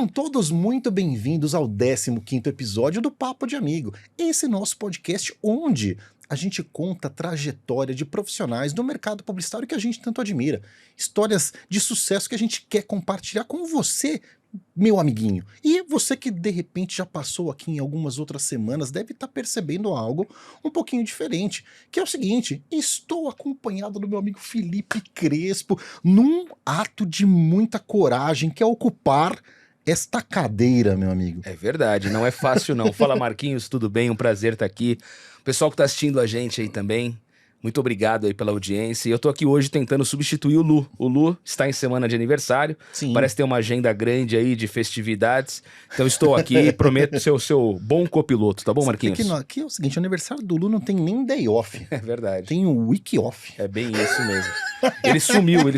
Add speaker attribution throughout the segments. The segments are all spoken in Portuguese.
Speaker 1: Sejam todos muito bem-vindos ao 15º episódio do Papo de Amigo. Esse nosso podcast onde a gente conta a trajetória de profissionais do mercado publicitário que a gente tanto admira. Histórias de sucesso que a gente quer compartilhar com você, meu amiguinho. E você que de repente já passou aqui em algumas outras semanas deve estar percebendo algo um pouquinho diferente, que é o seguinte: estou acompanhado do meu amigo Felipe Crespo num ato de muita coragem, que é ocupar esta cadeira, meu amigo.
Speaker 2: É verdade, não é fácil não. Fala, Marquinhos, tudo bem? Um prazer estar aqui. O pessoal que está assistindo a gente aí também, muito obrigado aí pela audiência. E eu tô aqui hoje tentando substituir o Lu. O Lu está em semana de aniversário.
Speaker 1: Sim.
Speaker 2: Parece ter uma agenda grande aí de festividades. Então estou aqui e prometo ser o seu bom copiloto, tá bom, Marquinhos?
Speaker 1: Aqui é o seguinte, o aniversário do Lu não tem nem day off.
Speaker 2: É verdade.
Speaker 1: Tem um week off.
Speaker 2: É bem isso mesmo. Ele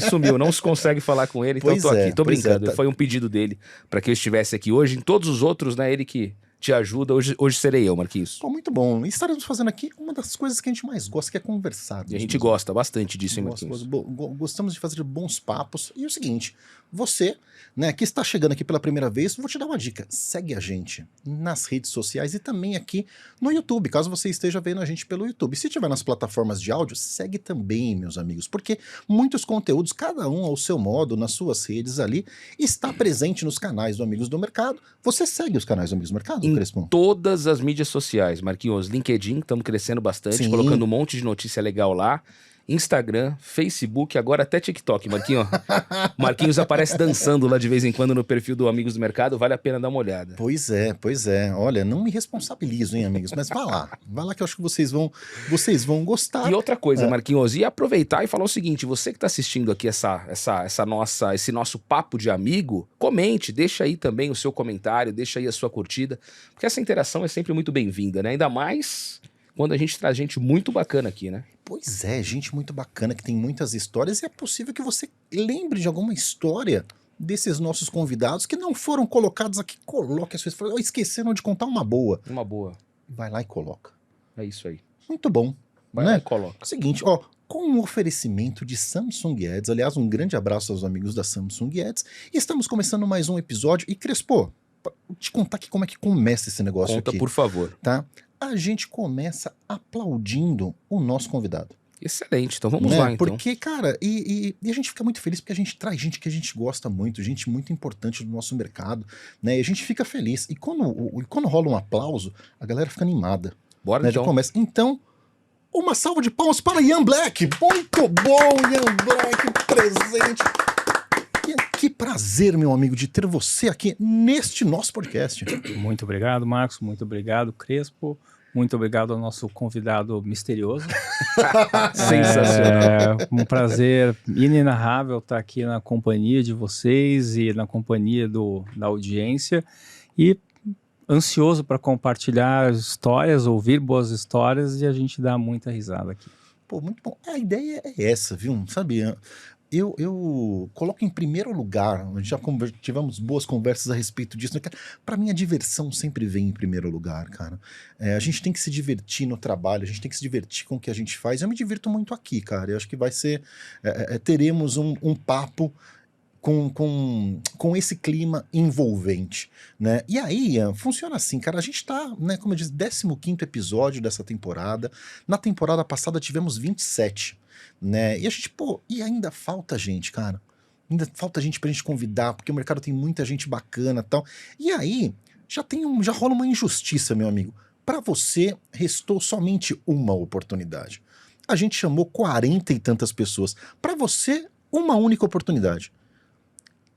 Speaker 2: sumiu, não se consegue falar com ele, então
Speaker 1: Pois
Speaker 2: eu tô aqui,
Speaker 1: é,
Speaker 2: tô
Speaker 1: pois
Speaker 2: brincando.
Speaker 1: é, tá.
Speaker 2: Foi um pedido dele para que eu estivesse aqui hoje. Em todos os outros, né, ele que te ajuda, hoje serei eu, Marquinhos.
Speaker 1: Pô, muito bom. E estaremos fazendo aqui uma das coisas que a gente mais gosta, que é conversar.
Speaker 2: E a gente gosta bastante disso, hein, Marquinhos?
Speaker 1: Gostamos de fazer bons papos. E o seguinte, você, né, que está chegando aqui pela primeira vez, vou te dar uma dica. Segue a gente nas redes sociais e também aqui no YouTube, caso você esteja vendo a gente pelo YouTube. Se tiver nas plataformas de áudio, segue também, meus amigos, porque muitos conteúdos, cada um ao seu modo, nas suas redes ali, está presente nos canais do Amigos do Mercado. Você segue os canais do Amigos do Mercado, Crespo?
Speaker 2: Todas as mídias sociais, Marquinhos, LinkedIn, estamos crescendo bastante,
Speaker 1: Sim.
Speaker 2: colocando um monte de notícia legal lá. Instagram, Facebook, agora até TikTok, Marquinhos. Marquinhos aparece dançando lá de vez em quando no perfil do Amigos do Mercado, vale a pena dar uma olhada.
Speaker 1: Pois é. Olha, não me responsabilizo, hein, amigos, mas vai lá que eu acho que vocês vão gostar.
Speaker 2: E outra coisa, Marquinhos, e aproveitar e falar o seguinte: você que está assistindo aqui esse nosso papo de amigo, comente, deixa aí também o seu comentário, deixa aí a sua curtida, porque essa interação é sempre muito bem-vinda, né? Ainda mais quando a gente traz gente muito bacana aqui, né?
Speaker 1: Pois é, gente muito bacana, que tem muitas histórias, e é possível que você lembre de alguma história desses nossos convidados que não foram colocados aqui. Coloque as suas. Esqueceram de contar uma boa.
Speaker 2: Uma boa.
Speaker 1: Vai lá e coloca.
Speaker 2: É isso aí.
Speaker 1: Muito bom.
Speaker 2: Vai
Speaker 1: né?
Speaker 2: lá e coloca.
Speaker 1: Seguinte, ó, com o oferecimento de Samsung Ads, aliás, um grande abraço aos amigos da Samsung Ads, estamos começando mais um episódio. E Crespo, vou te contar aqui como é que começa esse negócio
Speaker 2: Conta,
Speaker 1: aqui.
Speaker 2: por favor.
Speaker 1: Tá? A gente começa aplaudindo o nosso convidado.
Speaker 2: Excelente, então vamos
Speaker 1: né?
Speaker 2: lá, então.
Speaker 1: Porque, cara, e a gente fica muito feliz porque a gente traz gente que a gente gosta muito, gente muito importante do nosso mercado, né? E a gente fica feliz. E quando rola um aplauso, a galera fica animada.
Speaker 2: Bora,
Speaker 1: né?
Speaker 2: então.
Speaker 1: Já começa. Então, uma salva de palmas para Ian Black. Muito bom, Ian Black, presente. Que prazer, meu amigo, de ter você aqui neste nosso podcast.
Speaker 3: Muito obrigado, Marcos. Muito obrigado, Crespo. Muito obrigado ao nosso convidado misterioso.
Speaker 2: Sensacional.
Speaker 3: É um prazer inenarrável estar aqui na companhia de vocês e na companhia da audiência. E ansioso para compartilhar histórias, ouvir boas histórias e a gente dar muita risada aqui.
Speaker 1: Pô, muito bom. A ideia é essa, viu? Sabe, eu coloco em primeiro lugar, a gente já tivemos boas conversas a respeito disso, né? Para mim a diversão sempre vem em primeiro lugar, cara. A gente tem que se divertir no trabalho, a gente tem que se divertir com o que a gente faz. Eu me divirto muito aqui, cara. Eu acho que vai ser, teremos um papo com esse clima envolvente, né? E aí, funciona assim, cara, a gente tá, né, como eu disse, 15º episódio dessa temporada. Na temporada passada tivemos 27, né? E a gente, e ainda falta gente, cara. Ainda falta gente pra gente convidar, porque o mercado tem muita gente bacana e tal. E aí, já rola uma injustiça, meu amigo. Pra você, restou somente uma oportunidade. A gente chamou 40 e tantas pessoas. Pra você, uma única oportunidade.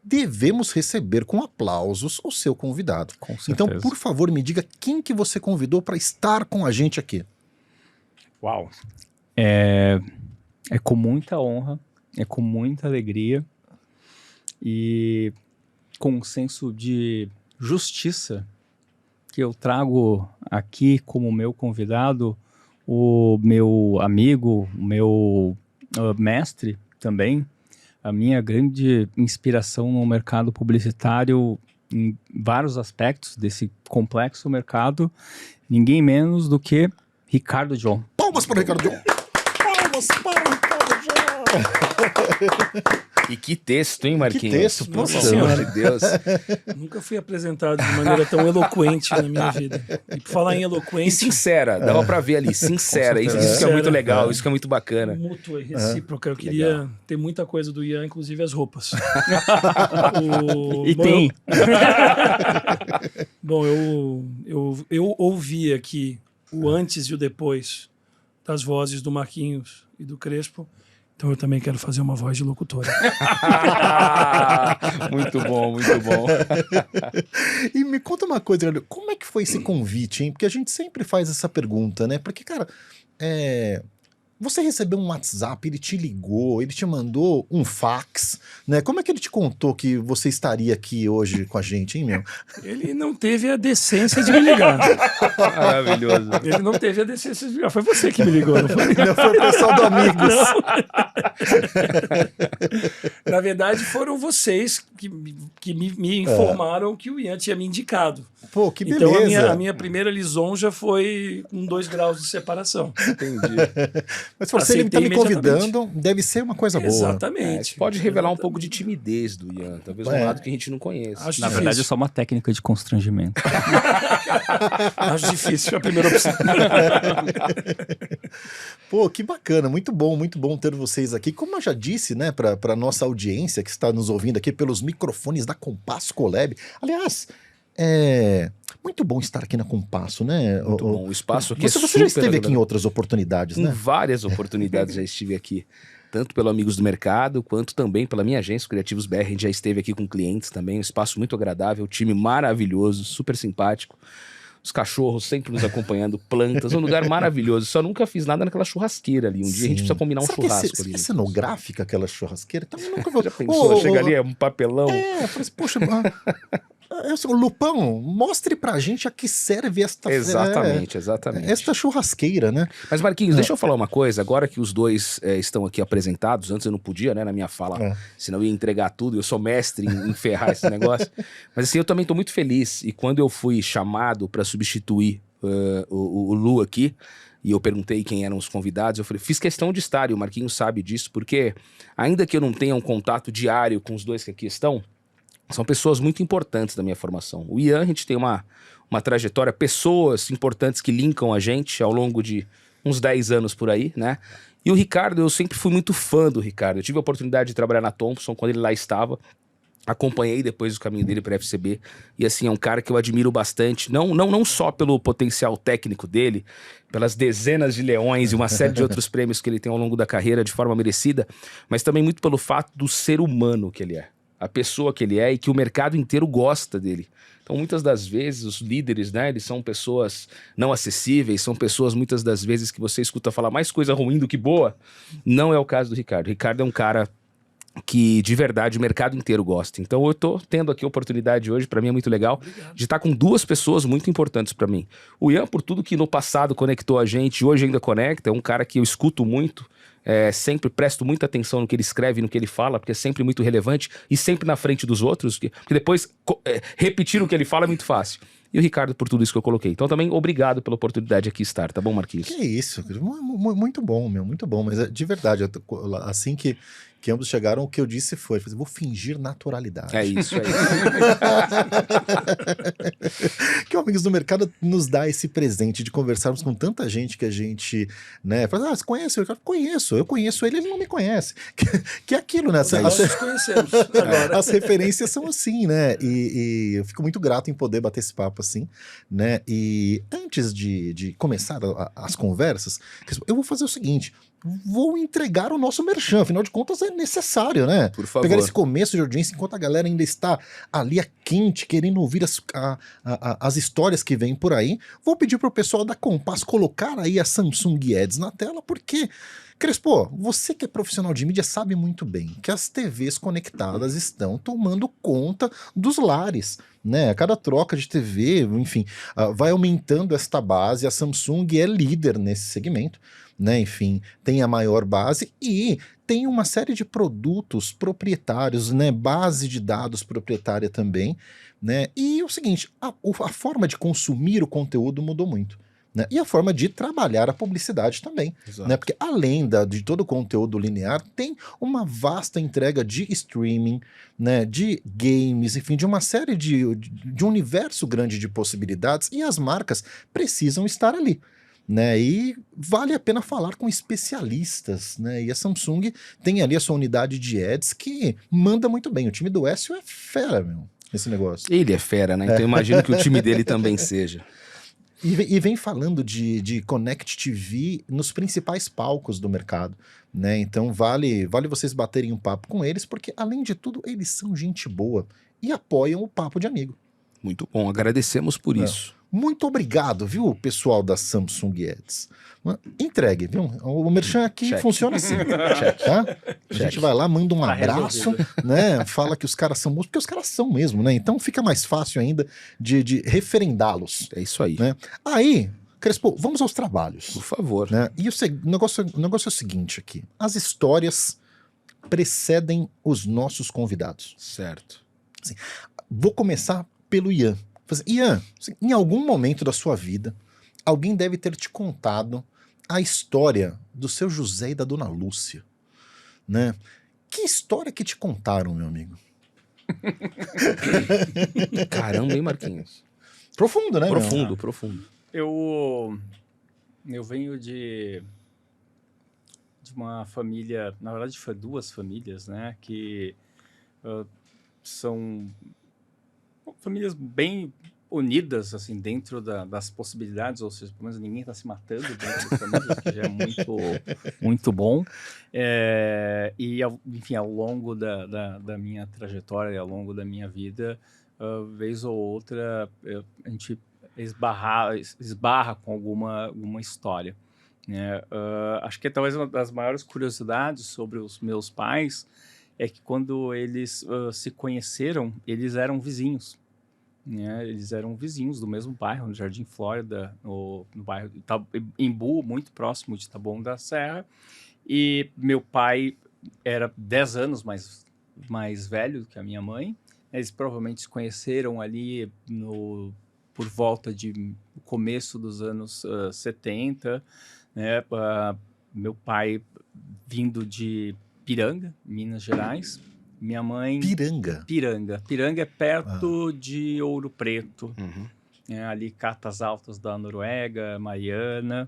Speaker 1: Devemos receber com aplausos o seu convidado.
Speaker 3: Com certeza.
Speaker 1: Então, por favor, me diga quem que você convidou para estar com a gente aqui.
Speaker 3: Uau! É com muita honra, é com muita alegria e com um senso de justiça que eu trago aqui como meu convidado o meu amigo, o meu mestre também, a minha grande inspiração no mercado publicitário em vários aspectos desse complexo mercado, ninguém menos do que Ricardo John.
Speaker 1: Palmas para o Ricardo John! Palmas para o Ricardo John!
Speaker 2: E que texto, hein, Marquinhos?
Speaker 1: Que texto,
Speaker 2: pelo
Speaker 1: poxa
Speaker 2: amor
Speaker 4: senhora.
Speaker 2: de Deus.
Speaker 4: Nunca fui apresentado de maneira tão eloquente na minha vida. E por falar em
Speaker 2: E
Speaker 4: eloquente,
Speaker 2: sincera, dava pra ver ali, sincera. Isso que é
Speaker 4: Sincera.
Speaker 2: muito legal, isso que é muito bacana.
Speaker 4: mútua e recíproca. Eu
Speaker 2: Que
Speaker 4: queria
Speaker 2: legal.
Speaker 4: ter muita coisa do Ian, inclusive as roupas.
Speaker 3: E tem.
Speaker 4: Bom, eu ouvi aqui o antes e o depois das vozes do Marquinhos e do Crespo. Então eu também quero fazer uma voz de locutora.
Speaker 2: Muito bom, muito bom.
Speaker 1: E me conta uma coisa, Leandro, como é que foi esse convite, hein? Porque a gente sempre faz essa pergunta, né? Porque, cara, você recebeu um WhatsApp, ele te ligou, ele te mandou um fax, né? Como é que ele te contou que você estaria aqui hoje com a gente, hein, meu?
Speaker 4: Ele não teve a decência de me ligar.
Speaker 2: Maravilhoso.
Speaker 4: Ele não teve a decência de me ligar. Foi você que me ligou, não foi?
Speaker 1: Não foi o pessoal do Amigos.
Speaker 4: Na verdade, foram vocês que me informaram que o Ian tinha me indicado.
Speaker 1: Pô, que
Speaker 4: Então
Speaker 1: beleza.
Speaker 4: a minha primeira lisonja foi com 2 graus de separação.
Speaker 2: Entendi.
Speaker 1: Mas se você ele tá
Speaker 4: aceitei
Speaker 1: me convidando, deve ser uma coisa boa.
Speaker 4: Exatamente.
Speaker 2: Isso pode revelar um pouco de timidez do Ian, talvez um lado que a gente não conheça.
Speaker 4: Acho
Speaker 3: Na verdade, é só uma técnica de constrangimento.
Speaker 4: Acho difícil a primeira opção.
Speaker 1: Pô, que bacana, muito bom ter vocês aqui. Como eu já disse, né, para nossa audiência que está nos ouvindo aqui pelos microfones da Compasso Colab. Aliás, muito bom estar aqui na Compasso, né?
Speaker 2: Muito bom. O espaço aqui
Speaker 1: Você
Speaker 2: é
Speaker 1: já
Speaker 2: super
Speaker 1: esteve aqui em
Speaker 2: agradável.
Speaker 1: outras oportunidades,
Speaker 2: Em
Speaker 1: né?
Speaker 2: várias oportunidades já estive aqui. Tanto pelo Amigos do Mercado, quanto também pela minha agência, Criativos BR. A gente já esteve aqui com clientes também. Um espaço muito agradável, time maravilhoso, super simpático. Os cachorros sempre nos acompanhando, plantas, um lugar maravilhoso. Só nunca fiz nada naquela churrasqueira ali. Um dia a gente
Speaker 1: Sim.
Speaker 2: precisa combinar um
Speaker 1: Será
Speaker 2: churrasco
Speaker 1: que
Speaker 2: ali.
Speaker 1: é cenográfica aquela churrasqueira? Também nunca vou...
Speaker 2: Já pensou? Chega ali, é um papelão.
Speaker 1: Eu falei assim, poxa, o Lupão, mostre pra gente a que serve esta...
Speaker 2: Exatamente, exatamente.
Speaker 1: Esta churrasqueira, né?
Speaker 2: Mas, Marquinhos, deixa eu falar uma coisa. Agora que os dois estão aqui apresentados, antes eu não podia, né, na minha fala, senão eu ia entregar tudo. Eu sou mestre em ferrar esse negócio. Mas, assim, eu também tô muito feliz. E quando eu fui chamado para substituir o Lu aqui, e eu perguntei quem eram os convidados, eu falei, fiz questão de estar, e o Marquinhos sabe disso, porque ainda que eu não tenha um contato diário com os dois que aqui estão, são pessoas muito importantes da minha formação. O Ian, a gente tem uma trajetória, pessoas importantes que linkam a gente ao longo de uns 10 anos por aí, né? E o Ricardo, eu sempre fui muito fã do Ricardo. Eu tive a oportunidade de trabalhar na Thompson quando ele lá estava. Acompanhei depois o caminho dele para a FCB. E assim, é um cara que eu admiro bastante. Não só pelo potencial técnico dele, pelas dezenas de leões e uma série de outros prêmios que ele tem ao longo da carreira de forma merecida, mas também muito pelo fato do ser humano que ele é. A pessoa que ele é e que o mercado inteiro gosta dele. Então, muitas das vezes, os líderes, né, eles são pessoas não acessíveis, são pessoas, muitas das vezes, que você escuta falar mais coisa ruim do que boa. Não é o caso do Ricardo. O Ricardo é um cara que, de verdade, o mercado inteiro gosta. Então, eu tô tendo aqui a oportunidade hoje, para mim é muito legal, de estar com 2 pessoas muito importantes para mim. O Ian, por tudo que no passado conectou a gente, hoje ainda conecta, é um cara que eu escuto muito, sempre presto muita atenção no que ele escreve, no que ele fala, porque é sempre muito relevante e sempre na frente dos outros, porque depois repetir o que ele fala é muito fácil. E o Ricardo por tudo isso que eu coloquei. Então também obrigado pela oportunidade de aqui estar, tá bom, Marquinhos?
Speaker 1: Que isso, muito bom, meu, muito bom. Mas de verdade, assim que ambos chegaram, o que eu disse foi, vou fingir naturalidade.
Speaker 2: É isso.
Speaker 1: Que o Amigos do Mercado nos dá esse presente de conversarmos com tanta gente que a gente, né, fala, você conhece o Ricardo? Conheço, eu conheço ele não me conhece. Que é aquilo, né?
Speaker 4: Nós nos conhecemos agora.
Speaker 1: As referências são assim, né? E eu fico muito grato em poder bater esse papo assim, né? E antes de começar as conversas, eu vou fazer o seguinte, vou entregar o nosso merchan, afinal de contas é necessário, né?
Speaker 2: Por favor.
Speaker 1: Pegar esse começo de audiência enquanto a galera ainda está ali quente, querendo ouvir as histórias que vêm por aí. Vou pedir pro pessoal da Compass colocar aí a Samsung Ads na tela, porque, Crespo, você que é profissional de mídia sabe muito bem que as TVs conectadas estão tomando conta dos lares, né? A cada troca de TV, enfim, vai aumentando esta base. A Samsung é líder nesse segmento, né? Enfim, tem a maior base e tem uma série de produtos proprietários, né? Base de dados proprietária também, né? E o seguinte, a forma de consumir o conteúdo mudou muito, né? E a forma de trabalhar a publicidade também,
Speaker 2: Exato.
Speaker 1: né? Porque além de todo o conteúdo linear, tem uma vasta entrega de streaming, né? De games, enfim, de uma série de um universo grande de possibilidades, e as marcas precisam estar ali, né? E vale a pena falar com especialistas, né? E a Samsung tem ali a sua unidade de ads que manda muito bem. O time do Écio é fera, meu, esse negócio.
Speaker 2: Ele é fera, né? Então eu imagino que o time dele também seja.
Speaker 1: E vem falando de Connect TV nos principais palcos do mercado, né? Então vale vocês baterem um papo com eles, porque além de tudo, eles são gente boa e apoiam o Papo de Amigo.
Speaker 2: Muito bom, agradecemos por isso.
Speaker 1: Muito obrigado, viu, pessoal da Samsung Ads. Entregue, viu? O merchan aqui
Speaker 2: Check.
Speaker 1: funciona assim,
Speaker 2: Check.
Speaker 1: tá? A gente
Speaker 2: Check.
Speaker 1: vai lá, manda um
Speaker 3: Tá
Speaker 1: abraço,
Speaker 3: resolvido.
Speaker 1: né? Fala que os caras são bons, porque os caras são mesmo, né? Então fica mais fácil ainda de referendá-los,
Speaker 2: É isso aí.
Speaker 1: né? Aí, Crespo, vamos aos trabalhos,
Speaker 2: Por favor.
Speaker 1: né? E o negócio é o seguinte aqui: as histórias precedem os nossos convidados.
Speaker 2: Certo.
Speaker 1: Vou começar pelo Ian. Ian, em algum momento da sua vida, alguém deve ter te contado a história do seu José e da dona Lúcia, né? Que história que te contaram, meu amigo?
Speaker 2: Caramba, hein, Marquinhos?
Speaker 1: Profundo, né? meu?
Speaker 2: Profundo, profundo.
Speaker 3: Eu venho de uma família, na verdade foi duas famílias, né, que são famílias bem unidas, assim, dentro das possibilidades, ou seja, pelo menos ninguém está se matando dentro das famílias, que já é muito bom. Enfim, ao longo da minha trajetória, ao longo da minha vida, vez ou outra, a gente esbarra com alguma história, né? Acho que talvez uma das maiores curiosidades sobre os meus pais é que quando eles se conheceram, eles eram vizinhos, né? Eles eram vizinhos do mesmo bairro, no Jardim Flórida, no bairro de Imbu, muito próximo de Taboão da Serra, e meu pai era 10 anos mais velho do que a minha mãe. Eles provavelmente se conheceram ali por volta de começo dos anos 70, né? Meu pai vindo de Piranga, Minas Gerais. Minha mãe...
Speaker 1: Piranga.
Speaker 3: Piranga é perto de Ouro Preto,
Speaker 2: Uhum.
Speaker 3: ali Catas Altas da Noruega, Mariana.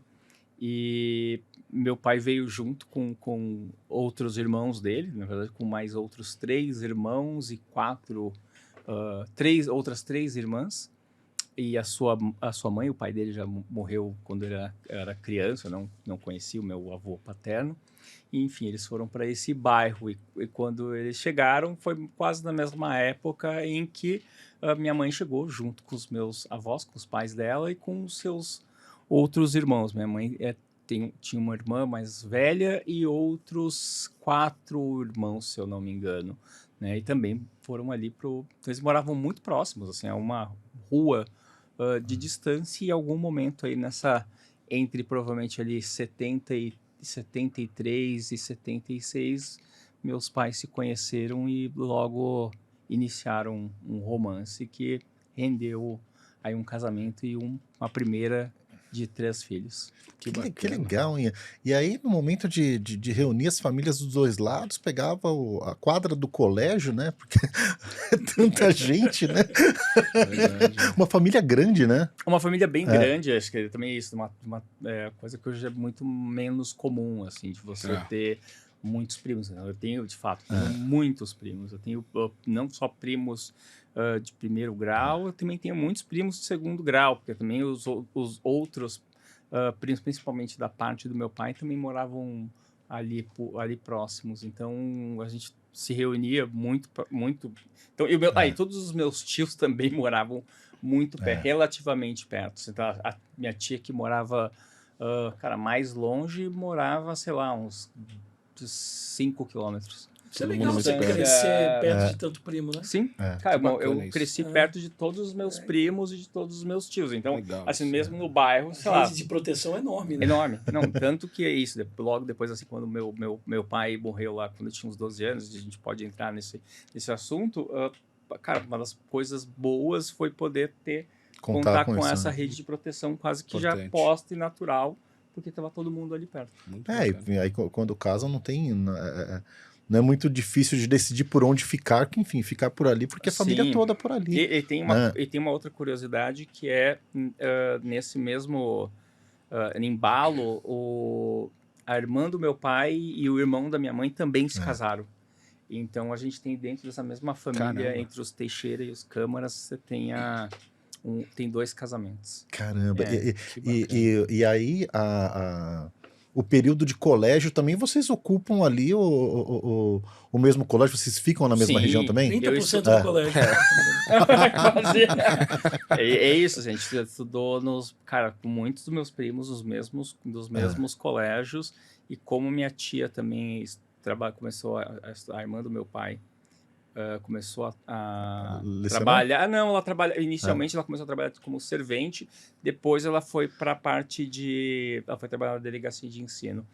Speaker 3: E meu pai veio junto com outros irmãos dele, na verdade com mais outros 3 irmãos e outras 3 irmãs. E a sua mãe, o pai dele já morreu quando era criança, não conhecia o meu avô paterno. E, enfim, eles foram para esse bairro e quando eles chegaram foi quase na mesma época em que a minha mãe chegou junto com os meus avós, com os pais dela e com os seus outros irmãos. Minha mãe tinha uma irmã mais velha e outros 4 irmãos, se eu não me engano, né? E também foram ali então eles moravam muito próximos, assim, a uma rua de distância, e em algum momento aí entre provavelmente ali 73 e 76, meus pais se conheceram e logo iniciaram um romance que rendeu aí um casamento e uma primeira de 3 filhos.
Speaker 2: Que
Speaker 1: Que legal, hein? E aí, no momento de reunir as famílias dos dois lados, pegava a quadra do colégio, né? Porque é tanta gente, né?
Speaker 2: Verdade.
Speaker 1: Uma família grande, né?
Speaker 3: Uma família bem grande, acho que também é isso, uma coisa que hoje é muito menos comum, assim, de você ter muitos primos. Eu tenho, de fato, muitos primos. Eu tenho não só primos de primeiro grau, eu também tenho muitos primos de segundo grau, porque também os outros primos, principalmente da parte do meu pai, também moravam ali próximos. Então, a gente se reunia muito. Então, e todos os meus tios também moravam muito perto, relativamente perto. Então, a minha tia que morava, mais longe, morava, sei lá, uns 5 quilômetros.
Speaker 4: Isso é
Speaker 2: Todo
Speaker 4: legal
Speaker 2: mundo
Speaker 4: você
Speaker 2: muito perto.
Speaker 4: crescer perto de tanto primo, né?
Speaker 3: Sim,
Speaker 1: É.
Speaker 3: cara,
Speaker 2: Que
Speaker 3: bom,
Speaker 2: bacana
Speaker 3: eu
Speaker 2: isso.
Speaker 3: cresci perto de todos os meus primos e de todos os meus tios. Então,
Speaker 2: Legal
Speaker 3: assim,
Speaker 2: isso,
Speaker 3: mesmo no bairro, sei lá,
Speaker 4: Rede de proteção é enorme, né?
Speaker 3: enorme. Não, tanto que é isso. Logo depois, assim, quando meu pai morreu lá, quando eu tinha uns 12 anos, a gente pode entrar nesse assunto, cara, uma das coisas boas foi poder ter contar com
Speaker 1: isso,
Speaker 3: essa
Speaker 1: né?
Speaker 3: rede de proteção quase que já
Speaker 2: Importante.
Speaker 3: posta e natural, porque estava todo mundo ali perto.
Speaker 2: Muito
Speaker 1: É,
Speaker 2: bacana.
Speaker 1: e aí quando casam não tem... Não é muito difícil de decidir por onde ficar, que enfim, ficar por ali, porque a família
Speaker 3: Sim.
Speaker 1: toda por ali.
Speaker 3: E tem uma outra curiosidade que é nesse mesmo embalo, a irmã do meu pai e o irmão da minha mãe também se casaram. Então a gente tem dentro dessa mesma família,
Speaker 2: Caramba.
Speaker 3: entre os Teixeira e os Câmaras, você tem tem 2 casamentos.
Speaker 1: Caramba,
Speaker 3: É,
Speaker 1: e aí o período de colégio também, vocês ocupam ali o mesmo colégio? Vocês ficam na mesma
Speaker 3: Sim.
Speaker 1: região também?
Speaker 4: 30% do colégio.
Speaker 3: Quase. É isso, gente. Estudou com muitos dos meus primos, dos mesmos colégios. E como minha tia também começou a irmã do meu pai começou a
Speaker 1: Lecionar?
Speaker 3: trabalhar. Não, inicialmente ela começou a trabalhar como servente, depois ela foi para a parte ela foi trabalhar na delegacia de ensino.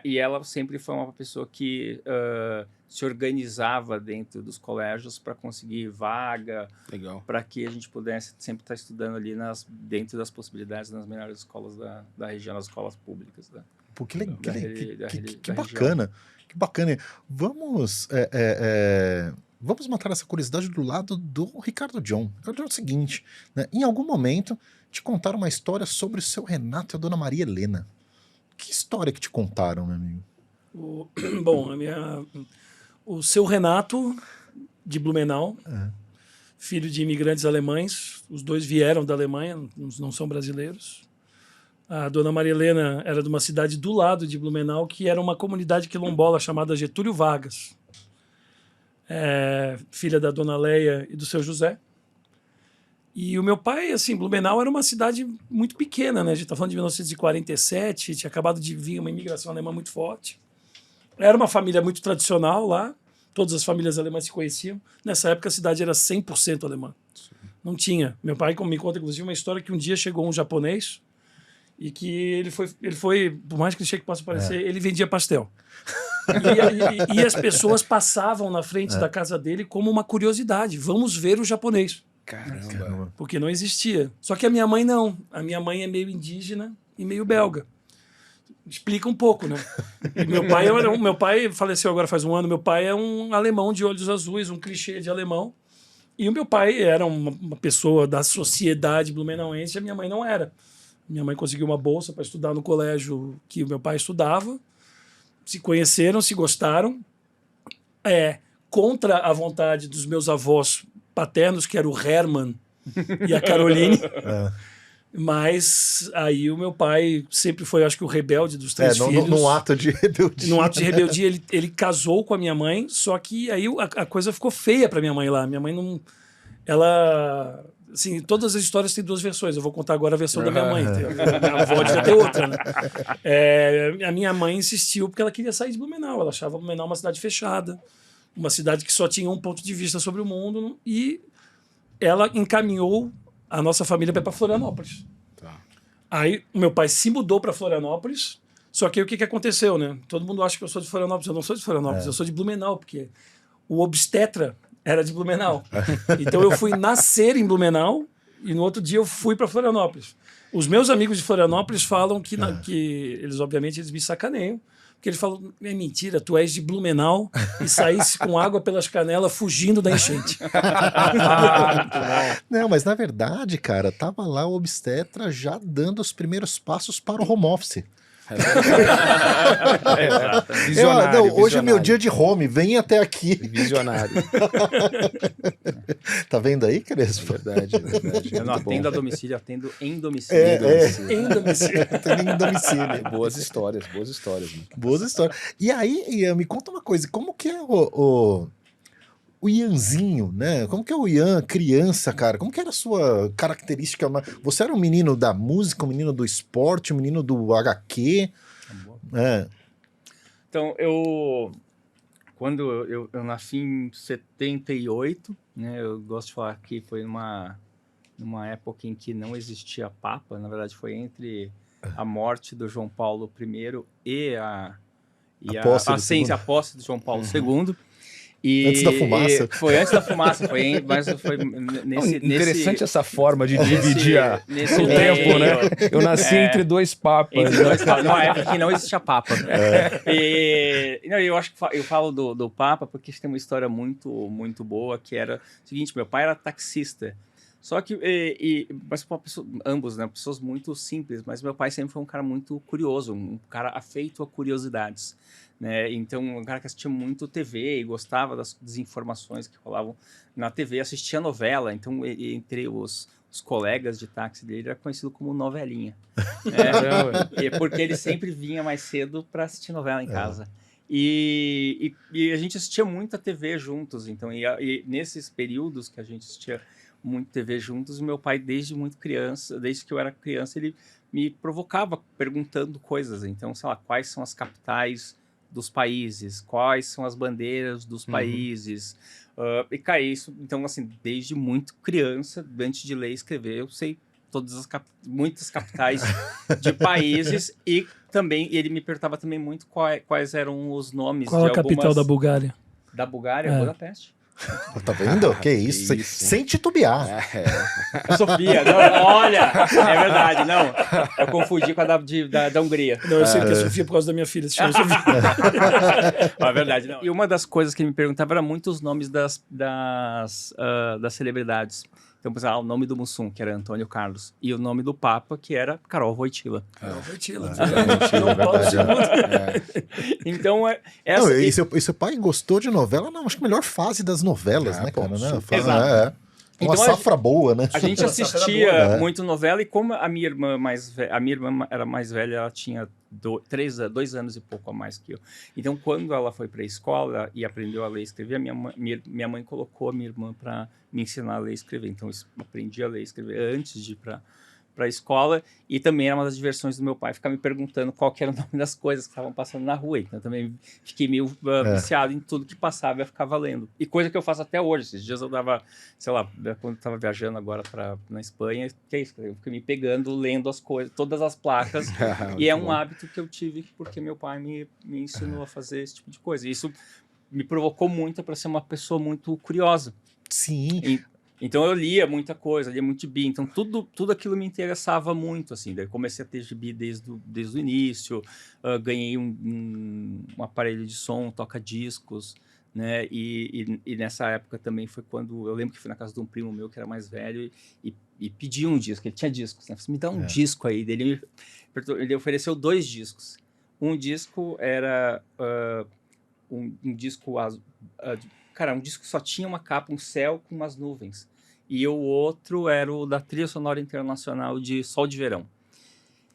Speaker 3: E ela sempre foi uma pessoa que se organizava dentro dos colégios para conseguir vaga,
Speaker 2: Legal.
Speaker 3: para que a gente pudesse sempre estar estudando ali dentro das possibilidades nas melhores escolas da região, nas escolas públicas.
Speaker 1: Pô, que
Speaker 3: Da
Speaker 1: bacana. Que bacana. Vamos matar essa curiosidade do lado do Ricardo John. Ricardo John é o seguinte, né? Em algum momento te contaram uma história sobre o seu Renato e a dona Maria Helena. Que história que te contaram, meu amigo?
Speaker 4: Bom, o seu Renato, de Blumenau, filho de imigrantes alemães, os dois vieram da Alemanha, não são brasileiros. A dona Maria Helena era de uma cidade do lado de Blumenau, que era uma comunidade quilombola chamada Getúlio Vargas. Filha da dona Leia e do seu José. E o meu pai, assim, Blumenau era uma cidade muito pequena, né? A gente está falando de 1947, tinha acabado de vir uma imigração alemã muito forte. Era uma família muito tradicional lá, todas as famílias alemãs se conheciam. Nessa época a cidade era 100% alemã. Não tinha. Meu pai me conta, inclusive, uma história que um dia chegou um japonês e que ele foi, por mais que ele chegue possa parecer, ele vendia pastel. E as pessoas passavam na frente da casa dele como uma curiosidade. Vamos ver o japonês.
Speaker 2: Caramba.
Speaker 4: Porque não existia. Só que a minha mãe não. A minha mãe é meio indígena e meio belga. Explica um pouco, né? E meu pai faleceu agora faz um ano. Meu pai é um alemão de olhos azuis, um clichê de alemão. E o meu pai era uma pessoa da sociedade blumenauense, a minha mãe não era. Minha mãe conseguiu uma bolsa para estudar no colégio que o meu pai estudava. Se conheceram, se gostaram. Contra a vontade dos meus avós paternos, que era o Hermann e a Caroline. Mas aí o meu pai sempre foi, acho que, o rebelde dos 3 filhos.
Speaker 1: Num ato de rebeldia.
Speaker 4: Num ato de rebeldia, ele casou com a minha mãe, só que aí a coisa ficou feia para minha mãe lá. Minha mãe não... Ela... Assim, todas as histórias têm 2 versões. Eu vou contar agora a versão da minha mãe. A avó devia ter outra, né? A minha mãe insistiu porque ela queria sair de Blumenau. Ela achava Blumenau uma cidade fechada, uma cidade que só tinha um ponto de vista sobre o mundo, e ela encaminhou a nossa família para Florianópolis.
Speaker 2: Tá.
Speaker 4: Aí o meu pai se mudou para Florianópolis, só que aí o que aconteceu, né? Todo mundo acha que eu sou de Florianópolis. Eu não sou de Florianópolis, eu sou de Blumenau, porque o obstetra era de Blumenau. Então eu fui nascer em Blumenau e no outro dia eu fui para Florianópolis. Os meus amigos de Florianópolis falam que eles, obviamente, eles me sacaneiam, porque eles falam, é mentira, tu és de Blumenau e saísse com água pelas canelas fugindo da enchente.
Speaker 1: Não, mas na verdade, cara, tava lá o obstetra já dando os primeiros passos para o home office.
Speaker 2: Visionário,
Speaker 1: hoje é meu dia de home, vem até aqui.
Speaker 2: Visionário.
Speaker 1: Tá vendo aí, Crespo?
Speaker 2: Verdade.
Speaker 3: Eu não atendo a domicílio, atendo em domicílio.
Speaker 4: Em domicílio.
Speaker 1: Tem em domicílio.
Speaker 2: Boas histórias. Né?
Speaker 1: Boas histórias. E aí, Ian, me conta uma coisa, como que é o Ianzinho, né? Como que é o Ian, criança, cara? Como que era a sua característica? Você era um menino da música, um menino do esporte, um menino do HQ?
Speaker 3: Então, quando eu nasci em 78, né? Eu gosto de falar que foi numa época em que não existia Papa. Na verdade, foi entre a morte do João Paulo I e a posse do João Paulo II.
Speaker 1: Antes da fumaça.
Speaker 3: Foi antes da fumaça, mas foi
Speaker 2: Interessante essa forma de dividir o tempo, né? Eu nasci entre dois papas.
Speaker 3: Entre dois papas. Numa época que não existia papa. Não, eu acho que eu falo do papa porque tem uma história muito, muito boa, que era o seguinte: meu pai era taxista. Só que, mas ambos, né, pessoas muito simples, mas meu pai sempre foi um cara muito curioso, um cara afeito a curiosidades, né? Então, um cara que assistia muito TV e gostava das informações que rolavam na TV, assistia novela. Então, entre os colegas de táxi dele, era conhecido como novelinha. Porque ele sempre vinha mais cedo para assistir novela em casa. E a gente assistia muita TV juntos. Então, e nesses períodos que a gente assistia muito TV juntos, meu pai, desde que eu era criança, ele me provocava perguntando coisas. Então, sei lá, quais são as capitais dos países, quais são as bandeiras dos países, e caí isso. Então, assim, desde muito criança, antes de ler e escrever, eu sei muitas capitais de países, e também ele me perguntava também muito quais eram os nomes.
Speaker 4: Qual a capital da Bulgária?
Speaker 3: Da Bulgária, Budapeste.
Speaker 1: Tá vendo? Que isso? Sem titubear.
Speaker 3: Sofia, não, olha, é verdade, não. Eu confundi com a da Hungria.
Speaker 4: Não, eu sei que é Sofia por causa da minha filha, se chama Sofia.
Speaker 3: É verdade, não. E uma das coisas que ele me perguntava era muito os nomes das celebridades. Então, por exemplo, o nome do Mussum, que era Antônio Carlos, e o nome do Papa, que era Carol Wojtyla.
Speaker 4: Carol Wojtyla.
Speaker 3: Então,
Speaker 1: não, e seu pai gostou de novela? Não, acho que a melhor fase das novelas, né, cara? Né?
Speaker 3: Exato.
Speaker 1: Uma safra boa, né?
Speaker 3: A gente assistia muito novela, e como a minha irmã era mais velha, ela tinha 2 anos e pouco a mais que eu. Então, quando ela foi para a escola e aprendeu a ler e escrever, minha mãe colocou a minha irmã para me ensinar a ler e escrever. Então, eu aprendi a ler e escrever antes de ir para a escola, e também era uma das diversões do meu pai ficar me perguntando qual que era o nome das coisas que estavam passando na rua. Então, eu também fiquei meio viciado em tudo que passava e eu ficava lendo. E coisa que eu faço até hoje. Esses dias eu dava, sei lá, quando eu estava viajando agora na Espanha, que é isso? Eu fiquei me pegando, lendo as coisas, todas as placas, e é um hábito que eu tive porque meu pai me ensinou a fazer esse tipo de coisa. E isso me provocou muito para ser uma pessoa muito curiosa.
Speaker 1: Sim.
Speaker 3: Então eu lia muita coisa, lia muito gibi, então tudo aquilo me interessava muito, assim. Daí comecei a ter gibi desde o início, ganhei um aparelho de som, toca-discos, né? E nessa época também foi quando eu lembro que fui na casa de um primo meu que era mais velho e pedi um disco, ele tinha discos, né? Falei, me dá um disco aí. Daí ele ofereceu 2 discos. Um disco era um disco azul. Cara, um disco que só tinha uma capa, um céu com umas nuvens. E o outro era o da trilha sonora internacional de Sol de Verão.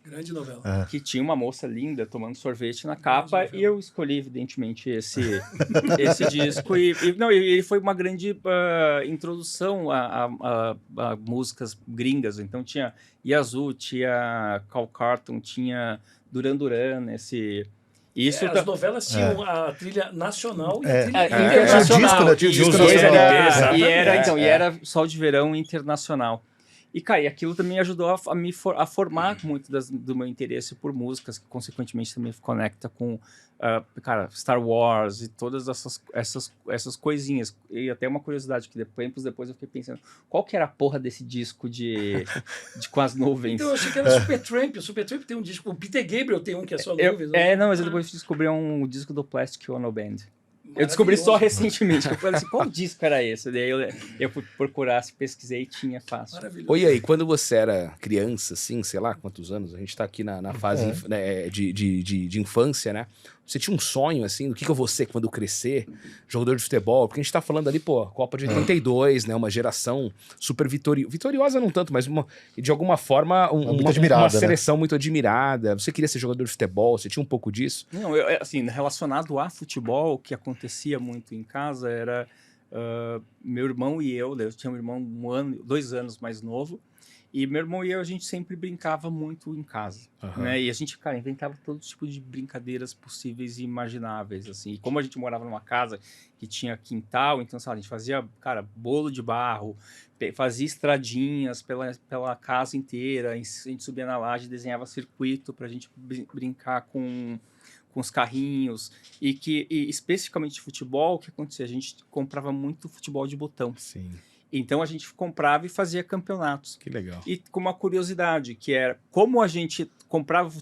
Speaker 4: Grande novela.
Speaker 3: Que tinha uma moça linda tomando sorvete na capa. E eu escolhi, evidentemente, esse disco. E ele foi uma grande introdução a músicas gringas. Então tinha Yazoo, tinha Cal Carlton, tinha Duran Duran,
Speaker 4: as novelas tinham a trilha nacional e a trilha
Speaker 3: internacional.
Speaker 1: Tinha o disco,
Speaker 3: Os dois
Speaker 1: nacional.
Speaker 3: era Sol de Verão internacional. E, cara, aquilo também ajudou a formar muito do meu interesse por músicas, que consequentemente também conecta com, Star Wars e todas essas coisinhas. E até uma curiosidade, que tempos depois eu fiquei pensando, qual que era a porra desse disco de com as nuvens?
Speaker 4: Então, eu achei que era o Supertramp. O Supertramp tem um disco, o Peter Gabriel tem um que é só nuvens.
Speaker 3: Mas eu depois descobri um disco do Plastic Ono Band. Eu descobri só recentemente. Eu falei assim, qual disco era esse? Daí eu fui procurar, pesquisei e tinha fácil.
Speaker 4: Maravilhoso.
Speaker 2: Oi, aí, quando você era criança, assim, sei lá quantos anos, a gente tá aqui na fase né, de infância, né? Você tinha um sonho, assim, do que eu vou ser quando eu crescer, jogador de futebol? Porque a gente tá falando ali, Copa de 82, né? Uma geração super vitoriosa, não tanto, mas de alguma forma uma seleção muito admirada. Você queria ser jogador de futebol? Você tinha um pouco disso?
Speaker 3: Não, assim, relacionado a futebol, o que acontecia muito em casa era meu irmão e eu tinha um irmão 2 anos mais novo, E meu irmão e eu, a gente sempre brincava muito em casa, né? E a gente, cara, inventava todo tipo de brincadeiras possíveis e imagináveis, assim. E como a gente morava numa casa que tinha quintal, então, sabe, a gente fazia, cara, bolo de barro, fazia estradinhas pela casa inteira, a gente subia na laje, desenhava circuito pra gente brincar com os carrinhos, e especificamente de futebol, o que acontecia? A gente comprava muito futebol de botão.
Speaker 2: Sim.
Speaker 3: Então a gente comprava e fazia campeonatos.
Speaker 2: Que legal.
Speaker 3: E com uma curiosidade, que era como a gente comprava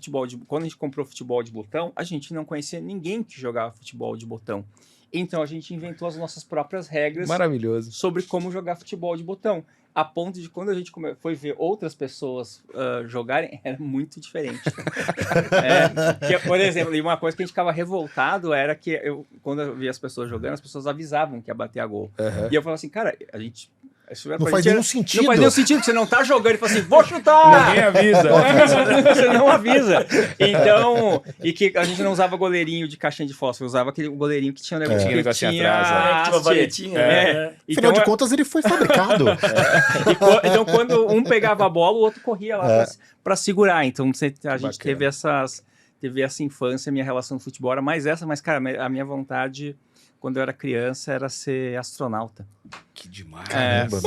Speaker 3: quando a gente comprou futebol de botão, a gente não conhecia ninguém que jogava futebol de botão. Então a gente inventou as nossas próprias regras
Speaker 2: Maravilhoso.
Speaker 3: sobre como jogar futebol de botão. A ponto de quando a gente foi ver outras pessoas jogarem, era muito diferente. Por exemplo, e uma coisa que a gente ficava revoltado era que quando eu via as pessoas jogando, as pessoas avisavam que ia bater a gol. E eu falava assim, cara, a gente...
Speaker 1: Não faz nenhum sentido.
Speaker 3: Não faz nenhum sentido, que você não tá jogando e fala assim, vou chutar!
Speaker 2: Ninguém avisa.
Speaker 3: Você não avisa. Então, e que a gente não usava goleirinho de caixinha de fósforo, usava aquele goleirinho que tinha um negócio que
Speaker 2: negocinho
Speaker 3: tinha
Speaker 2: atrás,
Speaker 4: Tinha uma varetinha.
Speaker 1: Afinal
Speaker 3: Então,
Speaker 1: de contas, ele foi fabricado.
Speaker 3: então, quando um pegava a bola, o outro corria lá pra segurar. Então, a gente teve essa infância, minha relação com futebol era mais essa, mas, cara, a minha vontade, quando eu era criança, era ser astronauta.
Speaker 2: Que demais.
Speaker 1: Caramba,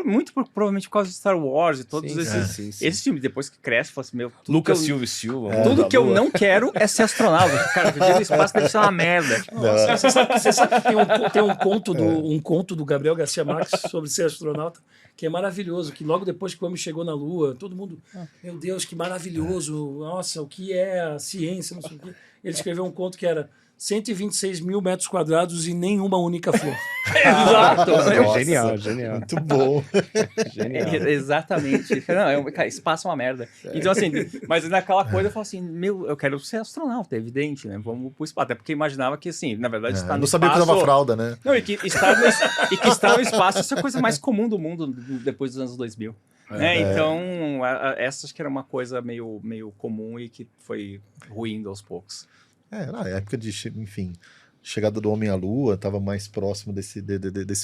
Speaker 3: Muito provavelmente por causa de Star Wars e todos
Speaker 2: Sim.
Speaker 3: esses filmes. Depois que cresce, fala assim, meu...
Speaker 2: Lucas Silva.
Speaker 3: Tudo que eu não quero é ser astronauta. Cara, viver no espaço deve ser uma merda.
Speaker 4: Nossa, você sabe que tem um conto do Gabriel Garcia Marques sobre ser astronauta, que é maravilhoso, que logo depois que o homem chegou na Lua, todo mundo, meu Deus, que maravilhoso, nossa, o que é a ciência, não sei o quê. Ele escreveu um conto que era 126 mil metros quadrados e nenhuma única flor.
Speaker 3: Exato.
Speaker 2: Genial.
Speaker 1: Muito bom.
Speaker 2: Genial.
Speaker 3: Exatamente. Não, cara, espaço é uma merda. Então, assim, mas naquela coisa eu falo assim, eu quero ser astronauta, é evidente, né? Vamos pro espaço. Até porque eu imaginava que, assim, na verdade, estar no
Speaker 1: não sabia que
Speaker 3: espaço...
Speaker 1: usava fralda, né?
Speaker 3: Não, e que estar no espaço é a coisa mais comum do mundo depois dos anos 2000. Então, essa acho que era uma coisa meio comum e que foi ruindo aos poucos.
Speaker 1: Na época de, enfim, chegada do homem à lua, estava mais próximo desse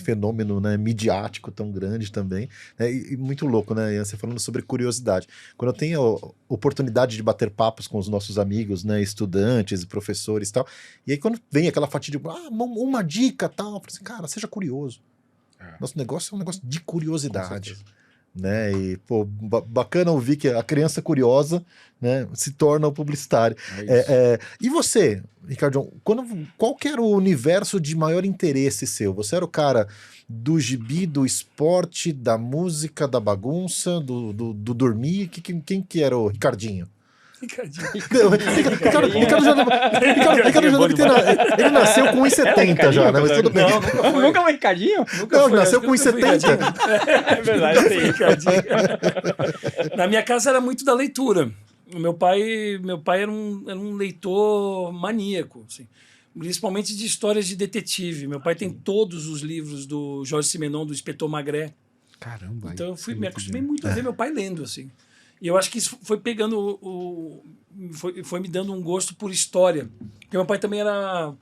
Speaker 1: fenômeno, né, midiático tão grande também, né, e muito louco, né, Ian, você falando sobre curiosidade. Quando eu tenho a oportunidade de bater papos com os nossos amigos, né, estudantes, professores e tal, e aí quando vem aquela fatia de, uma dica tal, eu falo assim, cara, seja curioso. Nosso negócio é um negócio de curiosidade. Né? E, pô, bacana ouvir que a criança curiosa, né, se torna o publicitário. E você, Ricardo, qual que era o universo de maior interesse seu? Você era o cara do gibi, do esporte, da música, da bagunça, do dormir? Quem que era o Ricardinho?
Speaker 4: Ricardinho.
Speaker 1: Ele nasceu com 1,70 já, né? Mas tudo bem.
Speaker 3: Nunca foi Ricardinho?
Speaker 1: Não, nasceu com 1,70.
Speaker 3: É verdade,
Speaker 4: Na minha casa era muito da leitura. Meu pai era um leitor maníaco, assim, principalmente de histórias de detetive. Meu pai tem todos os livros do Jorge Simenon, do Inspetor Magré.
Speaker 2: Caramba.
Speaker 4: Então eu me acostumei muito a ver meu pai lendo, assim. E eu acho que isso foi pegando foi me dando um gosto por história. Porque meu pai também era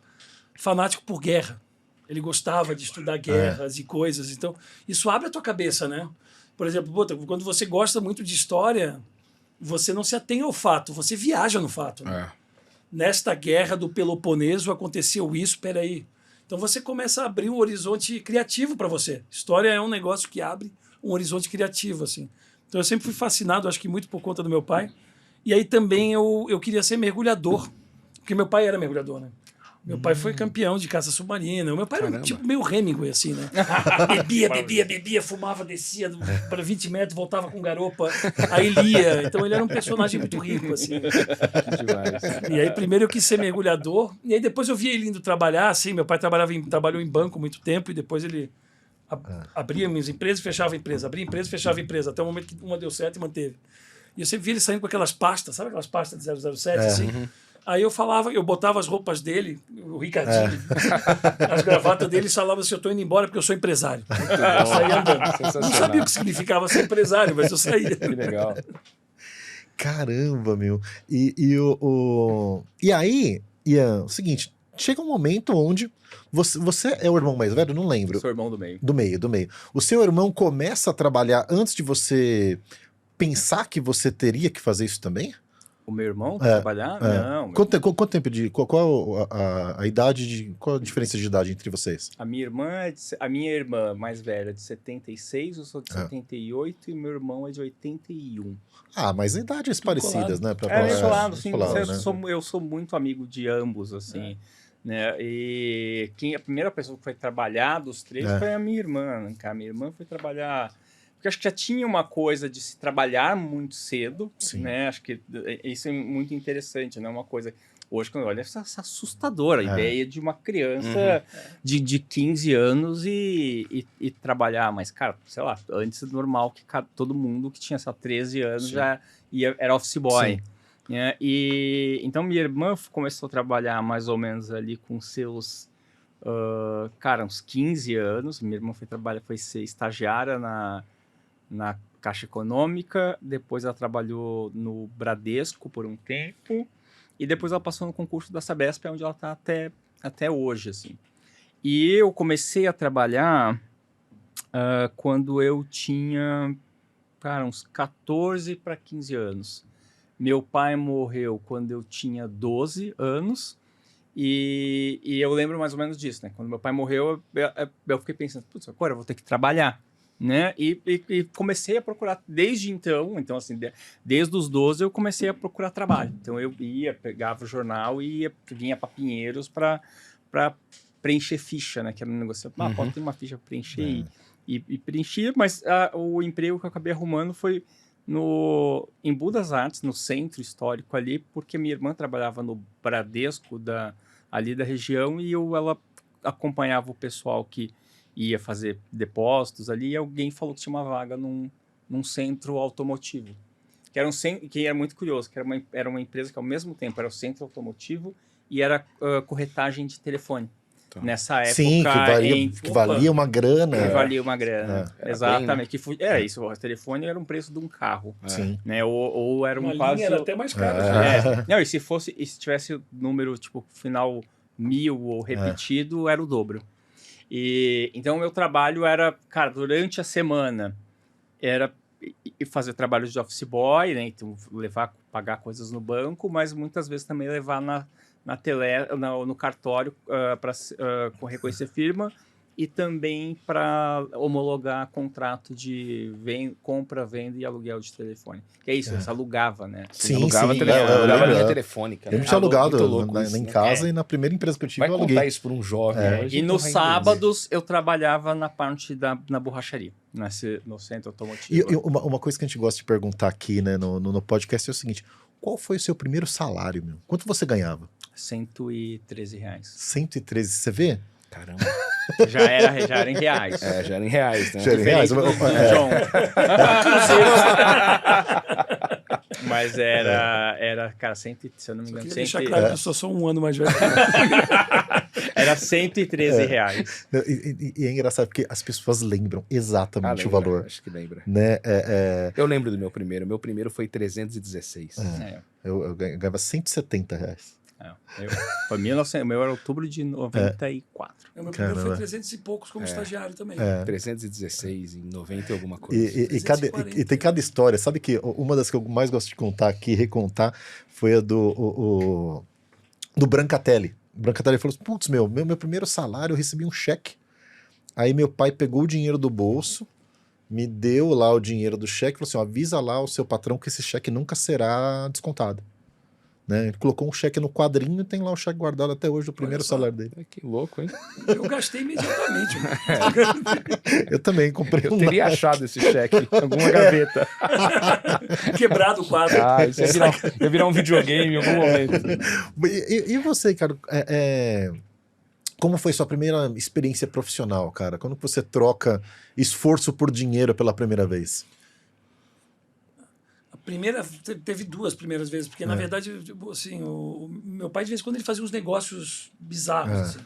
Speaker 4: fanático por guerra. Ele gostava de estudar guerras e coisas. Então, isso abre a tua cabeça, né? Por exemplo, quando você gosta muito de história, você não se atém ao fato, você viaja no fato. Né? Nesta guerra do Peloponeso aconteceu isso, peraí. Então você começa a abrir um horizonte criativo para você. História é um negócio que abre um horizonte criativo, assim. Então eu sempre fui fascinado, acho que muito por conta do meu pai. E aí também eu queria ser mergulhador, porque meu pai era mergulhador, né? Meu pai foi campeão de caça submarina. O meu pai era tipo meio Hemingway, assim, né? Bebia, fumava, descia para 20 metros, voltava com garopa, aí lia. Então ele era um personagem muito rico, assim.
Speaker 2: Que demais.
Speaker 4: E aí primeiro eu quis ser mergulhador, e aí depois eu vi ele indo trabalhar, assim. Meu pai trabalhou em banco muito tempo, e depois ele abria minhas empresas e fechava a empresa. Abria empresa e fechava a empresa, até o momento que uma deu certo e manteve. E eu sempre vi ele saindo com aquelas pastas, sabe aquelas pastas de 007, assim? Aí eu botava as roupas dele, o Ricardinho, as gravatas dele, e falava assim, eu tô indo embora porque eu sou empresário. Eu saía andando. Não sabia o que significava ser empresário, mas eu saía.
Speaker 2: Que legal.
Speaker 1: Caramba, meu. E aí, Ian, o seguinte, chega um momento onde você é o irmão mais velho? Não lembro.
Speaker 3: Eu sou o irmão do meio.
Speaker 1: Do meio. O seu irmão começa a trabalhar antes de você pensar que você teria que fazer isso também?
Speaker 3: O meu irmão trabalhar? Não.
Speaker 1: Quanto tempo de... Qual a idade de... Qual a diferença de idade entre vocês?
Speaker 3: A minha irmã mais velha é de 76, eu sou de 78 e meu irmão é de 81.
Speaker 1: Mas idades parecidas, né?
Speaker 3: Colado, sim.
Speaker 1: Né?
Speaker 3: Eu sou muito amigo de ambos, assim. Né? E a primeira pessoa que foi trabalhar dos três foi a minha irmã. Né? A minha irmã foi trabalhar... Porque acho que já tinha uma coisa de se trabalhar muito cedo, né? Acho que isso é muito interessante, né? Uma coisa... Hoje, quando eu olho, é assustadora a ideia de uma criança de 15 anos e trabalhar. Mas, cara, sei lá, antes é normal que todo mundo que tinha, 13 anos já era office boy. Né? Então, minha irmã começou a trabalhar mais ou menos ali com seus... uns 15 anos. Minha irmã foi ser estagiária na Caixa Econômica, depois ela trabalhou no Bradesco por um tempo, e depois ela passou no concurso da Sabesp, onde ela está até hoje, assim. E eu comecei a trabalhar quando eu tinha, uns 14 para 15 anos. Meu pai morreu quando eu tinha 12 anos, e eu lembro mais ou menos disso, né? Quando meu pai morreu, eu fiquei pensando, putz, agora eu vou ter que trabalhar. Né? E comecei a procurar desde então, assim, desde os 12 eu comecei a procurar trabalho. Então eu pegava o jornal e vinha para Pinheiros para preencher ficha, né? Que era um negócio, pode ter uma ficha para preencher e preencher, mas o emprego que eu acabei arrumando foi em Budas Artes, no centro histórico ali, porque minha irmã trabalhava no Bradesco ali da região e ela acompanhava o pessoal que ia fazer depósitos ali, e alguém falou que tinha uma vaga num centro automotivo. Que era muito curioso, que era uma empresa que ao mesmo tempo era o centro automotivo e era corretagem de telefone. Tá. Nessa época...
Speaker 1: Sim, que valia uma grana.
Speaker 3: Que valia uma grana, exatamente. Bem, né? Era isso, o telefone era um preço de um carro.
Speaker 1: Sim.
Speaker 3: Né? Ou era
Speaker 4: uma
Speaker 3: quase...
Speaker 4: linha era até mais caro.
Speaker 3: Não, e se tivesse o número, tipo, final 1000 ou repetido, era o dobro. Então, o meu trabalho era, cara, durante a semana, era fazer trabalhos de office boy, né? Então, pagar coisas no banco, mas muitas vezes também levar no cartório para reconhecer firma e também para homologar contrato de compra, venda e aluguel de telefone. Que é isso, você alugava, né?
Speaker 1: Sim,
Speaker 2: alugava linha telefônica.
Speaker 1: Eu tinha alugado em casa e na primeira empresa que eu tive eu aluguei.
Speaker 2: Contar isso por um jovem.
Speaker 3: E nos sábados eu trabalhava na parte na borracharia, no centro automotivo.
Speaker 1: E uma coisa que a gente gosta de perguntar aqui, né, no podcast é o seguinte: qual foi o seu primeiro salário, meu? Quanto você ganhava?
Speaker 3: R$113.
Speaker 1: 113, você vê?
Speaker 2: Caramba.
Speaker 3: Já era em reais.
Speaker 2: Já era em reais, né?
Speaker 1: Já era em reais.
Speaker 3: João. Mas era, cara, se eu não me engano...
Speaker 4: Deixa claro que eu sou só um ano mais velho.
Speaker 3: Era R$113.
Speaker 1: E é engraçado porque as pessoas lembram exatamente o valor.
Speaker 2: Acho que lembra.
Speaker 1: Né?
Speaker 2: Eu lembro do meu primeiro. Meu primeiro foi 316.
Speaker 1: Eu ganhava R$170.
Speaker 3: Foi 1900, o meu era outubro de 94.
Speaker 4: O meu primeiro foi 300 e poucos como estagiário também.
Speaker 2: 316 em 90 e alguma coisa.
Speaker 1: E tem cada história. Sabe que uma das que eu mais gosto de contar aqui, recontar, foi a do Brancatelli. O Brancatelli falou assim, putz, meu primeiro salário eu recebi um cheque. Aí meu pai pegou o dinheiro do bolso, me deu lá o dinheiro do cheque, falou assim, avisa lá o seu patrão que esse cheque nunca será descontado. Né? Ele colocou um cheque no quadrinho e tem lá o cheque guardado até hoje, o primeiro salário dele.
Speaker 2: Que louco, hein?
Speaker 4: Eu gastei imediatamente.
Speaker 1: Eu também comprei
Speaker 2: Eu teria achado esse cheque em alguma gaveta.
Speaker 4: Quebrado o quadro.
Speaker 2: Isso ia virar um videogame em algum momento.
Speaker 1: E você, cara? Como foi sua primeira experiência profissional, cara? Quando você troca esforço por dinheiro pela primeira vez?
Speaker 4: Teve duas primeiras vezes, porque na verdade, assim, o meu pai de vez em quando ele fazia uns negócios bizarros, assim.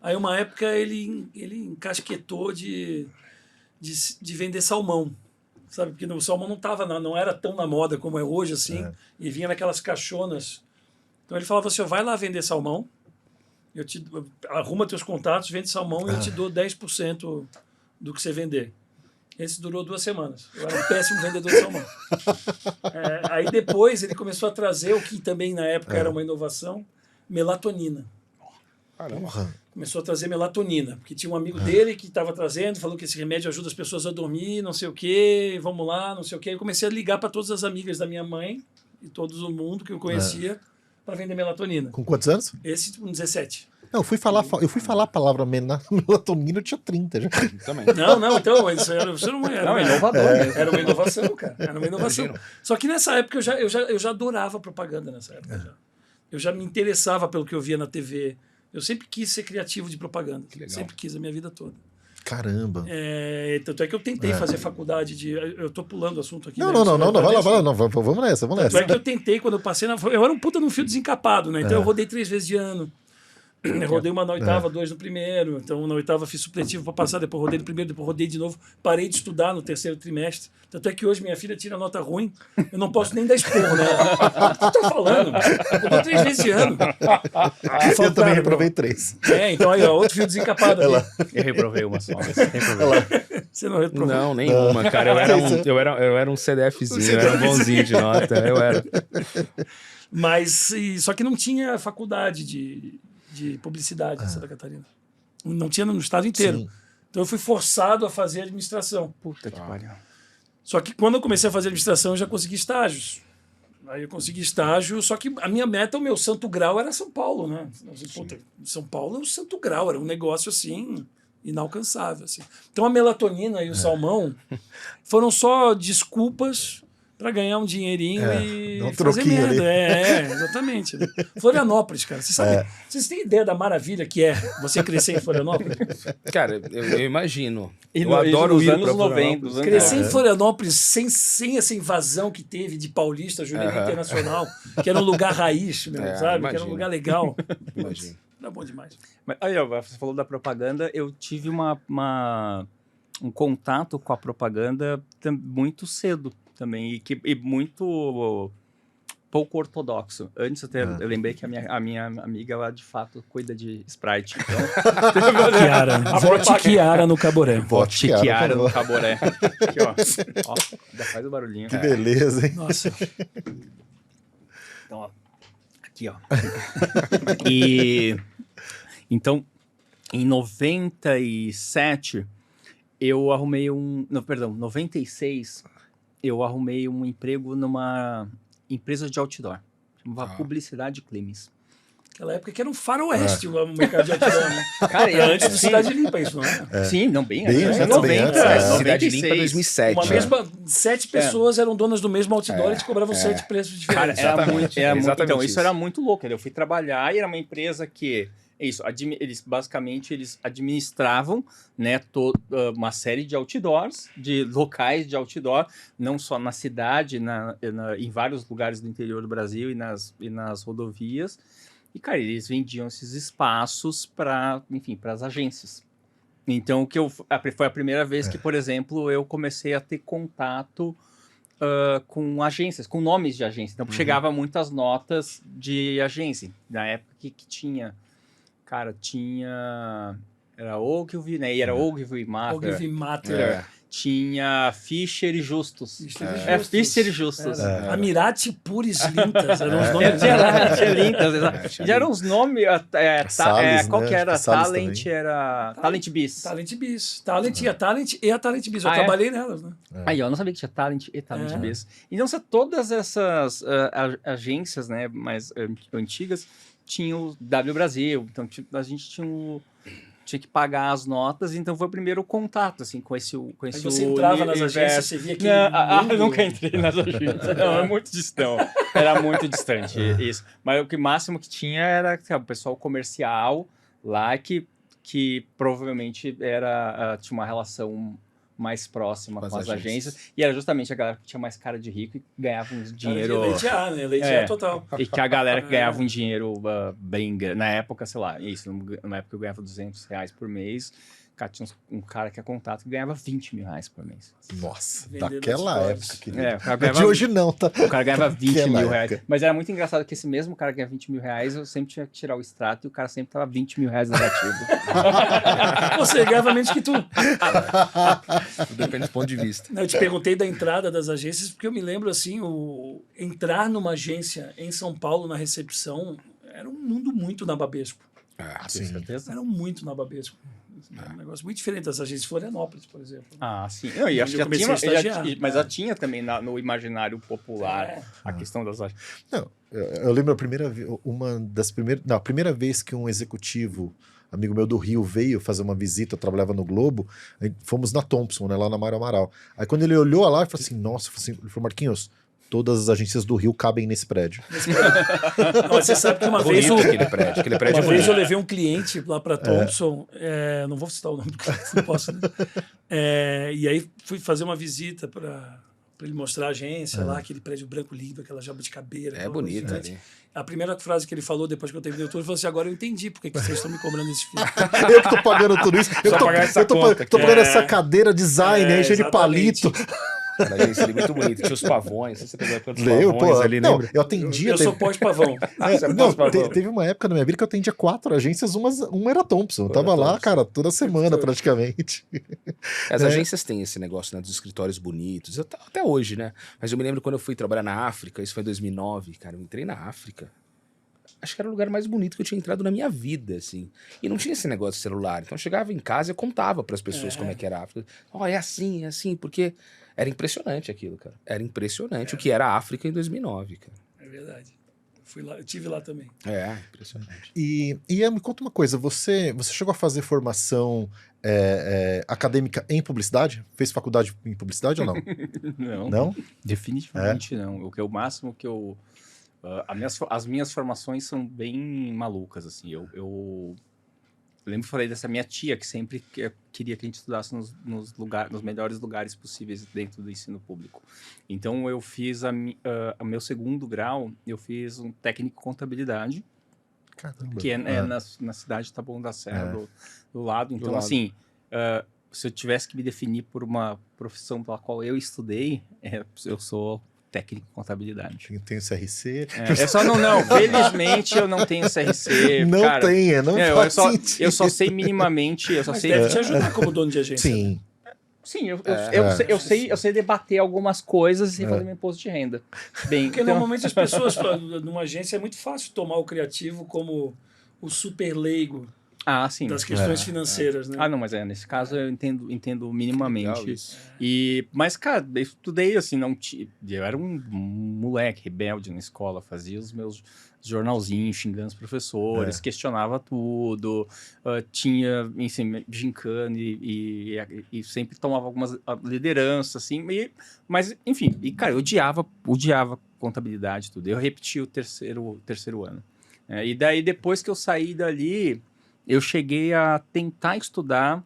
Speaker 4: Aí uma época ele encasquetou de vender salmão, sabe? Porque o salmão não era tão na moda como é hoje, assim, e vinha naquelas caixonas. Então ele falava assim, vai lá vender salmão, arruma teus contatos, vende salmão e eu te dou 10% do que você vender. Esse durou 2 semanas. Eu era um péssimo vendedor de salmão. Aí depois ele começou a trazer o que também na época era uma inovação, melatonina.
Speaker 1: Porra.
Speaker 4: Começou a trazer melatonina, porque tinha um amigo dele que estava trazendo, falou que esse remédio ajuda as pessoas a dormir, não sei o quê, vamos lá, não sei o quê. Eu comecei a ligar para todas as amigas da minha mãe e todo o mundo que eu conhecia para vender melatonina.
Speaker 1: Com quantos anos?
Speaker 4: Esse com 17.
Speaker 1: Não, eu fui falar a palavra melatonina, eu tinha 30 já.
Speaker 2: Também.
Speaker 4: Não, então, isso não era.
Speaker 3: Não, inovador mesmo.
Speaker 4: Era uma inovação, cara. Era uma inovação.
Speaker 2: Imagino.
Speaker 4: Só que nessa época eu já adorava propaganda nessa época. Eu já me interessava pelo que eu via na TV. Eu sempre quis ser criativo de propaganda.
Speaker 2: Que legal.
Speaker 4: Sempre quis a minha vida toda.
Speaker 1: Caramba.
Speaker 4: Tanto é que eu tentei fazer faculdade de. Eu tô pulando o assunto aqui.
Speaker 1: Não,
Speaker 4: né?
Speaker 1: vai lá, não, vamos nessa.
Speaker 4: Tanto é que eu tentei, quando eu passei na. Eu era um puta num fio desencapado, né? Então eu rodei 3 vezes de ano. Eu rodei uma na oitava, 2 no primeiro. Então, na oitava fiz supletivo para passar, depois rodei no primeiro, depois rodei de novo. Parei de estudar no 3º trimestre. Tanto é que hoje minha filha tira nota ruim. Eu não posso nem dar esporro, né? O que tu tá falando? Eu rodei 3 vezes de ano.
Speaker 1: Eu também reprovei 3.
Speaker 4: Então aí, ó, outro fio desencapado ali.
Speaker 3: Eu reprovei uma só.
Speaker 4: Você não reprovou?
Speaker 2: Não, nenhuma, cara. Eu era um CDFzinho, eu era um bonzinho de nota. Eu era.
Speaker 4: Mas, só que não tinha faculdade de publicidade em Santa Catarina. Não tinha no estado inteiro.
Speaker 1: Sim.
Speaker 4: Então eu fui forçado a fazer administração.
Speaker 3: Puta que pariu.
Speaker 4: Só que quando eu comecei a fazer administração, eu já consegui estágios. Aí eu consegui estágio, só que a minha meta, o meu santo grau era São Paulo, né? Puta, São Paulo é um santo grau, era um negócio assim, inalcançável. Assim. Então a melatonina e o salmão foram só desculpas para ganhar um dinheirinho e
Speaker 1: um
Speaker 4: fazer
Speaker 1: troquinho
Speaker 4: merda.
Speaker 1: ali.
Speaker 4: Exatamente. Florianópolis, cara. Vocês têm ideia da maravilha que é você crescer em Florianópolis?
Speaker 2: Cara, eu imagino.
Speaker 3: E
Speaker 2: Eu adoro ir
Speaker 3: anos
Speaker 2: pra
Speaker 3: 90.
Speaker 4: Crescer em Florianópolis sem essa invasão que teve de paulista, Juvenil Internacional, que era um lugar raiz, sabe?
Speaker 2: imagino.
Speaker 4: Que era um lugar legal.
Speaker 2: Imagino.
Speaker 4: Era bom demais.
Speaker 3: Mas, aí, ó, você falou da propaganda, eu tive um contato com a propaganda muito cedo também, e muito pouco ortodoxo. Antes eu lembrei que a minha amiga, ela de fato cuida de Sprite. Então,
Speaker 4: Chiara. Vote Chiara no Caboré.
Speaker 3: Vote Chiara no Caboré. Aqui, ó. Já faz o barulhinho.
Speaker 1: Que beleza, hein?
Speaker 4: Nossa.
Speaker 3: Então, ó. Aqui, ó. Então, em 97, eu arrumei 96, eu arrumei um emprego numa empresa de outdoor. Chamava Publicidade Climes.
Speaker 4: Aquela época que era um faroeste o mercado de outdoor, né?
Speaker 3: Cara,
Speaker 4: Era antes do Cidade Limpa, isso, não é?
Speaker 3: Sim, não, bem
Speaker 1: Bem
Speaker 3: antes.
Speaker 1: antes,
Speaker 3: 90,
Speaker 1: bem antes.
Speaker 3: 96.
Speaker 2: Cidade Limpa 2007.
Speaker 4: Uma mesma, 7 pessoas eram donas do mesmo outdoor e te cobravam 7 preços
Speaker 3: Cara,
Speaker 4: diferentes.
Speaker 3: era muito,
Speaker 2: Exatamente
Speaker 3: então,
Speaker 2: isso.
Speaker 3: isso era muito louco. Eu fui trabalhar e era uma empresa que eles administravam, né, uma série de outdoors, de locais de outdoor, não só na cidade, em vários lugares do interior do Brasil e nas rodovias. E, cara, eles vendiam esses espaços para as agências. Então, foi a primeira vez que, por exemplo, eu comecei a ter contato com agências, com nomes de agência. Então, chegava muitas notas de agência. Na época que tinha... Cara, era Ogilvy, né? E era Ogilvy Matter.
Speaker 4: Ogilvy Matter.
Speaker 3: Tinha Fischer e Justus.
Speaker 4: Fischer
Speaker 3: e Justus.
Speaker 4: Amirati Puris Lintas. Eram os nomes.
Speaker 3: Tinha Lintas, exato. Já eram uns nomes...
Speaker 1: Salles,
Speaker 3: qual
Speaker 1: né?
Speaker 3: que era?
Speaker 1: Salles
Speaker 3: Talent
Speaker 1: também.
Speaker 3: era... Talent Bis.
Speaker 4: Talent Bis. Tinha Talent e a Talent Bis. Eu trabalhei nelas, né?
Speaker 3: Aí, eu não sabia que tinha Talent e Talent Bis. Então, todas essas agências, né, mais antigas, tinha o W Brasil, então a gente tinha que pagar as notas, então foi o primeiro contato, assim, com esse
Speaker 4: Aí você entrava nas agências, você via que...
Speaker 3: eu nunca entrei nas agências, não, é muito distante, era muito distante isso, mas o máximo que tinha era o pessoal comercial lá, que provavelmente tinha uma relação mais próxima com as agências. E era justamente a galera que tinha mais cara de rico e ganhava um dinheiro...
Speaker 4: Leite A, né? Leite A total.
Speaker 3: E que a galera que ganhava um dinheiro bem grande. Na época, sei lá, na época eu ganhava R$200 por mês. Cara, tinha um cara que é contato que ganhava 20 mil reais por mês.
Speaker 1: Nossa,
Speaker 4: Vendendo
Speaker 1: daquela
Speaker 4: as
Speaker 1: época,
Speaker 4: flores.
Speaker 1: querido.
Speaker 3: O cara
Speaker 1: Não é
Speaker 3: ganhava,
Speaker 1: de hoje não, tá?
Speaker 3: o cara ganhava 20
Speaker 1: Daquela
Speaker 3: mil reais.
Speaker 1: época.
Speaker 3: Mas era muito engraçado que esse mesmo cara que ganhava 20 mil reais, eu sempre tinha que tirar o extrato e o cara sempre tava 20 mil reais negativo.
Speaker 4: Você ganhava menos que tu.
Speaker 2: Depende do ponto de vista.
Speaker 4: Eu te perguntei da entrada das agências, porque eu me lembro assim, entrar numa agência em São Paulo na recepção era um mundo muito nababesco.
Speaker 1: Sim.
Speaker 4: Era muito nababesco. Era um negócio muito diferente das agências de Florianópolis, por exemplo.
Speaker 3: Ah, sim. Não, e acho que
Speaker 4: Eu
Speaker 3: já
Speaker 4: comecei
Speaker 3: tinha,
Speaker 4: a estagiar.
Speaker 3: mas já tinha também no imaginário popular
Speaker 4: É.
Speaker 3: a questão das...
Speaker 1: Não, eu lembro a primeira vez que um executivo, amigo meu do Rio, veio fazer uma visita, eu trabalhava no Globo, aí fomos na Thompson, né, lá na Mário Amaral. Aí quando ele olhou lá, ele falou assim, nossa, ele falou, Marquinhos, todas as agências do Rio cabem nesse prédio.
Speaker 4: Não, você sabe que uma vez
Speaker 2: Bonito aquele prédio. Aquele prédio
Speaker 4: Uma
Speaker 2: é
Speaker 4: vez
Speaker 2: bonito.
Speaker 4: eu levei um cliente lá para Thompson, não vou citar o nome do cliente, não posso, né? E aí fui fazer uma visita para ele mostrar a agência lá, aquele prédio branco lindo, aquela jabuticabeira.
Speaker 2: É
Speaker 4: aquela
Speaker 2: bonito
Speaker 4: coisa gigante.
Speaker 2: ali.
Speaker 4: A primeira frase que ele falou depois que eu terminei o tour, ele falou assim, agora eu entendi por que vocês estão me cobrando esse fio.
Speaker 1: Eu que tô pagando tudo isso. Eu
Speaker 2: Só
Speaker 1: tô,
Speaker 2: pagar essa
Speaker 1: eu tô,
Speaker 2: conta
Speaker 1: tô
Speaker 2: aqui.
Speaker 1: pagando essa cadeira design aí, cheia de
Speaker 4: exatamente.
Speaker 1: palito.
Speaker 2: Cara, a agência ali muito bonita. Tinha os pavões. Você pegou quantos
Speaker 1: Lembro,
Speaker 2: pavões
Speaker 1: pô.
Speaker 2: ali,
Speaker 1: Não,
Speaker 2: lembra?
Speaker 1: eu atendia.
Speaker 4: Eu sou pós-pavão.
Speaker 2: Você é
Speaker 1: Não,
Speaker 2: pós-pavão.
Speaker 1: teve uma época na minha vida que eu atendia 4 agências, uma era Thompson. Eu tava lá,
Speaker 2: Thompson.
Speaker 1: cara, toda semana praticamente.
Speaker 2: As agências têm esse negócio, né, dos escritórios bonitos, até hoje, né? Mas eu me lembro quando eu fui trabalhar na África, isso foi em 2009, cara, eu entrei na África. Acho que era o lugar mais bonito que eu tinha entrado na minha vida, assim. E não tinha esse negócio de celular. Então eu chegava em casa e eu contava pras pessoas como é que era a África. Ó, é assim, porque era impressionante aquilo, cara. Era impressionante o que era a África em 2009, cara.
Speaker 4: É verdade. Fui lá, eu tive lá também.
Speaker 2: É, impressionante.
Speaker 1: E Ian, me conta uma coisa, você chegou a fazer formação acadêmica em publicidade? Fez faculdade em publicidade ou não?
Speaker 3: Não,
Speaker 1: Não?
Speaker 3: definitivamente não. O máximo que eu... as minhas formações são bem malucas, assim. Eu lembro que falei dessa minha tia, que sempre queria que a gente estudasse nos melhores lugares possíveis dentro do ensino público. Então, eu fiz o meu segundo grau, eu fiz um técnico em contabilidade,
Speaker 1: Caramba.
Speaker 3: que é na cidade de Taboão da Serra, do lado. Então,
Speaker 2: lado.
Speaker 3: assim, se eu tivesse que me definir por uma profissão pela qual eu estudei, eu sou técnico em contabilidade.
Speaker 1: Tem o CRC.
Speaker 3: É só não, felizmente eu não tenho CRC.
Speaker 1: Não
Speaker 3: cara.
Speaker 1: tenha, não faz sentido.
Speaker 3: Eu só sei minimamente,
Speaker 4: Mas deve te ajudar como dono de agência.
Speaker 1: Sim.
Speaker 3: Sim, eu sei debater algumas coisas sem fazer meu imposto de renda. Bem,
Speaker 4: Porque normalmente as pessoas, numa agência, é muito fácil tomar o criativo como o super leigo
Speaker 3: sim.
Speaker 4: das questões financeiras, né?
Speaker 3: Não, mas nesse caso eu entendo
Speaker 2: Legal
Speaker 3: minimamente.
Speaker 2: isso.
Speaker 3: Mas, cara, eu estudei assim, eu era um moleque rebelde na escola, fazia os meus jornalzinhos, xingando os professores, questionava tudo, tinha, enfim, gincana e sempre tomava algumas lideranças, assim, mas, enfim, cara, eu odiava contabilidade, tudo. Eu repeti o terceiro ano. E daí, depois que eu saí dali, eu cheguei a tentar estudar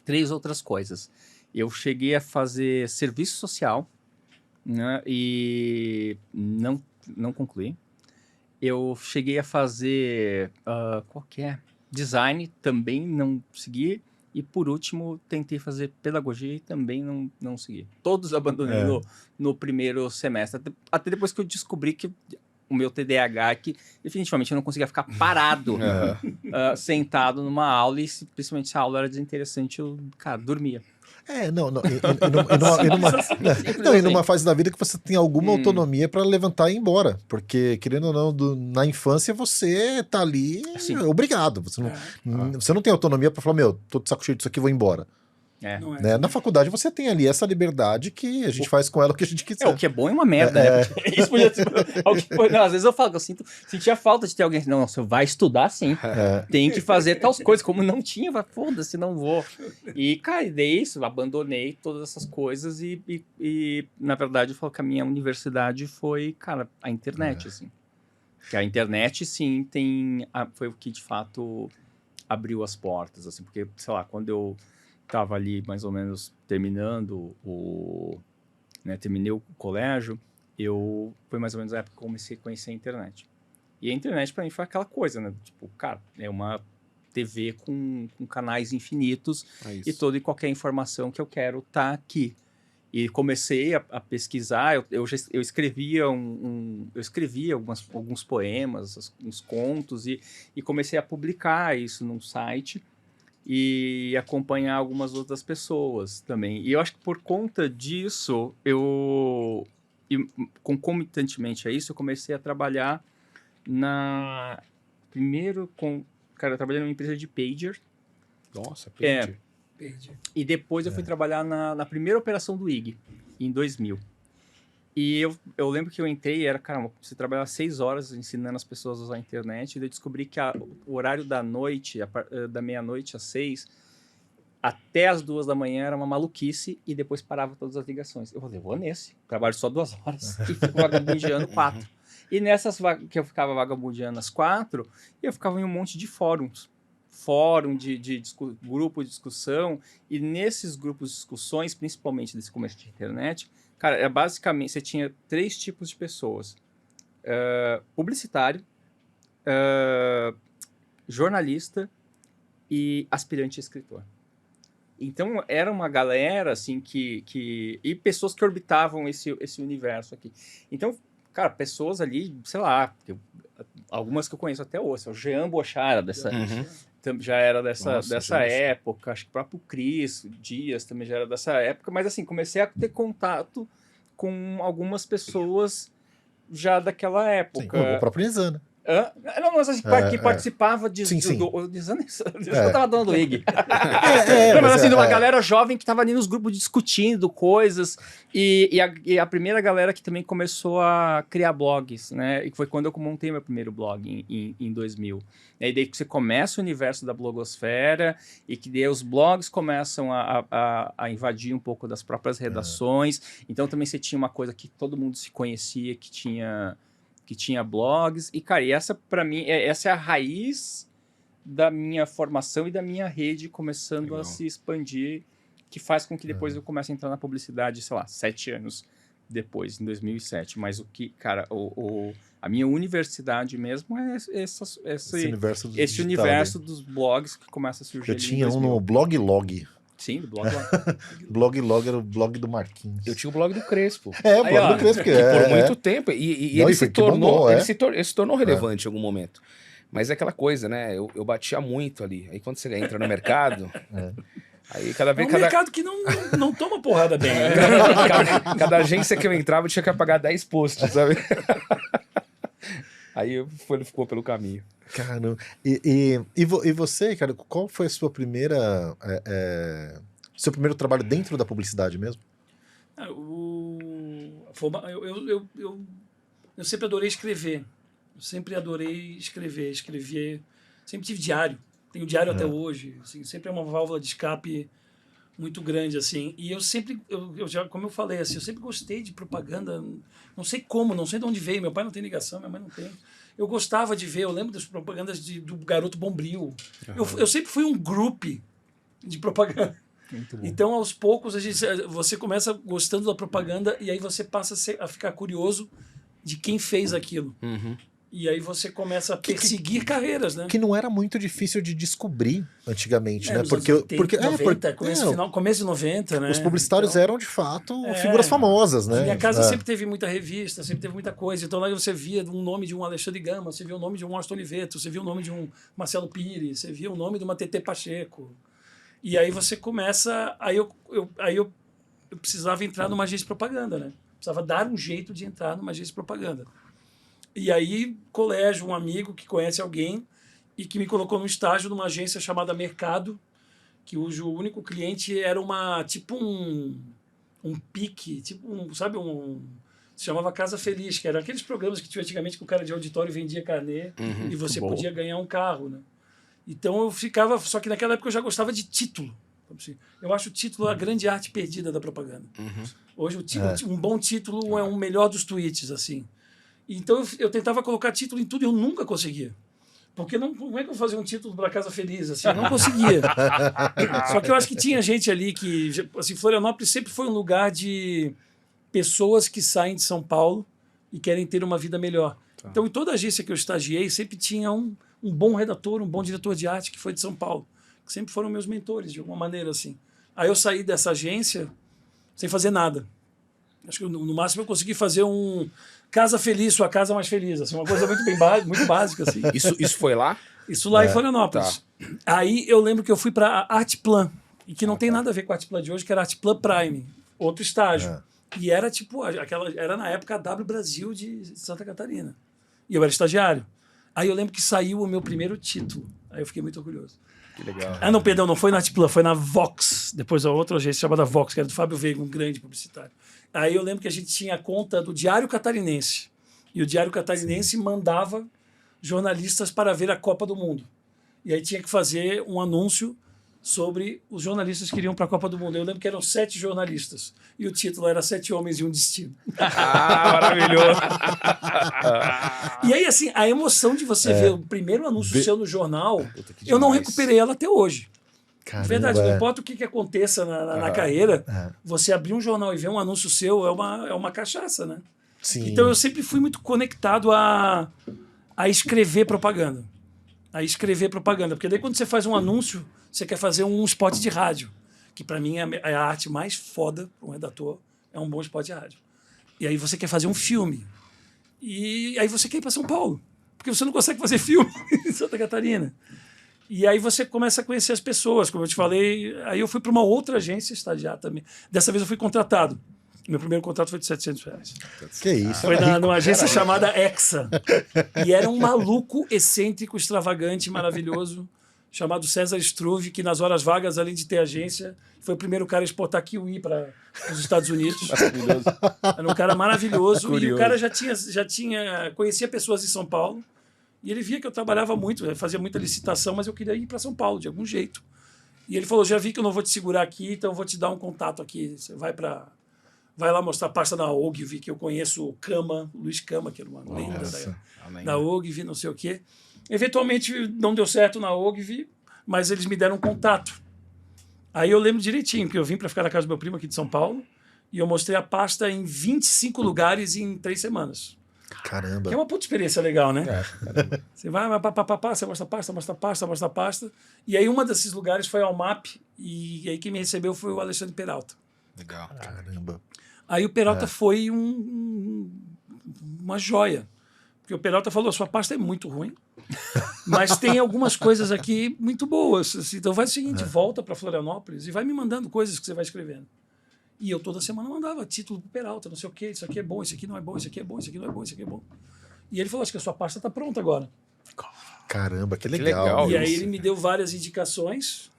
Speaker 3: 3 outras coisas. Eu cheguei a fazer serviço social, né, e não concluí. Eu cheguei a fazer design, também não segui. E por último, tentei fazer pedagogia e também não segui. Todos abandonei no primeiro semestre. Até depois que eu descobri que o meu TDAH, que definitivamente eu não conseguia ficar parado, sentado numa aula, e principalmente se a aula era desinteressante, eu, cara, dormia.
Speaker 1: E numa fase da vida que você tem alguma autonomia para levantar e ir embora. Porque, querendo ou não, na infância você tá ali obrigado. Você não tem autonomia para falar, tô de saco cheio disso aqui, vou embora.
Speaker 4: Não é.
Speaker 1: Né? Na faculdade você tem ali essa liberdade que a gente faz com ela o que a gente quiser.
Speaker 3: O que é bom é uma merda, né? Porque isso podia ser às vezes eu falo que eu sentia falta de ter alguém. Não, você vai estudar sim. Tem que fazer tais coisas. Como não tinha, foda-se, não vou. E, cara, daí isso, abandonei todas essas coisas e na verdade, eu falo que a minha universidade foi, cara, a internet, assim. Que a internet, sim, foi o que, de fato, abriu as portas, assim. Porque, sei lá, quando eu estava ali mais ou menos terminando terminei o colégio, foi mais ou menos a época que eu comecei a conhecer a internet. E a internet para mim foi aquela coisa, né? Tipo, cara, é uma TV com canais infinitos
Speaker 2: É
Speaker 3: e toda e qualquer informação que eu quero tá aqui. E comecei a pesquisar, eu escrevia, eu escrevia alguns poemas, uns contos, e comecei a publicar isso num site e acompanhar algumas outras pessoas também. E eu acho que por conta disso, e concomitantemente a isso, eu comecei a trabalhar primeiro eu trabalhei numa empresa de pager.
Speaker 2: Nossa,
Speaker 4: Perdi.
Speaker 3: E depois eu fui trabalhar na primeira operação do IG, em 2000. E eu lembro que eu entrei e era, caramba, você trabalhava 6 horas ensinando as pessoas a usar a internet, e eu descobri que o horário da noite, da meia-noite às 6, até as 2 da manhã era uma maluquice, e depois parava todas as ligações. Eu falei, vou nesse, trabalho só 2 horas, e fico vagabundeando 4. E nessas que eu ficava vagabundeando às 4, eu ficava em um monte de fóruns. Fórum grupo de discussão, e nesses grupos de discussões, principalmente desse começo de internet, cara, basicamente você tinha 3 tipos de pessoas: publicitário, jornalista e aspirante a escritor. Então era uma galera assim e pessoas que orbitavam esse universo aqui. Então, cara, pessoas ali, sei lá, algumas que eu conheço até hoje, o Jean Bochara já era dessa época, acho que o próprio Cris Dias também já era dessa época, mas assim, comecei a ter contato com algumas pessoas já daquela época.
Speaker 1: Sim, o próprio Nizam, né?
Speaker 3: Não, mas assim, que participava de...
Speaker 1: Sim, sim.
Speaker 3: Eu tava dando do IG.
Speaker 1: Mas
Speaker 3: assim, de uma galera jovem que tava ali nos grupos discutindo coisas, e a primeira galera que também começou a criar blogs, né? E foi quando eu montei meu primeiro blog, em 2000. E aí daí que você começa o universo da blogosfera, e que daí os blogs começam a invadir um pouco das próprias redações. Então também você tinha uma coisa que todo mundo se conhecia, que tinha blogs, e cara, essa pra mim, essa é a raiz da minha formação e da minha rede começando a se expandir, que faz com que depois eu comece a entrar na publicidade, sei lá, 7 anos depois, em 2007. Mas o que, cara, a minha universidade mesmo é esse universo dos blogs que começa a surgir.
Speaker 1: Eu tinha um no Bloglog.
Speaker 3: Sim, do blog lá.
Speaker 1: Bloglog era o blog do Marquinhos.
Speaker 2: Eu tinha o blog do Crespo.
Speaker 1: O blog do Crespo.
Speaker 2: Por muito tempo. E
Speaker 1: Não,
Speaker 2: ele se tornou,
Speaker 1: bombou,
Speaker 2: ele se tornou relevante em algum momento. Mas é aquela coisa, né? Eu batia muito ali. Aí quando você entra no mercado... Aí cada vez...
Speaker 4: um mercado que não toma porrada bem. Né?
Speaker 2: Cada agência que eu entrava, eu tinha que apagar 10 posts, sabe? Aí ele ficou pelo caminho.
Speaker 1: Caramba. E você, cara, qual foi a sua primeira... seu primeiro trabalho dentro da publicidade mesmo?
Speaker 4: Eu sempre adorei escrever. Escrever. Sempre tive diário. Tenho diário até hoje. Assim, sempre é uma válvula de escape muito grande, assim. E eu sempre, como eu falei, assim, eu sempre gostei de propaganda. Não sei como, não sei de onde veio. Meu pai não tem ligação, minha mãe não tem. Eu gostava de ver, eu lembro das propagandas do Garoto Bombril. Eu sempre fui um grupo de propaganda. Então, aos poucos, você começa gostando da propaganda, e aí você passa a ficar curioso de quem fez aquilo. E aí você começa a perseguir carreiras, né?
Speaker 1: Que não era muito difícil de descobrir antigamente, né?
Speaker 4: Nos
Speaker 1: Porque,
Speaker 4: anos 80, começo de 90, né?
Speaker 1: Os publicitários eram, de fato, figuras famosas, né?
Speaker 4: Minha casa sempre teve muita revista, sempre teve muita coisa. Então lá você via um nome de um Alexandre Gama, você via o nome de um Austin Oliveto, você via o nome de um Marcelo Pires, você via o nome de uma TT Pacheco. E aí você começa... Aí eu precisava entrar numa agência de propaganda, né? Precisava dar um jeito de entrar numa agência de propaganda. E aí, colégio, um amigo que conhece alguém e que me colocou num estágio numa agência chamada Mercado, cujo único cliente era tipo um pique, tipo se chamava Casa Feliz, que era aqueles programas que tinha antigamente que o cara de auditório vendia carnê e você podia ganhar um carro, né? Então eu ficava, só que naquela época eu já gostava de título. Eu acho o título a grande arte perdida da propaganda. Hoje um bom título é um melhor dos tweets, assim. Então eu tentava colocar título em tudo e eu nunca conseguia. Porque como é que eu fazia um título para Casa Feliz? Assim, eu não conseguia. Só que eu acho que tinha gente ali que... Assim, Florianópolis sempre foi um lugar de pessoas que saem de São Paulo e querem ter uma vida melhor. Então, em toda agência que eu estagiei, sempre tinha um um bom redator, um bom diretor de arte, que foi de São Paulo, que sempre foram meus mentores, de alguma maneira, assim. Aí eu saí dessa agência sem fazer nada. Acho que no máximo eu consegui fazer um Casa Feliz, Sua Casa Mais Feliz, assim, uma coisa muito básica, assim.
Speaker 2: Isso foi lá?
Speaker 4: Isso lá em Florianópolis. Aí eu lembro que eu fui para Artplan, e que não tem nada a ver com a Artplan de hoje, que era Artplan Prime, outro estágio. E era tipo, era na época a W Brasil de Santa Catarina. E eu era estagiário. Aí eu lembro que saiu o meu primeiro título. Aí eu fiquei muito orgulhoso.
Speaker 2: Que legal.
Speaker 4: Ah, não, perdão, não foi na Artplan, foi na Vox. Depois a outra agência chamada Vox, que era do Fábio Veiga, um grande publicitário. Aí eu lembro que a gente tinha a conta do Diário Catarinense. E o Diário Catarinense mandava jornalistas para ver a Copa do Mundo. E aí tinha que fazer um anúncio sobre os jornalistas que iriam para a Copa do Mundo. Eu lembro que eram 7 jornalistas. E o título era 7 Homens e um Destino.
Speaker 2: Maravilhoso.
Speaker 4: E aí, assim, a emoção de você ver o primeiro anúncio seu no jornal, eu não
Speaker 2: demais.
Speaker 4: recuperei ela até hoje.
Speaker 1: Caramba,
Speaker 4: Verdade, não importa o que aconteça na carreira, você abrir um jornal e ver um anúncio seu é uma cachaça, né?
Speaker 1: Sim.
Speaker 4: Então eu sempre fui muito conectado a escrever propaganda. A escrever propaganda. Porque daí quando você faz um anúncio, você quer fazer um spot de rádio. Que para mim é a arte mais foda para um redator, é um bom spot de rádio. E aí você quer fazer um filme. E aí você quer ir para São Paulo. Porque você não consegue fazer filme em Santa Catarina. E aí você começa a conhecer as pessoas, como eu te falei. Aí eu fui para uma outra agência estagiar também. Dessa vez eu fui contratado. Meu primeiro contrato foi de R$700.
Speaker 1: Que isso?
Speaker 4: Foi numa agência chamada Exa. E era um maluco excêntrico, extravagante, maravilhoso, chamado César Struve, que nas horas vagas, além de ter agência, foi o primeiro cara a exportar kiwi para os Estados Unidos.
Speaker 2: Maravilhoso.
Speaker 4: Era um cara maravilhoso.
Speaker 2: Curioso.
Speaker 4: E o cara conhecia pessoas em São Paulo. E ele via que eu trabalhava muito, eu fazia muita licitação, mas eu queria ir para São Paulo, de algum jeito. E ele falou, já vi que eu não vou te segurar aqui, então eu vou te dar um contato aqui. Você vai lá mostrar a pasta da Ogilvy, que eu conheço o Kama, Luiz Kama, que era uma lenda da Ogilvy, não sei o quê. Eventualmente não deu certo na Ogilvy, mas eles me deram um contato. Aí eu lembro direitinho, que eu vim para ficar na casa do meu primo aqui de São Paulo, e eu mostrei a pasta em 25 lugares em 3 semanas.
Speaker 1: Caramba.
Speaker 4: Que é uma puta experiência legal, né?
Speaker 2: Caramba.
Speaker 4: Você vai, você mostra a pasta. E aí uma desses lugares foi ao MAP, e aí quem me recebeu foi o Alexandre Peralta.
Speaker 2: Legal.
Speaker 1: Caramba.
Speaker 4: Aí o Peralta foi uma joia. Porque o Peralta falou, sua pasta é muito ruim, mas tem algumas coisas aqui muito boas. Assim, então faz o seguinte, volta para Florianópolis e vai me mandando coisas que você vai escrevendo. E eu toda semana mandava título pro Peralta, não sei o quê, isso aqui é bom, isso aqui não é bom, isso aqui é bom, isso aqui não é bom, isso aqui é bom. E ele falou, acho que a sua pasta está pronta agora.
Speaker 1: Caramba, que
Speaker 2: legal.
Speaker 1: legal.
Speaker 4: E aí ele me deu várias indicações.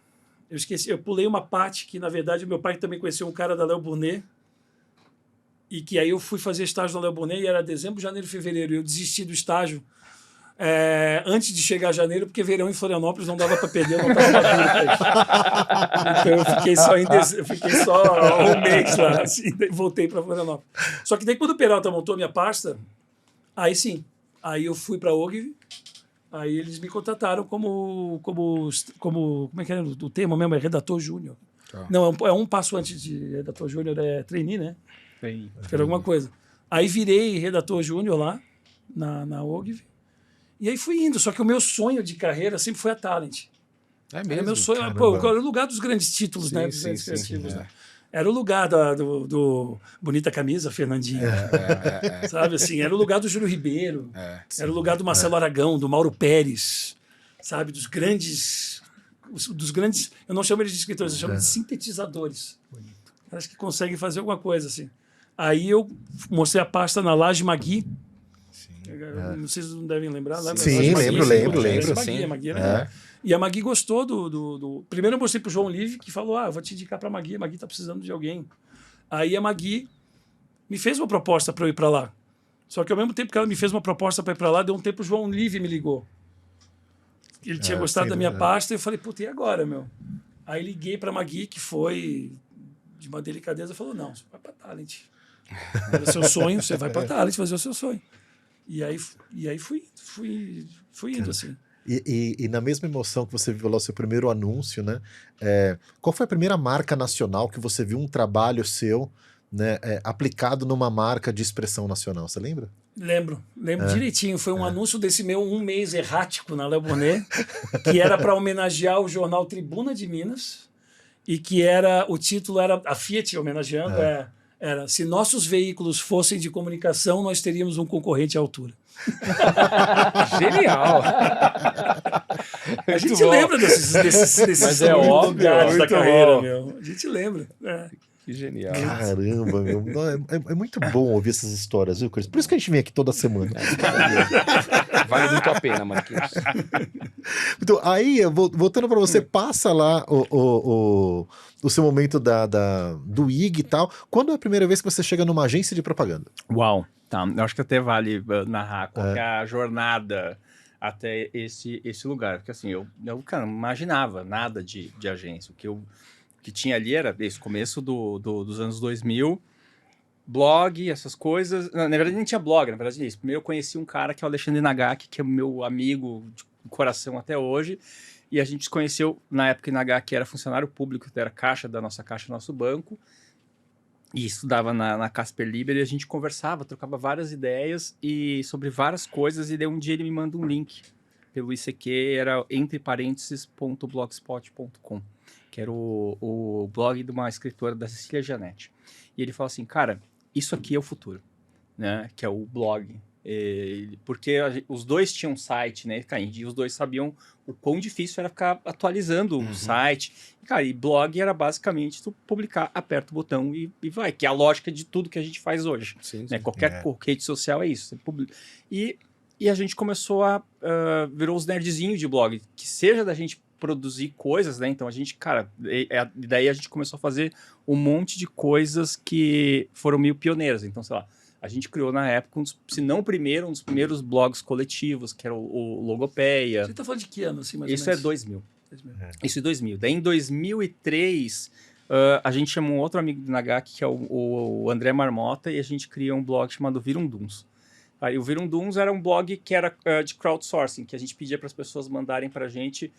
Speaker 4: Eu pulei uma parte que, na verdade, meu pai também conheceu um cara da Léo Burnet, e que aí eu fui fazer estágio na Léo Burnet, e era dezembro, janeiro, fevereiro, e eu desisti do estágio antes de chegar a janeiro, porque verão em Florianópolis não dava para perder, eu não estava maduro. Então eu fiquei só um mês lá, assim, daí voltei para Florianópolis. Só que daí quando o Peralta montou a minha pasta, aí sim, aí eu fui para a Ogilvy, aí eles me contrataram como como é que era o termo mesmo? É redator júnior.
Speaker 2: Tá.
Speaker 4: Não, é um passo antes de redator júnior, é trainee, né?
Speaker 3: Tem.
Speaker 4: Acho que era alguma coisa. Aí virei redator júnior lá, na Ogilvy, e aí fui indo. Só que o meu sonho de carreira sempre foi a Talent.
Speaker 2: É
Speaker 4: Era
Speaker 2: mesmo?
Speaker 4: meu sonho,
Speaker 1: Caramba.
Speaker 4: era o lugar dos grandes títulos, né? Dos
Speaker 2: Sim,
Speaker 4: grandes
Speaker 2: sim,
Speaker 4: criativos,
Speaker 2: sim,
Speaker 4: né? Era o lugar do Bonita Camisa, Fernandinho. Sabe assim? Era o lugar do Júlio Ribeiro. Era o lugar do Marcelo Aragão, do Mauro Pérez. Sabe? Dos grandes. Eu não chamo eles de escritores, eu chamo de sintetizadores. Caras que conseguem fazer alguma coisa assim. Aí eu mostrei a pasta na Laje Magui. Não sei se vocês não devem lembrar.
Speaker 1: Sim, lembro.
Speaker 4: A Magui era E a Magui gostou Primeiro eu mostrei pro João Live, que falou, eu vou te indicar pra Magui, a Magui tá precisando de alguém. Aí a Magui me fez uma proposta para eu ir para lá. Só que ao mesmo tempo que ela me fez uma proposta para ir para lá, deu um tempo o João Live me ligou. Ele tinha gostado da minha pasta e eu falei, puta, e agora, meu? Aí liguei pra Magui, que foi de uma delicadeza, falou, não, você vai pra Talent. Era o seu sonho, você vai pra Talent fazer o seu sonho. E aí fui indo, assim.
Speaker 1: E na mesma emoção que você viu lá o seu primeiro anúncio, né? Qual foi a primeira marca nacional que você viu um trabalho seu, né, aplicado numa marca de expressão nacional? Você lembra?
Speaker 4: Lembro direitinho. Foi um anúncio desse meu um mês errático na Léo Bonet, que era para homenagear o jornal Tribuna de Minas, e que o título era a Fiat homenageando, era se nossos veículos fossem de comunicação, nós teríamos um concorrente à altura.
Speaker 2: Genial!
Speaker 4: A gente lembra desses
Speaker 3: Mas é óbvio,
Speaker 4: lugares da
Speaker 2: muito
Speaker 4: carreira,
Speaker 2: bom.
Speaker 4: meu. A gente lembra.
Speaker 2: Que genial.
Speaker 1: Caramba, meu. Não, é muito bom ouvir essas histórias, viu, Cris? Por isso que a gente vem aqui toda semana.
Speaker 2: Vale muito a pena, Marquinhos.
Speaker 1: Então, aí, voltando para você, passa lá o seu momento do IG e tal. Quando é a primeira vez que você chega numa agência de propaganda?
Speaker 3: Uau, tá. Eu acho que até vale narrar qual que é a jornada até esse lugar. Porque assim, eu cara, não imaginava nada de agência. O que tinha ali era esse começo dos anos 2000, blog, essas coisas. Na verdade, nem tinha blog, na verdade, isso. Primeiro eu conheci um cara que é o Alexandre Nagaki, que é meu amigo de coração até hoje. E a gente se conheceu na época em Nagaki, era funcionário público, era caixa da nossa caixa do nosso banco. E estudava na Casper Liber, e a gente conversava, trocava várias ideias e sobre várias coisas. E daí um dia ele me manda um link pelo ICQ, era entreparênteses.blogspot.com, que era o blog de uma escritora da Cecília Gianetti. E ele falou assim, cara, isso aqui é o futuro, né? Que é o blog. Porque os dois tinham site, né? E os dois sabiam o quão difícil era ficar atualizando o site. E, cara, e blog era basicamente tu publicar, aperta o botão e vai, que é a lógica de tudo que a gente faz hoje.
Speaker 2: Sim,
Speaker 3: Né? Qualquer rede social é isso. Você publica. E a gente começou virou os nerdzinhos de blog, que seja da gente produzir coisas, né? Então a gente, cara, daí a gente começou a fazer um monte de coisas que foram meio pioneiras. Então, sei lá, a gente criou na época, se não o primeiro, um dos primeiros blogs coletivos, que era o Logopeia.
Speaker 4: Você tá falando de que ano, assim, mais
Speaker 3: Isso
Speaker 4: ou menos?
Speaker 3: é 2000.
Speaker 4: 2000.
Speaker 3: Isso em 2000. Daí em 2003, a gente chamou um outro amigo do Nagaki, que é o André Marmota, e a gente criou um blog chamado Virunduns. Aí o Virunduns era um blog que era de crowdsourcing, que a gente pedia para as pessoas mandarem para a gente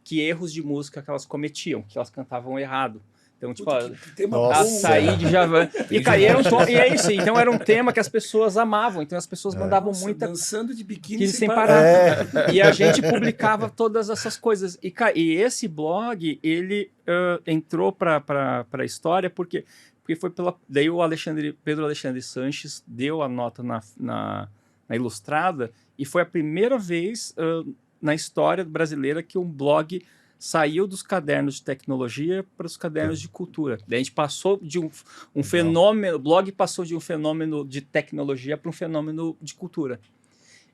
Speaker 3: que erros de música que elas cometiam, que elas cantavam errado. Então, tipo,
Speaker 4: que tema
Speaker 3: açaí de Javan. E, cara, e é isso. Então, era um tema que as pessoas amavam. Então, as pessoas mandavam muita...
Speaker 4: Dançando de biquíni
Speaker 3: sem parar. E a gente publicava todas essas coisas. E esse blog, ele entrou para a história porque foi daí o Pedro Alexandre Sanches deu a nota na Ilustrada e foi a primeira vez na história brasileira que um blog saiu dos cadernos de tecnologia para os cadernos de cultura. Daí a gente passou de um fenômeno, o blog passou de um fenômeno de tecnologia para um fenômeno de cultura.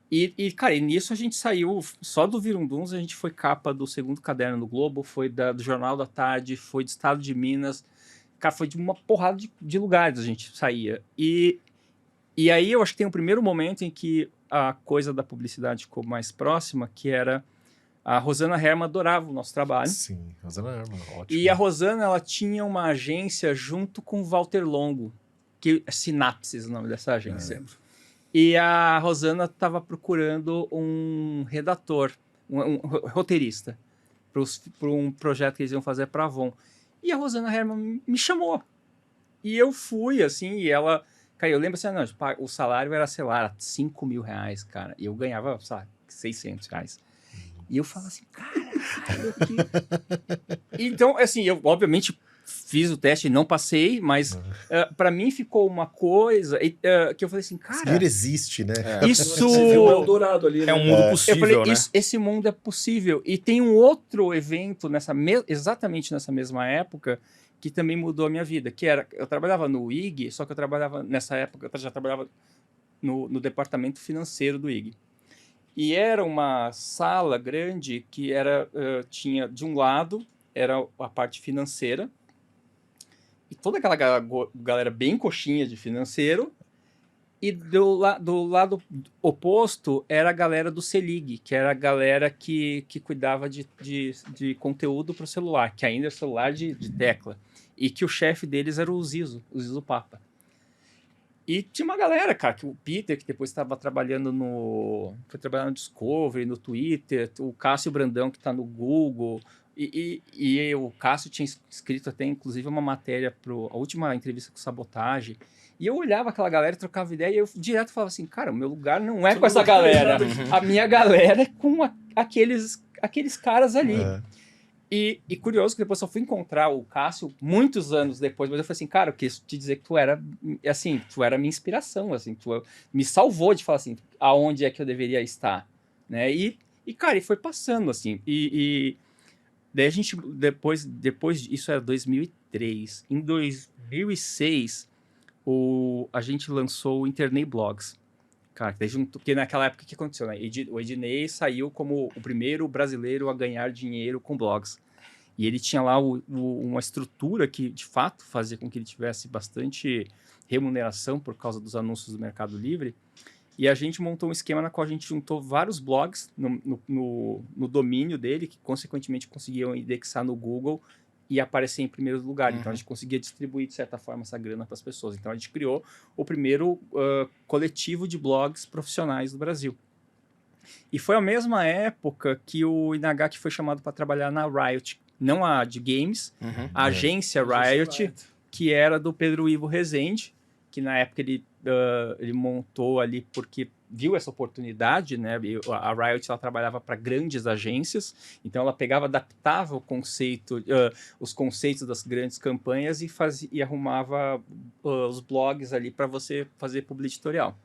Speaker 3: E, cara, e nisso a gente saiu, só do Virunduns, a gente foi capa do segundo caderno do Globo, foi do Jornal da Tarde, foi do Estado de Minas, cara, foi de uma porrada de lugares a gente saía. E aí eu acho que tem um primeiro momento em que a coisa da publicidade ficou mais próxima, que era a Rosana Herman adorava o nosso trabalho.
Speaker 1: Sim, Rosana Herman, ótimo.
Speaker 3: E a Rosana, ela tinha uma agência junto com o Walter Longo, que é Sinapses, o nome dessa agência. E a Rosana estava procurando um redator, um roteirista, para um projeto que eles iam fazer para a Avon. E a Rosana Herman me chamou. E eu fui, assim, e ela... Cara, eu lembro assim, não, o salário era, sei lá, R$5.000, cara. E eu ganhava, sei lá, R$600. E eu falo assim, caralho, Então, assim, eu obviamente fiz o teste e não passei, mas para mim ficou uma coisa que eu falei assim, cara...
Speaker 1: Esse existe, né?
Speaker 4: Você viu o Eldorado ali, né?
Speaker 2: É um mundo possível,
Speaker 3: eu falei,
Speaker 2: né?
Speaker 3: esse mundo é possível. E tem um outro evento exatamente nessa mesma época que também mudou a minha vida, que era, eu trabalhava no IG, só que eu trabalhava, nessa época, eu já trabalhava no departamento financeiro do IG. E era uma sala grande que tinha, de um lado, era a parte financeira, e toda aquela galera bem coxinha de financeiro, e do lado oposto era a galera do Selig, que era a galera que cuidava de conteúdo para o celular, que ainda é celular de tecla, e que o chefe deles era o Zizo Papa. E tinha uma galera, cara, que o Peter, que depois estava trabalhando foi trabalhar no Discovery, no Twitter, o Cássio Brandão, que está no Google, e o Cássio tinha escrito até, inclusive, uma matéria para a última entrevista com Sabotagem, E eu olhava aquela galera, trocava ideia, e eu direto falava assim, cara, o meu lugar não é com essa galera. A minha galera é com aqueles caras ali.
Speaker 1: É.
Speaker 3: E curioso que depois eu fui encontrar o Cássio muitos anos depois, mas eu falei assim, cara, eu quis te dizer que tu era, assim, tu era a minha inspiração, assim, tu me salvou de falar assim, aonde é que eu deveria estar, né? E cara, e foi passando, assim, e daí a gente, depois isso era 2003, em 2006, a gente lançou o Internet Blogs. Cara, porque naquela época o que aconteceu, né? O Ednei saiu como o primeiro brasileiro a ganhar dinheiro com blogs. E ele tinha lá uma estrutura que, de fato, fazia com que ele tivesse bastante remuneração por causa dos anúncios do Mercado Livre. E a gente montou um esquema na qual a gente juntou vários blogs no domínio dele, que consequentemente conseguiam indexar no Google e aparecer em primeiro lugar. Então, a gente conseguia distribuir, de certa forma, essa grana para as pessoas. Então, a gente criou o primeiro coletivo de blogs profissionais do Brasil. E foi a mesma época que o Inagaki foi chamado para trabalhar na Riot. Não a de games, a agência Riot, que era do Pedro Ivo Rezende, que na época ele montou ali porque viu essa oportunidade, né? A Riot ela trabalhava para grandes agências, então ela pegava, adaptava o conceito, os conceitos das grandes campanhas e arrumava os blogs ali para você fazer publi editorial.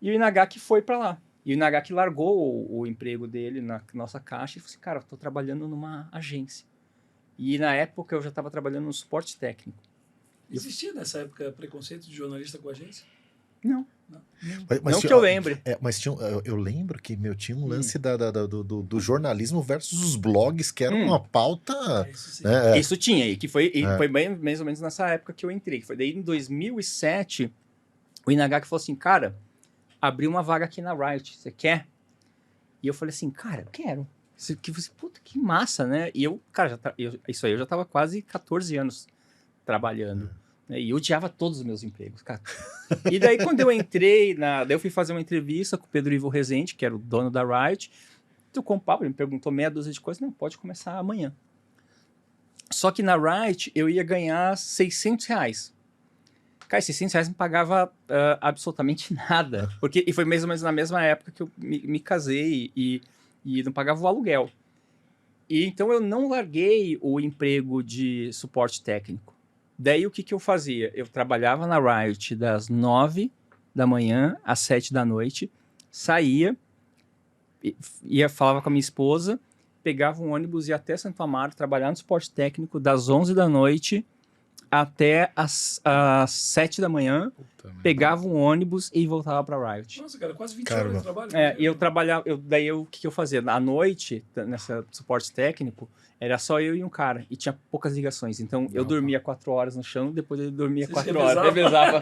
Speaker 3: E o Inagaki foi para lá. E o Inagaki largou o emprego dele na nossa caixa e falou assim, cara, estou trabalhando numa agência. E na época eu já estava trabalhando no suporte técnico.
Speaker 4: Existia nessa época preconceito de jornalista com agência?
Speaker 3: Não.
Speaker 1: Mas
Speaker 3: Não que eu lembre.
Speaker 1: Mas eu lembro que tinha um lance do jornalismo versus os blogs, que era uma pauta...
Speaker 3: Isso tinha, e foi bem, mais ou menos nessa época que eu entrei. Foi daí em 2007, o Inagaki falou assim, cara, abriu uma vaga aqui na Riot, você quer? E eu falei assim, cara, eu quero. Puta, que massa, né? E eu, cara, isso aí eu já tava quase 14 anos trabalhando. Né? E eu odiava todos os meus empregos, cara. E daí, quando eu entrei, daí eu fui fazer uma entrevista com o Pedro Ivo Rezende, que era o dono da Riot. Tocou um papo, ele me perguntou meia dúzia de coisas. Não, pode começar amanhã. Só que na Riot, eu ia ganhar R$600. Cara, R$600 não pagava absolutamente nada. E foi mais ou menos na mesma época que eu me casei e não pagava o aluguel. E então eu não larguei o emprego de suporte técnico. Daí o que eu fazia? Eu trabalhava na Riot das 9 da manhã às 7 da noite, saía, falava com a minha esposa, pegava um ônibus e ia até Santo Amaro, trabalhar no suporte técnico das 11 da noite até às 7 da manhã, pegava um ônibus e voltava para Riot.
Speaker 4: Nossa, cara, quase 20 horas de trabalho.
Speaker 3: E eu trabalhava, daí o que eu fazia? À noite, nessa suporte técnico, era só eu e um cara, e tinha poucas ligações. Então, eu dormia 4 horas no chão, depois ele dormia 4 horas. Revezava.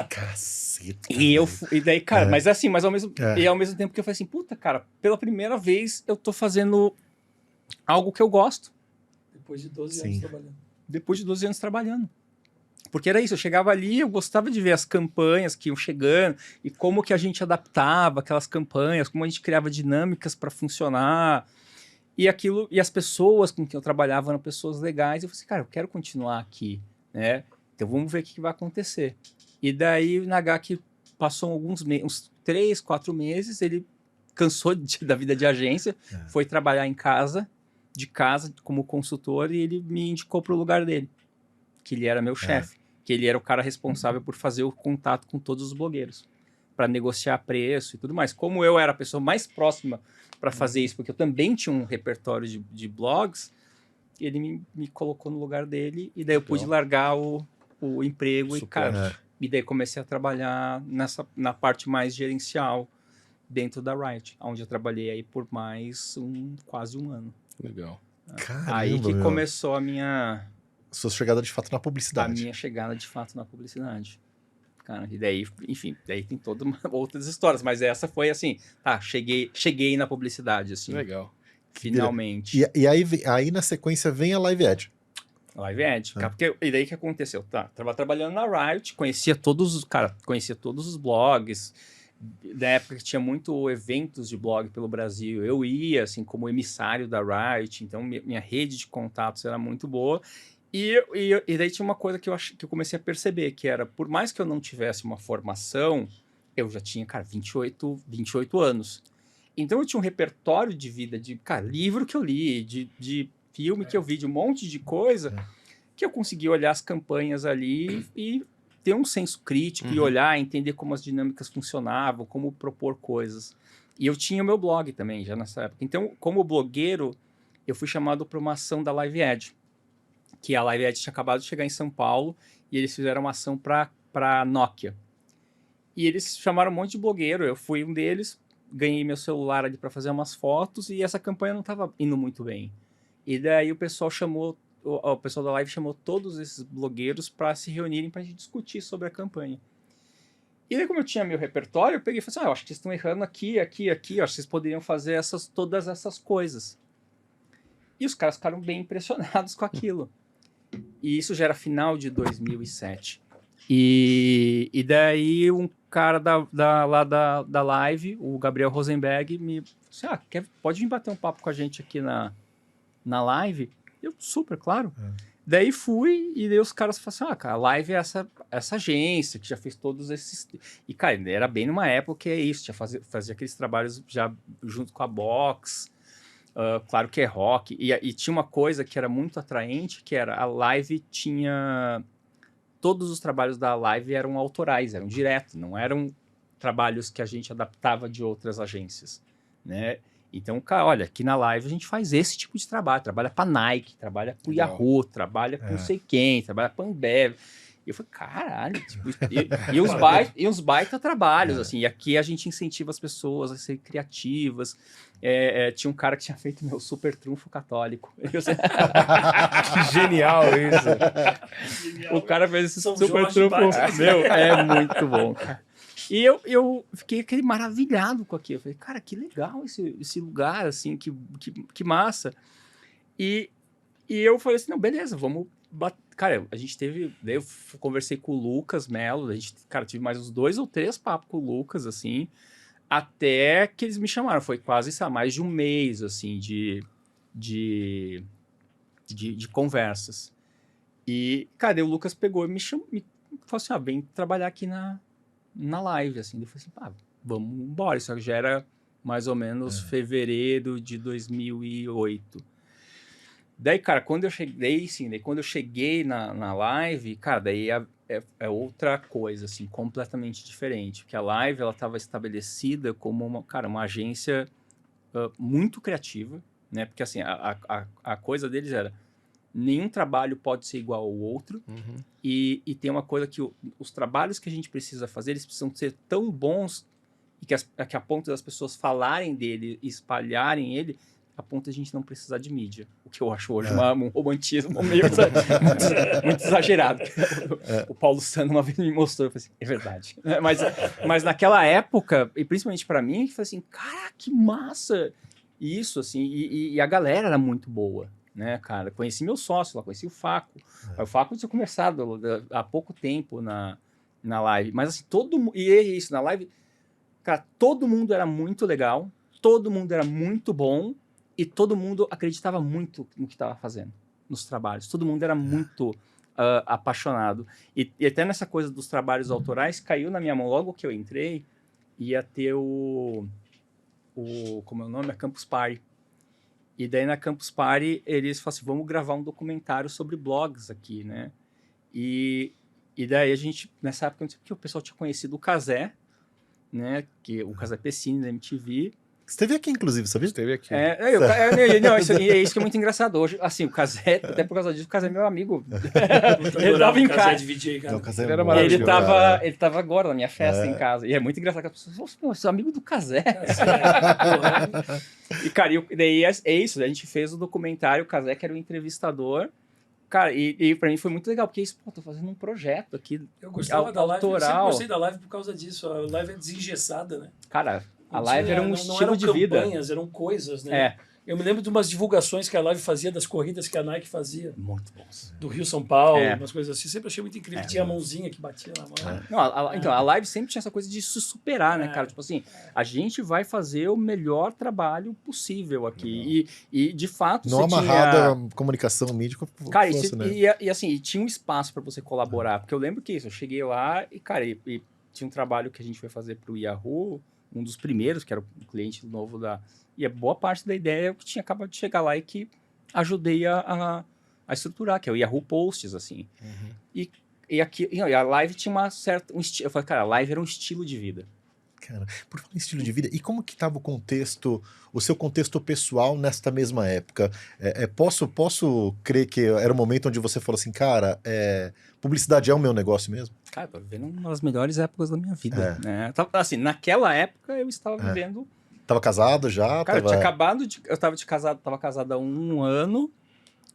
Speaker 1: Caceta.
Speaker 3: E daí, cara, mas assim, ao mesmo tempo que eu falei assim, puta, cara, pela primeira vez eu tô fazendo algo que eu gosto.
Speaker 4: Depois de 12 anos trabalhando.
Speaker 3: Depois de 12 anos trabalhando. Porque era isso, eu chegava ali, eu gostava de ver as campanhas que iam chegando e como que a gente adaptava aquelas campanhas, como a gente criava dinâmicas para funcionar. E as pessoas com quem eu trabalhava eram pessoas legais. E eu falei assim, cara, eu quero continuar aqui, né? Então vamos ver o que vai acontecer. E daí o Nagaki passou uns 3, 4 meses, ele cansou da vida de agência, foi trabalhar de casa como consultor, e ele me indicou para o lugar dele, que ele era meu chefe, que ele era o cara responsável por fazer o contato com todos os blogueiros, para negociar preço e tudo mais. Como eu era a pessoa mais próxima para fazer isso, porque eu também tinha um repertório de blogs, ele me colocou no lugar dele, e daí eu pude largar o emprego e daí comecei a trabalhar na parte mais gerencial dentro da Riot, onde eu trabalhei aí por mais quase um ano.
Speaker 2: Legal.
Speaker 1: Caramba,
Speaker 3: aí que começou a minha...
Speaker 1: Sua chegada de fato na publicidade.
Speaker 3: A minha chegada de fato na publicidade. Cara, e daí, enfim, daí tem todas outras histórias, mas essa foi assim, cheguei na publicidade, assim.
Speaker 2: Legal.
Speaker 3: Finalmente.
Speaker 1: E aí na sequência vem a Live Edge.
Speaker 3: Live Edge. E daí o que aconteceu? Tava trabalhando na Riot, conhecia todos os blogs. Na época que tinha muito eventos de blog pelo Brasil, eu ia, assim, como emissário da Riot, então minha rede de contatos era muito boa. E daí tinha uma coisa que eu comecei a perceber, que era, por mais que eu não tivesse uma formação, eu já tinha, cara, 28 anos. Então eu tinha um repertório de vida, de, cara, livro que eu li, de filme que eu vi, de um monte de coisa, que eu conseguia olhar as campanhas ali e ter um senso crítico e olhar, entender como as dinâmicas funcionavam, como propor coisas. E eu tinha o meu blog também, já nessa época. Então, como blogueiro, eu fui chamado para uma ação da Live Edge, que a Live Edge tinha acabado de chegar em São Paulo e eles fizeram uma ação para Nokia. E eles chamaram um monte de blogueiro, eu fui um deles, ganhei meu celular ali para fazer umas fotos e essa campanha não estava indo muito bem. E daí o pessoal o pessoal da Live chamou todos esses blogueiros para se reunirem para discutir sobre a campanha. E daí, como eu tinha meu repertório, eu peguei e falei assim, eu acho que vocês estão errando aqui, eu acho que vocês poderiam fazer todas essas coisas. E os caras ficaram bem impressionados com aquilo. E isso já era final de 2007. E daí um cara lá da Live, o Gabriel Rosenberg, me disse, pode vir bater um papo com a gente aqui na Live? Eu, super, claro. Daí fui, e daí os caras falaram assim, cara, a Live é essa agência que já fez todos esses... E, cara, era bem numa época que é isso, fazia aqueles trabalhos já junto com a Box, claro que é rock, e tinha uma coisa que era muito atraente, que era a Live tinha... Todos os trabalhos da Live eram autorais, eram direto, não eram trabalhos que a gente adaptava de outras agências, né? Então, cara, olha, aqui na Live a gente faz esse tipo de trabalha para Nike, trabalha para Yahoo, trabalha com não sei quem, trabalha para Ambev. E eu falei, caralho, tipo, e uns baita trabalhos, assim, e aqui a gente incentiva as pessoas a serem criativas. Tinha um cara que tinha feito meu super trunfo católico.
Speaker 2: Que genial isso.
Speaker 3: Genial. O cara fez esse
Speaker 4: São
Speaker 3: super
Speaker 4: Jorge
Speaker 3: trunfo. Meu, é muito bom, cara. E eu fiquei maravilhado com aquilo. Eu falei, cara, que legal esse lugar, assim, que massa. E eu falei assim, não, beleza, vamos... Cara, a gente teve... Daí eu conversei com o Lucas Mello, tive mais uns 2 ou 3 papos com o Lucas, assim, até que eles me chamaram. Foi quase, mais de um mês, assim, de conversas. E, cara, daí o Lucas pegou e me chamou, falou assim, vem trabalhar aqui na Live, assim. Eu falei assim, vamos embora. Isso já era mais ou menos fevereiro de 2008. Daí, cara, quando eu cheguei na Live, cara, daí é outra coisa, assim, completamente diferente. Porque a Live, ela estava estabelecida como uma agência muito criativa, né? Porque, assim, a coisa deles era nenhum trabalho pode ser igual ao outro. E tem uma coisa que os trabalhos que a gente precisa fazer, eles precisam ser tão bons e que a ponto das pessoas falarem dele e espalharem ele, a ponto de a gente não precisar de mídia. O que eu acho hoje um romantismo meio muito exagerado. O Paulo Sano uma vez me mostrou, eu falei assim, é verdade. Mas naquela época, e principalmente para mim, eu falei assim, cara, que massa! Isso, assim, e a galera era muito boa, né, cara? Conheci meu sócio lá, conheci o Faco. O Faco tinha começado há pouco tempo na Live. Mas assim, e é isso, na Live, cara, todo mundo era muito legal, todo mundo era muito bom, e todo mundo acreditava muito no que estava fazendo, nos trabalhos. Todo mundo era muito apaixonado. E até nessa coisa dos trabalhos autorais, caiu na minha mão logo que eu entrei, ia ter como é o nome? A Campus Party. E daí na Campus Party, eles falaram assim, vamos gravar um documentário sobre blogs aqui, né? E daí a gente, nessa época, não sei porque o pessoal tinha conhecido o Cazé, né? Que o Cazé Pessini da MTV.
Speaker 1: Esteve aqui, inclusive, sabia?
Speaker 2: Esteve aqui.
Speaker 3: Não, isso que é muito engraçado. Hoje, assim, o Cazé, até por causa disso, o Cazé é meu amigo. Ele tava em casa.
Speaker 4: De VJ, cara.
Speaker 1: Não, o Cazé
Speaker 2: Ele era
Speaker 1: bom,
Speaker 2: maravilhoso.
Speaker 1: cara.
Speaker 3: Ele tava agora na minha festa em casa. E é muito engraçado que as pessoas falam, eu sou amigo do Cazé. E, cara, daí é isso. A gente fez o documentário, o Cazé, que era o entrevistador. Cara, e pra mim foi muito legal, porque isso, tô fazendo um projeto aqui.
Speaker 4: Eu gostava da Live, eu sempre
Speaker 3: autoral.
Speaker 4: gostei da Live por causa disso. A Live é desengessada, né?
Speaker 3: Cara, A live era um
Speaker 4: não
Speaker 3: estilo
Speaker 4: eram
Speaker 3: de vida.
Speaker 4: campanhas, eram coisas, né?
Speaker 3: É.
Speaker 4: Eu me lembro de umas divulgações que a Live fazia das corridas que a Nike fazia.
Speaker 3: Muito bons.
Speaker 4: Do Rio São Paulo,
Speaker 3: É.
Speaker 4: umas coisas assim. Sempre achei muito incrível. Tinha a mãozinha que batia na mão.
Speaker 3: Não, então, a live sempre tinha essa coisa de se superar, né, cara? Tipo assim, a gente vai fazer o melhor trabalho possível aqui. E de fato,
Speaker 1: Não
Speaker 3: você
Speaker 1: amarrada
Speaker 3: tinha...
Speaker 1: a comunicação mídia com
Speaker 3: Cara,
Speaker 1: força, né?
Speaker 3: e assim, e tinha um espaço para você colaborar. Porque eu lembro que isso, eu cheguei lá e, cara, e tinha um trabalho que a gente foi fazer pro Yahoo, um dos primeiros, que era o cliente novo da... E a boa parte da ideia eu que tinha acabado de chegar lá e que ajudei a estruturar, que é o Yahoo Posts, assim. E aqui, e a live tinha uma certa... eu falei, cara, a live era um estilo de vida.
Speaker 1: Cara, por falar em estilo de vida, e como que estava o contexto, o seu contexto pessoal nesta mesma época? Posso crer que era o momento onde você falou assim, cara, publicidade é o meu negócio mesmo?
Speaker 3: Cara, tô vivendo uma das melhores épocas da minha vida, né? Assim, naquela época eu estava vivendo...
Speaker 1: Tava casado já?
Speaker 3: Cara,
Speaker 1: tava...
Speaker 3: eu tinha acabado de... Eu tava casado há 1 ano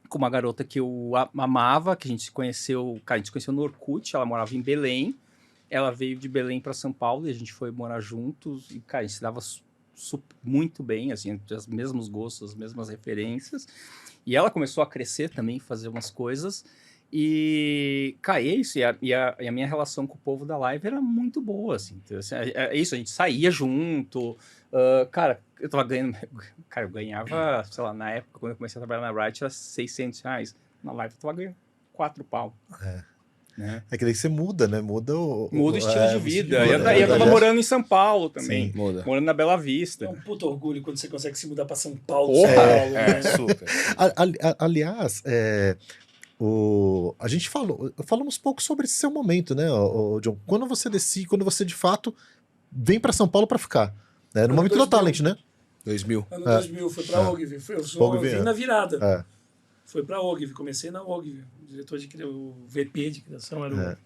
Speaker 3: com uma garota que eu amava, que a gente se conheceu... Cara, a gente se conheceu no Orkut, ela morava em Belém. Ela veio de Belém para São Paulo e a gente foi morar juntos. E, cara, a gente se dava muito bem, assim, os mesmos gostos, as mesmas referências. E ela começou a crescer também, fazer umas coisas. E, cara, isso. E a minha relação com o povo da live era muito boa, assim. Então, assim, é isso, a gente saía junto. Cara, eu tava ganhando... Cara, eu ganhava, sei lá, na época, quando eu comecei a trabalhar na Riot, era R$600. Na live eu tava ganhando 4 pau. Né?
Speaker 1: É que daí você muda, né? Muda o
Speaker 3: estilo de vida.
Speaker 1: muda,
Speaker 3: E eu tava morando em São Paulo também.
Speaker 1: Sim,
Speaker 2: muda.
Speaker 3: Morando na Bela Vista.
Speaker 4: É um puto orgulho quando você consegue se mudar para São Paulo.
Speaker 3: Porra!
Speaker 4: São Paulo, né?
Speaker 2: Super.
Speaker 1: Aliás, a gente falamos pouco sobre esse seu momento, né, John? Quando você de fato vem para São Paulo para ficar, né? No momento do Talent, né?
Speaker 2: 2000.
Speaker 4: Ano 2000, foi pra Ogilvy. Eu vim na virada. Foi pra Ogilvy, comecei na Ogilvy. O VP de criação era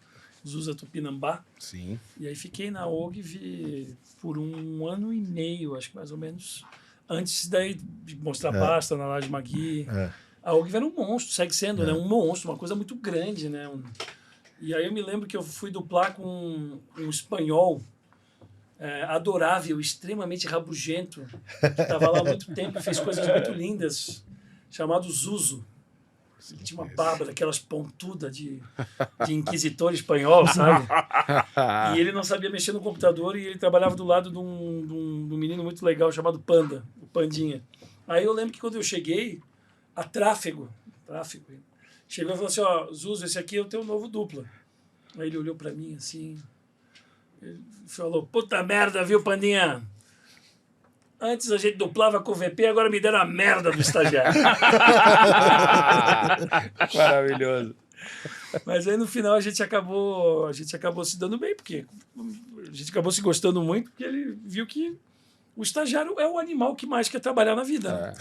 Speaker 4: o Zusa Tupinambá.
Speaker 2: Sim.
Speaker 4: E aí fiquei na Ogilvy por 1 ano e meio, acho que mais ou menos. Antes daí de mostrar pasta na Laje Magui. A Ogilvy era um monstro, segue sendo, né? Um monstro, uma coisa muito grande, né? E aí eu me lembro que eu fui duplar com um espanhol adorável, extremamente rabugento, que estava lá há muito tempo e fez coisas muito lindas, chamado Zuzo. Ele tinha uma barba daquelas pontudas de inquisitor espanhol, sabe? E ele não sabia mexer no computador e ele trabalhava do lado de um menino muito legal chamado Panda, o Pandinha. Aí eu lembro que quando eu cheguei, a Tráfego, chegou e falou assim, ó, Zuzo, esse aqui é o teu novo dupla. Aí ele olhou pra mim assim, ele falou, puta merda, viu, Pandinha? Antes a gente duplava com o VP, agora me deram a merda do estagiário.
Speaker 3: Maravilhoso.
Speaker 4: Mas aí no final a gente acabou se dando bem, porque a gente acabou se gostando muito, porque ele viu que o estagiário é o animal que mais quer trabalhar na vida. Né?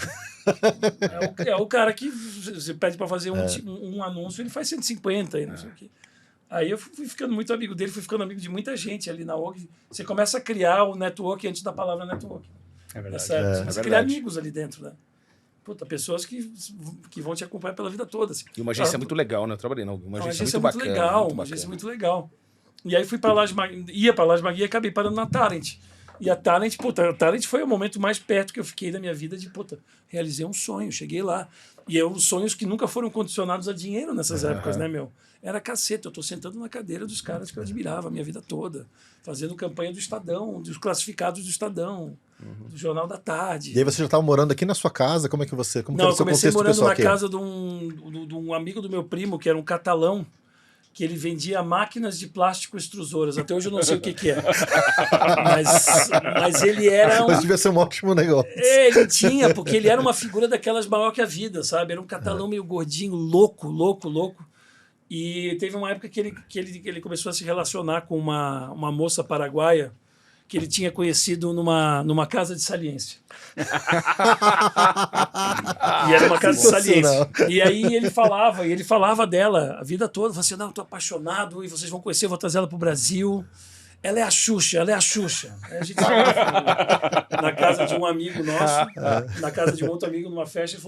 Speaker 4: É o cara que você pede para fazer um anúncio, ele faz 150 e não sei o quê. Aí eu fui ficando muito amigo dele, fui ficando amigo de muita gente ali na OG. Você começa a criar o network antes da palavra network.
Speaker 3: É verdade.
Speaker 4: Você começa a criar amigos ali dentro, né? Puta, pessoas que vão te acompanhar pela vida toda. Assim.
Speaker 2: E uma agência muito legal, né? Eu trabalhei uma agência muito bacana.
Speaker 4: Uma agência muito legal. E aí fui para Laje Magui, ia para Laje Magui e acabei parando na Talent. E a Talent foi o momento mais perto que eu fiquei da minha vida de, realizei um sonho, cheguei lá. E os sonhos que nunca foram condicionados a dinheiro nessas épocas, né, meu? Era caceta, eu tô sentando na cadeira dos caras que eu admirava a minha vida toda, fazendo campanha do Estadão, dos classificados do Estadão, do Jornal da Tarde.
Speaker 1: E aí você já estava morando aqui na sua casa? Como é que você... Como
Speaker 4: Não,
Speaker 1: que
Speaker 4: eu comecei morando na
Speaker 1: aqui?
Speaker 4: casa de um amigo do meu primo, que era um catalão, que ele vendia máquinas de plástico extrusoras. Até hoje eu não sei o que é. Mas ele era
Speaker 1: Mas devia ser um ótimo negócio.
Speaker 4: Ele tinha, porque ele era uma figura daquelas maior que a vida, sabe? Era um catalão meio gordinho, louco. E teve uma época que ele começou a se relacionar com uma moça paraguaia que ele tinha conhecido numa casa de saliência. E era uma casa de saliência. E aí ele falava dela a vida toda. Falava assim, não, eu tô apaixonado e vocês vão conhecer, eu vou trazer ela pro Brasil. Ela é a Xuxa. Aí a gente na casa de um amigo nosso, na casa de um outro amigo, numa festa,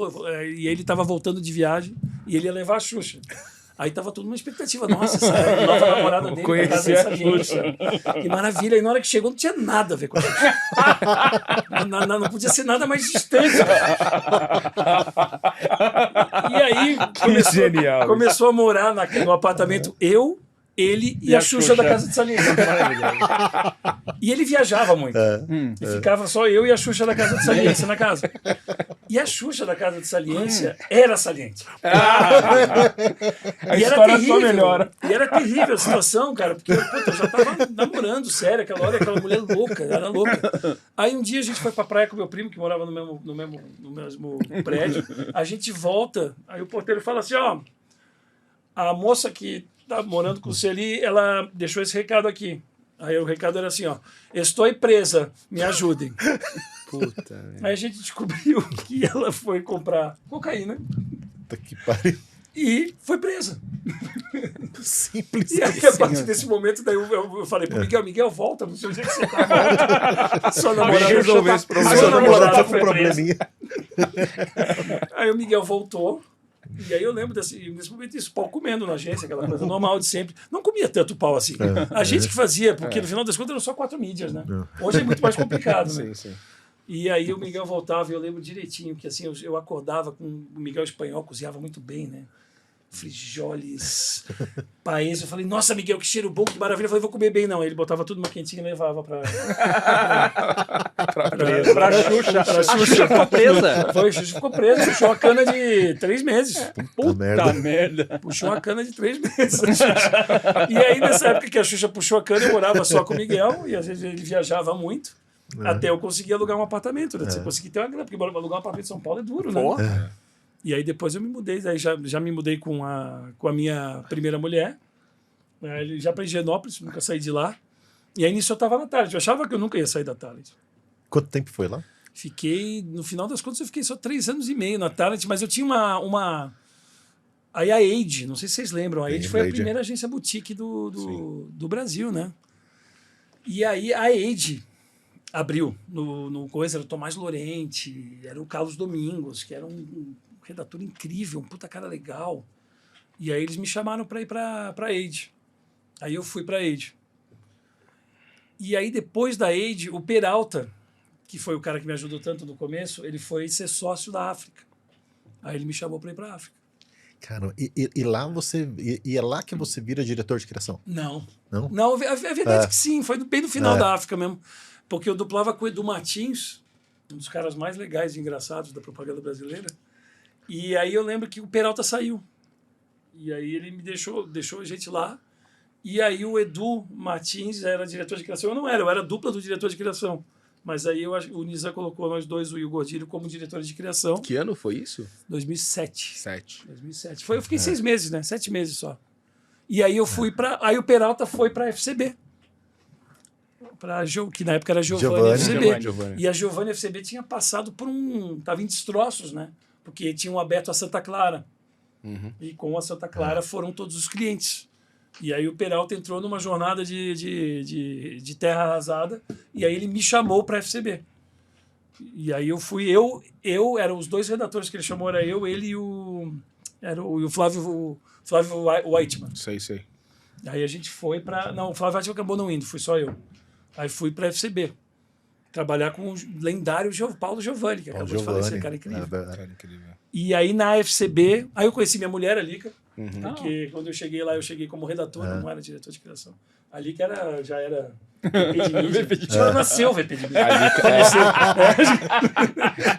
Speaker 4: e ele estava voltando de viagem e ele ia levar a Xuxa. Aí tava toda uma expectativa. Nossa, essa nova namorada dele vai casar
Speaker 2: Conhecer
Speaker 4: essa
Speaker 2: a
Speaker 4: gente. Que maravilha. E na hora que chegou, não tinha nada a ver com a gente. Não podia ser nada mais distante. E aí
Speaker 2: Genial.
Speaker 4: começou a morar no apartamento eu, ele e a Xuxa da Casa de Saliência. E ele viajava muito. E ficava só eu e a Xuxa da Casa de Saliência na casa. E a Xuxa da Casa de Saliência era saliente.
Speaker 2: A história só melhora.
Speaker 4: E era terrível a situação, cara, porque puta, eu já tava namorando, sério, aquela hora, aquela mulher louca, era louca. Aí um dia a gente foi pra praia com meu primo, que morava no mesmo prédio. A gente volta, aí o porteiro fala assim, ó, a moça que tá morando com você ali, ela deixou esse recado aqui. Aí o recado era assim, ó, estou presa, me ajudem.
Speaker 2: Puta,
Speaker 4: Aí a gente descobriu que ela foi comprar cocaína
Speaker 1: Puta que pariu.
Speaker 4: e foi presa.
Speaker 1: Simples
Speaker 4: E aí, a partir desse momento, daí eu falei pro Miguel, volta, não sei onde é que você tá, volta. Sua namorada
Speaker 2: resolver esse problema.
Speaker 4: Sua namorada
Speaker 1: Tá com
Speaker 4: foi presa.
Speaker 1: probleminha.
Speaker 4: Aí o Miguel voltou. E aí eu lembro nesse momento isso, pau comendo na agência, aquela coisa normal de sempre. Não comia tanto pau assim. A gente que fazia, porque no final das contas eram só 4 mídias, né? Hoje é muito mais complicado, né?
Speaker 2: Sim, sim.
Speaker 4: E aí o Miguel voltava e eu lembro direitinho que assim, eu acordava com o Miguel espanhol, cozinhava muito bem, né? Frijoles, país. Eu falei, nossa, Miguel, que cheiro bom, que maravilha. Eu falei, vou comer bem, não. Ele botava tudo numa quentinha e levava pra Xuxa. Pra Xuxa.
Speaker 3: Ficou presa.
Speaker 4: Foi, Xuxa ficou presa. Puxou uma cana de 3 meses.
Speaker 1: Puta
Speaker 3: merda.
Speaker 4: Puxou uma cana de 3 meses. E aí, nessa época que a Xuxa puxou a cana, eu morava só com o Miguel e às vezes ele viajava muito. Até eu conseguir alugar um apartamento. Né? Você conseguir ter uma grana, porque alugar um apartamento em São Paulo é duro, né? E aí depois eu me mudei, daí já me mudei com a minha primeira mulher, já para Higienópolis, nunca saí de lá. E aí nisso eu estava na Talent, eu achava que eu nunca ia sair da Talent.
Speaker 1: Quanto tempo foi lá?
Speaker 4: Fiquei, no final das contas, eu fiquei só 3 anos e meio na Talent, mas eu tinha uma... Aí a Age, não sei se vocês lembram, a Age foi a primeira agência boutique do Brasil, né? E aí a Age abriu no coisa, era o Tomás Lorente, era o Carlos Domingos, que era um redator incrível, um puta cara legal. E aí eles me chamaram para ir para Age. Aí eu fui para Age. E aí depois da Age, o Peralta, que foi o cara que me ajudou tanto no começo, ele foi ser sócio da África. Aí ele me chamou para ir para África.
Speaker 1: Cara, e lá você... E é lá que você vira diretor de criação?
Speaker 4: Não.
Speaker 1: Não?
Speaker 4: Não, a verdade é que sim, foi bem no final da África mesmo. Porque eu dublava com o Edu Martins, um dos caras mais legais e engraçados da propaganda brasileira. E aí eu lembro que o Peralta saiu. E aí ele me deixou a gente lá. E aí o Edu Martins era diretor de criação. Eu era dupla do diretor de criação. Mas aí o Nizam colocou nós dois, o Igor Gordilho, como diretores de criação.
Speaker 2: Que ano foi isso?
Speaker 4: 2007.
Speaker 2: 2007.
Speaker 4: Eu fiquei 6 meses, né? 7 meses só. E aí eu fui para... Aí o Peralta foi para FCB. Que na época era Giovanni FCB.
Speaker 2: Giovanni.
Speaker 4: E a Giovanni FCB tinha passado por Tava em destroços, né? Porque tinham aberto a Santa Clara. E com a Santa Clara foram todos os clientes. E aí o Peralta entrou numa jornada de terra arrasada. E aí ele me chamou para a FCB. E aí eu fui... eram os 2 redatores que ele chamou, era eu, ele e o Flávio Whiteman.
Speaker 2: Sei.
Speaker 4: Aí a gente foi para... Não, o Flávio Whiteman acabou não indo, fui só eu. Aí fui para a FCB. Trabalhar com o lendário Paulo Giovanni, que acabou de falecer, cara incrível. E aí na FCB, aí eu conheci minha mulher, a Lica, porque quando eu cheguei lá, eu cheguei como redator, não era diretor de criação. A Lica já era VP de mídia. Já nasceu VP de mídia.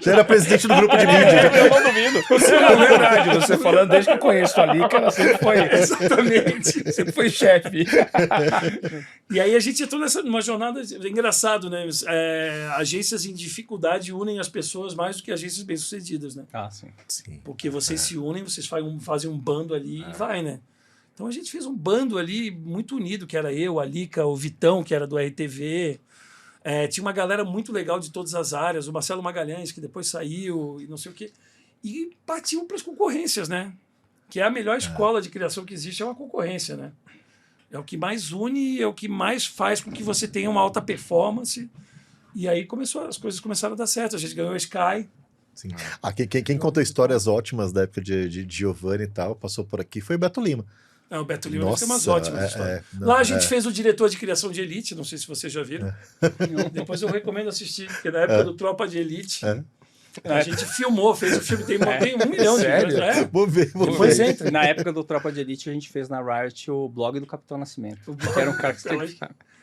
Speaker 1: Já era presidente do grupo de mídia.
Speaker 2: Eu não duvido. É verdade, você falando desde que eu conheço a Lica, ela sempre foi...
Speaker 4: Exatamente.
Speaker 2: Sempre foi chefe.
Speaker 4: E aí a gente entrou numa jornada... Engraçado, né? Agências em dificuldade unem as pessoas mais do que agências bem-sucedidas, né?
Speaker 3: Ah, sim.
Speaker 4: Porque vocês se unem, vocês fazem um bando ali e vai, né? Então a gente fez um bando ali muito unido, que era eu, a Lica, o Vitão, que era do RTV. Tinha uma galera muito legal de todas as áreas, o Marcelo Magalhães, que depois saiu e não sei o quê. E partiam para as concorrências, né? Que é a melhor escola de criação que existe, é uma concorrência, né? É o que mais une, é o que mais faz com que você tenha uma alta performance. E aí as coisas começaram a dar certo. A gente ganhou a Sky,
Speaker 1: Sim. Quem contou histórias ótimas da época de Giovanni e tal, passou por aqui, foi o Beto Lima.
Speaker 4: O Beto Lima
Speaker 1: Nossa,
Speaker 4: tem umas ótimas histórias. Lá a gente fez o diretor de criação de Elite, não sei se vocês já viram. Depois eu recomendo assistir, porque na época do Tropa de Elite, a gente filmou, fez o filme, tem 1 milhão de
Speaker 2: Sério?
Speaker 1: Vou ver.
Speaker 4: Depois entra.
Speaker 3: Na época do Tropa de Elite, a gente fez na Riot o blog do Capitão Nascimento. Que era um cara que você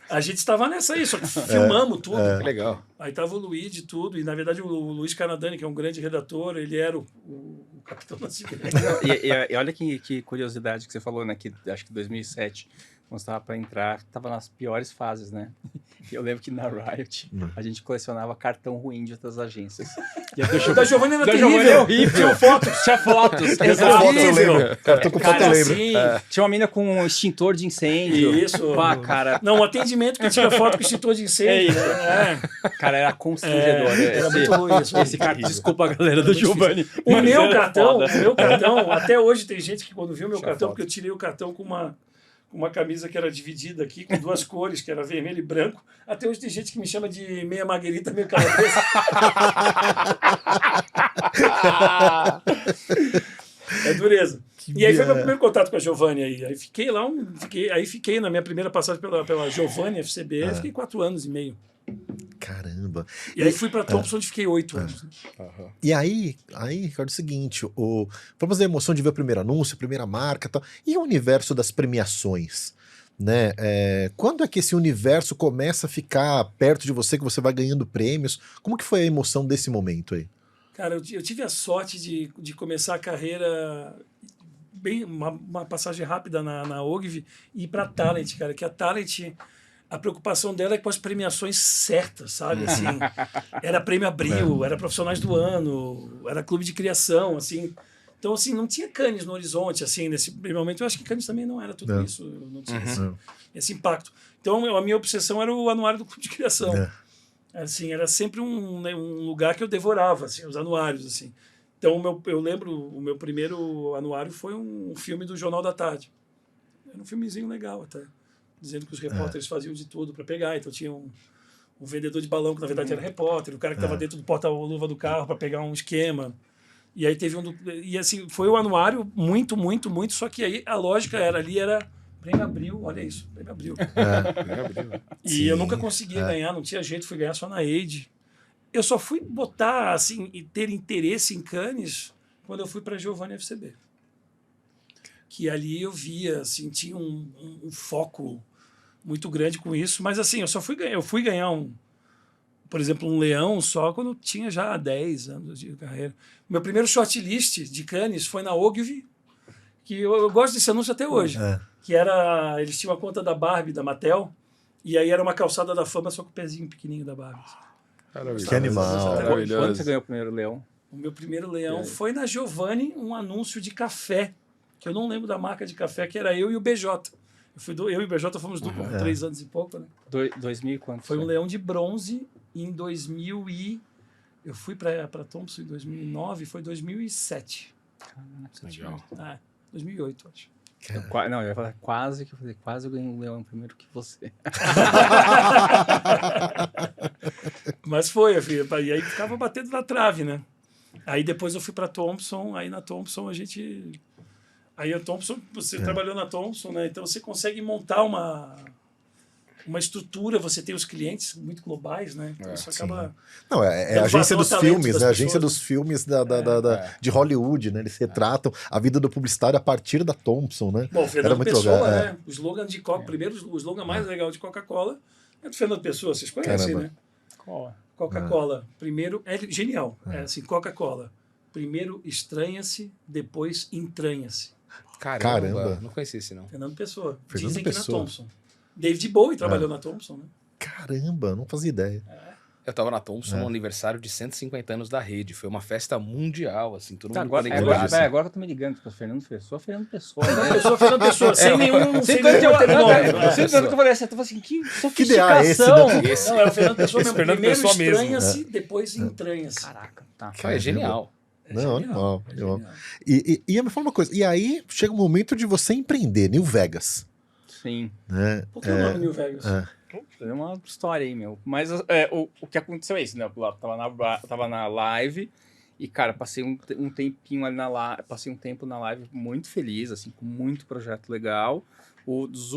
Speaker 4: A gente estava nessa aí, só que filmamos tudo.
Speaker 2: Que legal.
Speaker 4: Aí tava o Luigi e tudo, e na verdade o Luiz Canadani, que é um grande redator, ele era o Capitão Nascimento.
Speaker 3: E olha que curiosidade que você falou, né? Que acho que 2007, quando estava para entrar, estava nas piores fases, né? Eu lembro que na Riot a gente colecionava cartão ruim de outras agências.
Speaker 4: O da Giovanni era
Speaker 3: Da
Speaker 4: terrível.
Speaker 3: Giovanni é horrível.
Speaker 4: Tinha fotos.
Speaker 3: Tinha fotos.
Speaker 1: Foto eu lembro. Tô com foto eu lembro.
Speaker 4: Sim.
Speaker 3: Tinha uma mina com um extintor de incêndio.
Speaker 4: Isso.
Speaker 3: Pá, cara.
Speaker 4: Não, o atendimento que tinha foto com extintor de incêndio.
Speaker 3: Cara, era constrangedor.
Speaker 4: Era muito ruim isso.
Speaker 3: Esse cara, desculpa a galera do Giovanni.
Speaker 4: O
Speaker 3: mas
Speaker 4: meu
Speaker 3: era foda.
Speaker 4: cartão, até hoje tem gente que quando viu meu
Speaker 3: Tinha
Speaker 4: cartão,
Speaker 3: foto.
Speaker 4: porque eu tirei o cartão com uma camisa que era dividida aqui, com 2 cores, que era vermelho e branco. Até hoje tem gente que me chama de meia marguerita, meio calabresa. É dureza. E aí foi meu primeiro contato com a Giovanni aí. Aí fiquei lá, fiquei na minha primeira passagem pela Giovanni FCB, fiquei 4 anos e meio.
Speaker 1: Caramba.
Speaker 4: E aí fui para Thompson, onde fiquei 8 anos.
Speaker 1: E aí, Ricardo, é o seguinte, vamos a emoção de ver o primeiro anúncio, a primeira marca e tal. E o universo das premiações, né? Quando é que esse universo começa a ficar perto de você, que você vai ganhando prêmios? Como que foi a emoção desse momento aí?
Speaker 4: Cara, eu tive a sorte de começar a carreira uma passagem rápida na Ogilvy e ir para Talent, cara, que a Talent, a preocupação dela é com as premiações certas, sabe? Assim, era Prêmio Abril, era Profissionais do Ano, era Clube de Criação, assim. Então, assim, não tinha Cannes no horizonte, assim, nesse momento. Eu acho que Cannes também não era tudo isso, não tinha esse impacto. Então, a minha obsessão era o anuário do Clube de Criação. Assim, era sempre um lugar que eu devorava, assim, os anuários, assim. Então, eu lembro, o meu primeiro anuário foi um filme do Jornal da Tarde. Era um filmezinho legal até, dizendo que os repórteres faziam de tudo para pegar. Então, tinha um vendedor de balão, que na verdade era repórter, o cara que estava dentro do porta-luva do carro para pegar um esquema. E aí teve e assim, foi um anuário muito, muito, muito, só que aí a lógica era Prêmio Abril, olha isso, Prêmio Abril. E eu nunca consegui ganhar, não tinha jeito, fui ganhar só na Age. Eu só fui botar, assim, e ter interesse em Cannes quando eu fui para Giovanni FCB. Que ali eu via, assim, tinha um foco muito grande com isso, mas assim, eu fui ganhar por exemplo, um leão só quando eu tinha já 10 anos de carreira. Meu primeiro shortlist de Cannes foi na Ogilvy, que eu gosto desse anúncio até hoje. Que eles tinham a conta da Barbie, da Mattel, e aí era uma calçada da fama só com o pezinho pequenininho da Barbie.
Speaker 1: Que animal.
Speaker 3: Quando você ganhou o primeiro leão?
Speaker 4: O meu primeiro leão foi na Giovanni, um anúncio de café, que eu não lembro da marca de café, que era eu e o BJ. Eu e o BJ fomos duplo, 3 anos e pouco, né?
Speaker 3: 2000 e quanto?
Speaker 4: Foi um leão de bronze em 2000 e... Eu fui para Thompson em 2009, foi 2007.
Speaker 2: Legal.
Speaker 4: 2008, acho.
Speaker 3: Não, eu ia falar quase eu ganhei um leão primeiro que você.
Speaker 4: Mas foi, e aí ficava batendo na trave, né? Aí depois eu fui para Thompson, aí na Thompson a gente... Aí a Thompson, você trabalhou na Thompson, né? Então você consegue montar uma estrutura, você tem os clientes muito globais, né? Então isso acaba...
Speaker 1: Não, é a agência dos filmes, né? A agência
Speaker 4: pessoas.
Speaker 1: dos filmes de Hollywood, né? Eles retratam a vida do publicitário a partir da Thompson, né?
Speaker 4: Bom, Fernando
Speaker 1: muito
Speaker 4: Pessoa,
Speaker 1: legal,
Speaker 4: né? O slogan de Coca, primeiro, o slogan mais legal de Coca-Cola é do Fernando Pessoa, vocês conhecem, né? Coca-Cola, primeiro, é genial, é assim, Coca-Cola, primeiro estranha-se, depois entranha-se.
Speaker 2: Caramba, não conhecia esse não.
Speaker 4: Fernando Pessoa,
Speaker 1: Fernando
Speaker 4: dizem
Speaker 1: Pessoa.
Speaker 4: que na Thompson. David Bowie trabalhou na Thompson, né?
Speaker 1: Caramba, não fazia ideia.
Speaker 2: Eu tava na Thompson no aniversário de 150 anos da rede. Foi uma festa mundial, assim, todo mundo
Speaker 3: Agora que eu tô me ligando para Fernando Pessoa, Fernando Pessoa.
Speaker 4: Fernando Pessoa, sem nenhum
Speaker 3: Sempre que eu falei assim, eu tava assim, que sofisticação.
Speaker 4: Não, é o Fernando Pessoa mesmo.
Speaker 2: Fernando
Speaker 4: Primeiro
Speaker 2: Pessoa mesmo.
Speaker 4: estranha-se, depois entranha-se.
Speaker 3: Caraca, tá.
Speaker 2: É genial.
Speaker 1: Não, animal. E me fala uma coisa, e aí chega um momento de você empreender, New Vegas.
Speaker 3: Sim.
Speaker 1: Né?
Speaker 4: Por que o nome New Vegas?
Speaker 3: É uma história aí, meu. Mas o que aconteceu é isso, né? Eu tava na live E, cara, passei um tempinho ali passei um tempo na live muito feliz, assim, com muito projeto legal. Um dos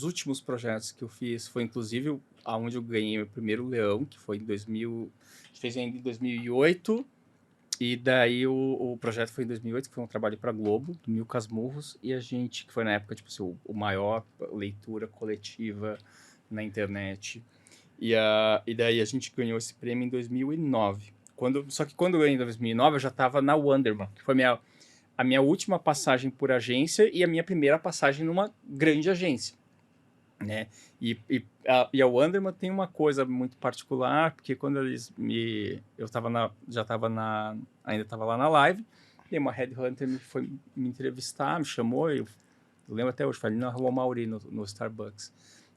Speaker 3: últimos projetos que eu fiz foi, inclusive, aonde eu ganhei meu primeiro leão, que foi em 2000... A gente fez ainda em 2008. E daí o projeto foi em 2008, que foi um trabalho para Globo, do Mil Casmurros, e a gente, que foi na época, tipo assim, o maior leitura coletiva na internet. E daí a gente ganhou esse prêmio em 2009. Só que quando eu ganhei em 2009, eu já estava na Wonderman, que foi a minha última passagem por agência e a minha primeira passagem numa grande agência, né? E a Wonderman tem uma coisa muito particular, porque quando eu ainda estava lá na live, e uma headhunter foi me entrevistar, me chamou, eu lembro até hoje, falei na Rua Mauri, no Starbucks.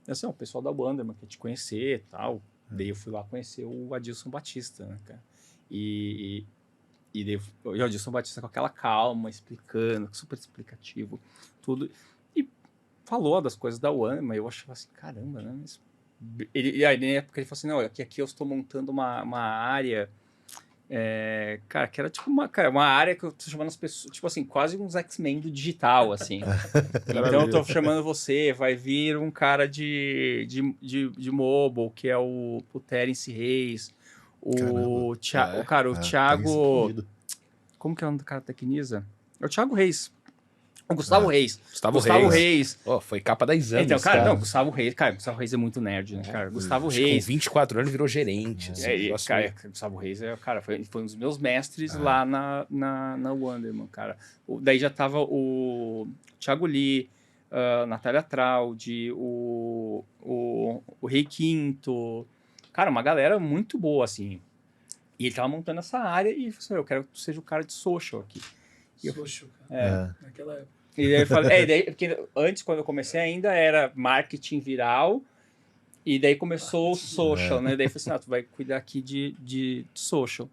Speaker 3: Eu assim, o pessoal da Wonderman quer te conhecer e tal. Daí eu fui lá conhecer o Adilson Batista, né, cara? E daí o Adilson Batista com aquela calma, explicando, super explicativo, tudo. E falou das coisas da Wonderman, eu achava assim, caramba, né? Mas e aí, na época, ele falou assim, não, aqui eu estou montando uma área, cara, que era tipo uma área que eu tô chamando as pessoas, tipo assim, quase uns X-Men do digital, assim. Então eu tô chamando você, vai vir um cara de mobile, que é o Terence Reis, o Thiago... Como que é o nome do cara da Tecnisa? É o Thiago Reis. O Gustavo Reis.
Speaker 2: Gustavo Reis. Oh, foi capa da Exames.
Speaker 3: Então, cara, não, Gustavo Reis é muito nerd, né, cara? Gustavo Reis.
Speaker 2: Com 24 anos virou gerente.
Speaker 3: Cara, Gustavo Reis foi um dos meus mestres lá na Wonderman, cara. Daí já tava o Thiago Lee, Natália Traudy, o Rei Quinto. Cara, uma galera muito boa, assim. E ele tava montando essa área e falou assim, eu quero que tu seja o cara de social aqui.
Speaker 4: Social, cara. Naquela época.
Speaker 3: E daí eu falei, porque antes, quando eu comecei, ainda era marketing viral, e daí começou o social, né? Daí eu falei assim, tu vai cuidar aqui de social.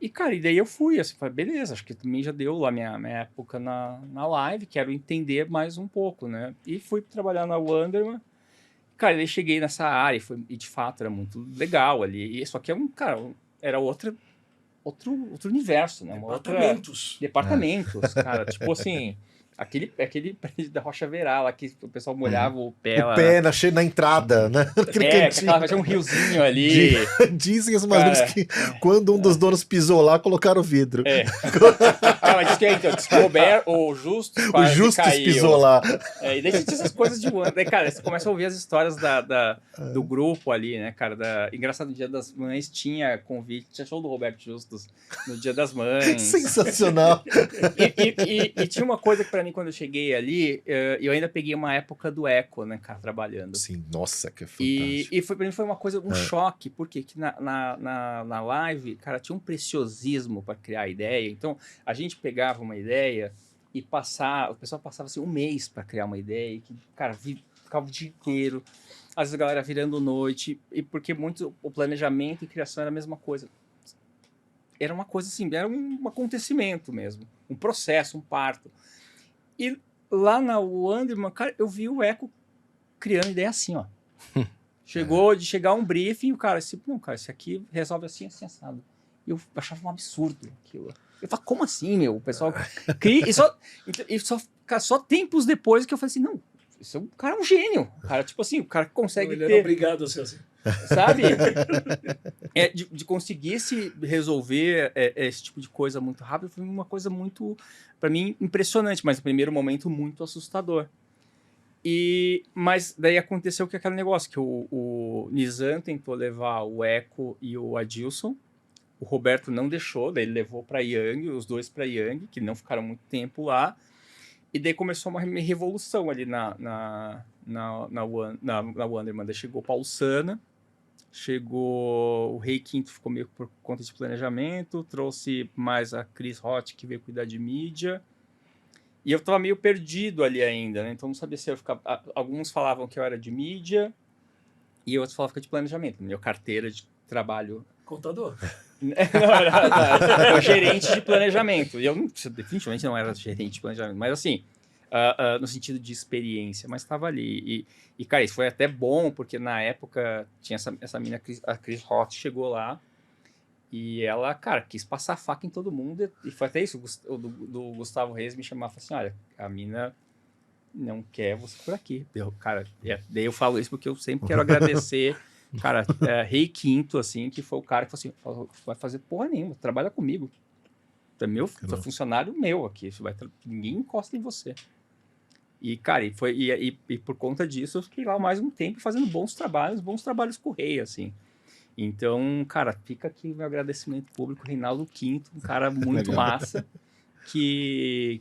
Speaker 3: E, cara, e daí eu fui, assim, falei, beleza, acho que também já deu lá minha época na live, quero entender mais um pouco, né? E fui trabalhar na Wonderman. Cara, daí cheguei nessa área e de fato era muito legal ali. E só que era outro universo, né? Departamentos, cara. Tipo assim, aquele prédio da Rocha Verá, lá que o pessoal molhava o pé lá.
Speaker 1: O pé na entrada, né?
Speaker 3: Aquele cantinho. Tinha um riozinho ali.
Speaker 1: Dizem os malucos que quando um dos donos pisou lá, colocaram o vidro.
Speaker 3: Mas diz que então, o Justus quase caiu.
Speaker 1: Pisou lá.
Speaker 3: E daí tinha essas coisas de Wanda. Daí, cara, você começa a ouvir as histórias do grupo ali, né, cara? Engraçado, no Dia das Mães tinha convite, tinha show do Roberto Justus no Dia das Mães.
Speaker 1: Sensacional.
Speaker 3: E tinha uma coisa que pra mim, quando eu cheguei ali, eu ainda peguei uma época do Eco, né, cara, trabalhando.
Speaker 1: Sim, nossa, que fantástico.
Speaker 3: E pra mim foi uma coisa, um choque, porque que na live, cara, tinha um preciosismo para criar a ideia. Então, a gente pegava uma ideia e o pessoal passava assim, um mês para criar uma ideia, e que, cara, ficava o dia inteiro, às vezes a galera virando noite, e porque muito o planejamento e criação era a mesma coisa. Era uma coisa assim, era um acontecimento mesmo, um processo, um parto. E lá na Wonderman, cara, eu vi o Eco criando ideia assim, ó. Chegou de chegar um briefing, o cara, esse aqui resolve assim, assim, assado. E eu achava um absurdo aquilo. Eu falei, como assim, meu? O pessoal cria. Só tempos depois que eu falei assim, não, o cara é um gênio. O cara, tipo assim, o cara consegue
Speaker 4: ele era obrigado a ser assim.
Speaker 3: Sabe? De conseguir resolver esse tipo de coisa muito rápido foi uma coisa muito, pra mim, impressionante, mas no primeiro momento muito assustador. Mas daí aconteceu que aquele negócio, que o Nizam tentou levar o Eco e o Adilson, o Roberto não deixou, daí ele levou para Yang, os dois para Yang, que não ficaram muito tempo lá, e daí começou uma revolução ali na Wonderman. Daí chegou o Paulo Sana, chegou o Rei Quinto, ficou meio por conta de planejamento, trouxe mais a Cris Roth, que veio cuidar de mídia, e eu tava meio perdido ali ainda, né? Então não sabia se eu ficava... Alguns falavam que eu era de mídia, e outros falavam que eu era de planejamento. Minha carteira de trabalho...
Speaker 4: Contador.
Speaker 3: Não, era gerente de planejamento. E eu definitivamente não era gerente de planejamento, mas assim, no sentido de experiência, mas estava ali. E, cara, isso foi até bom, porque na época tinha essa mina, a Cris Roth, chegou lá, E ela, cara, quis passar a faca em todo mundo. E foi até isso, o do Gustavo Reis me chamava e falou assim, olha, a mina não quer você por aqui. Cara, daí eu falo isso porque eu sempre quero agradecer, cara, Rei Quinto, assim, que foi o cara que falou assim, vai fazer porra nenhuma, trabalha comigo. Tu é funcionário meu aqui, ninguém encosta em você. E, cara, e por conta disso, eu fiquei lá mais um tempo fazendo bons trabalhos com o Rei, assim. Então, cara, fica aqui o meu agradecimento público, Reinaldo Quinto, um cara muito massa, que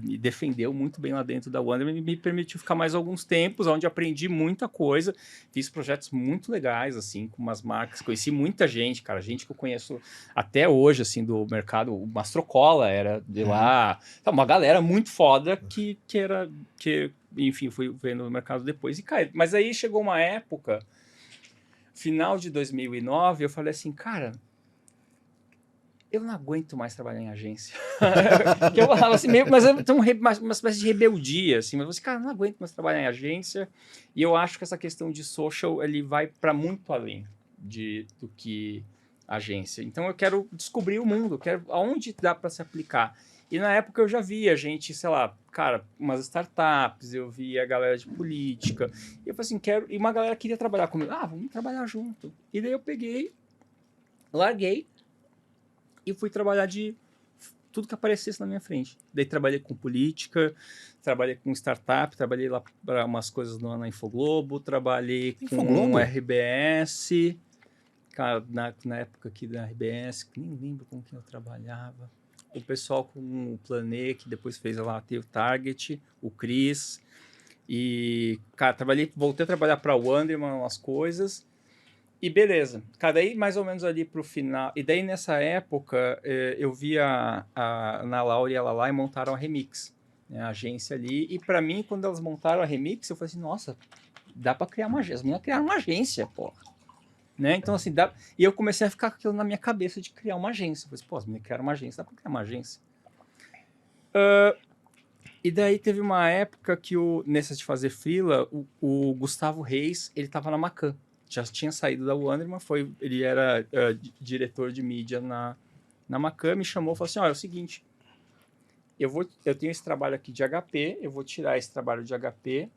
Speaker 3: me defendeu muito bem lá dentro da Wonderman e me permitiu ficar mais alguns tempos, onde aprendi muita coisa, fiz projetos muito legais, assim, com umas marcas, conheci muita gente, cara, gente que eu conheço até hoje, assim, do mercado, o Mastrocola era de lá, uma galera muito foda que enfim, fui vendo no mercado depois e cai. Mas aí chegou uma época, final de 2009, eu falei assim, cara, eu não aguento mais trabalhar em agência. Que eu falava assim, mas eu tenho uma espécie de rebeldia, assim, mas você, cara, eu não aguento mais trabalhar em agência. E eu acho que essa questão de social, ele vai para muito além do que agência. Então eu quero descobrir o mundo, quero aonde dá para se aplicar. E na época eu já via gente, sei lá, cara, umas startups, eu via a galera de política. E eu falei assim, e uma galera queria trabalhar comigo. Vamos trabalhar junto. E daí eu peguei, larguei e fui trabalhar de tudo que aparecesse na minha frente. Daí trabalhei com política, trabalhei com startup, trabalhei lá para umas coisas na Infoglobo, trabalhei com RBS. Cara, na época aqui da RBS, nem lembro com quem eu trabalhava. O pessoal com o Planet, que depois fez lá, tem o Target, o Cris. E, cara, voltei a trabalhar para o Wonderman, umas coisas. E beleza. Cara, daí mais ou menos ali pro final. E daí nessa época, eu vi a Ana Laura e a Lala e montaram a Remix, né, a agência ali. E para mim, quando elas montaram a Remix, eu falei assim, nossa, dá para criar uma agência. As meninas criaram uma agência, porra. Né? Então, assim, e eu comecei a ficar com aquilo na minha cabeça de criar uma agência. Eu falei assim, pô, as meninas criaram uma agência, dá pra criar uma agência. E daí teve uma época que, nessa de fazer freela, o Gustavo Reis, ele tava na Macan. Já tinha saído da Wonderman, ele era diretor de mídia na Macan, me chamou e falou assim, olha, é o seguinte, eu tenho esse trabalho aqui de HP, eu vou tirar esse trabalho de HP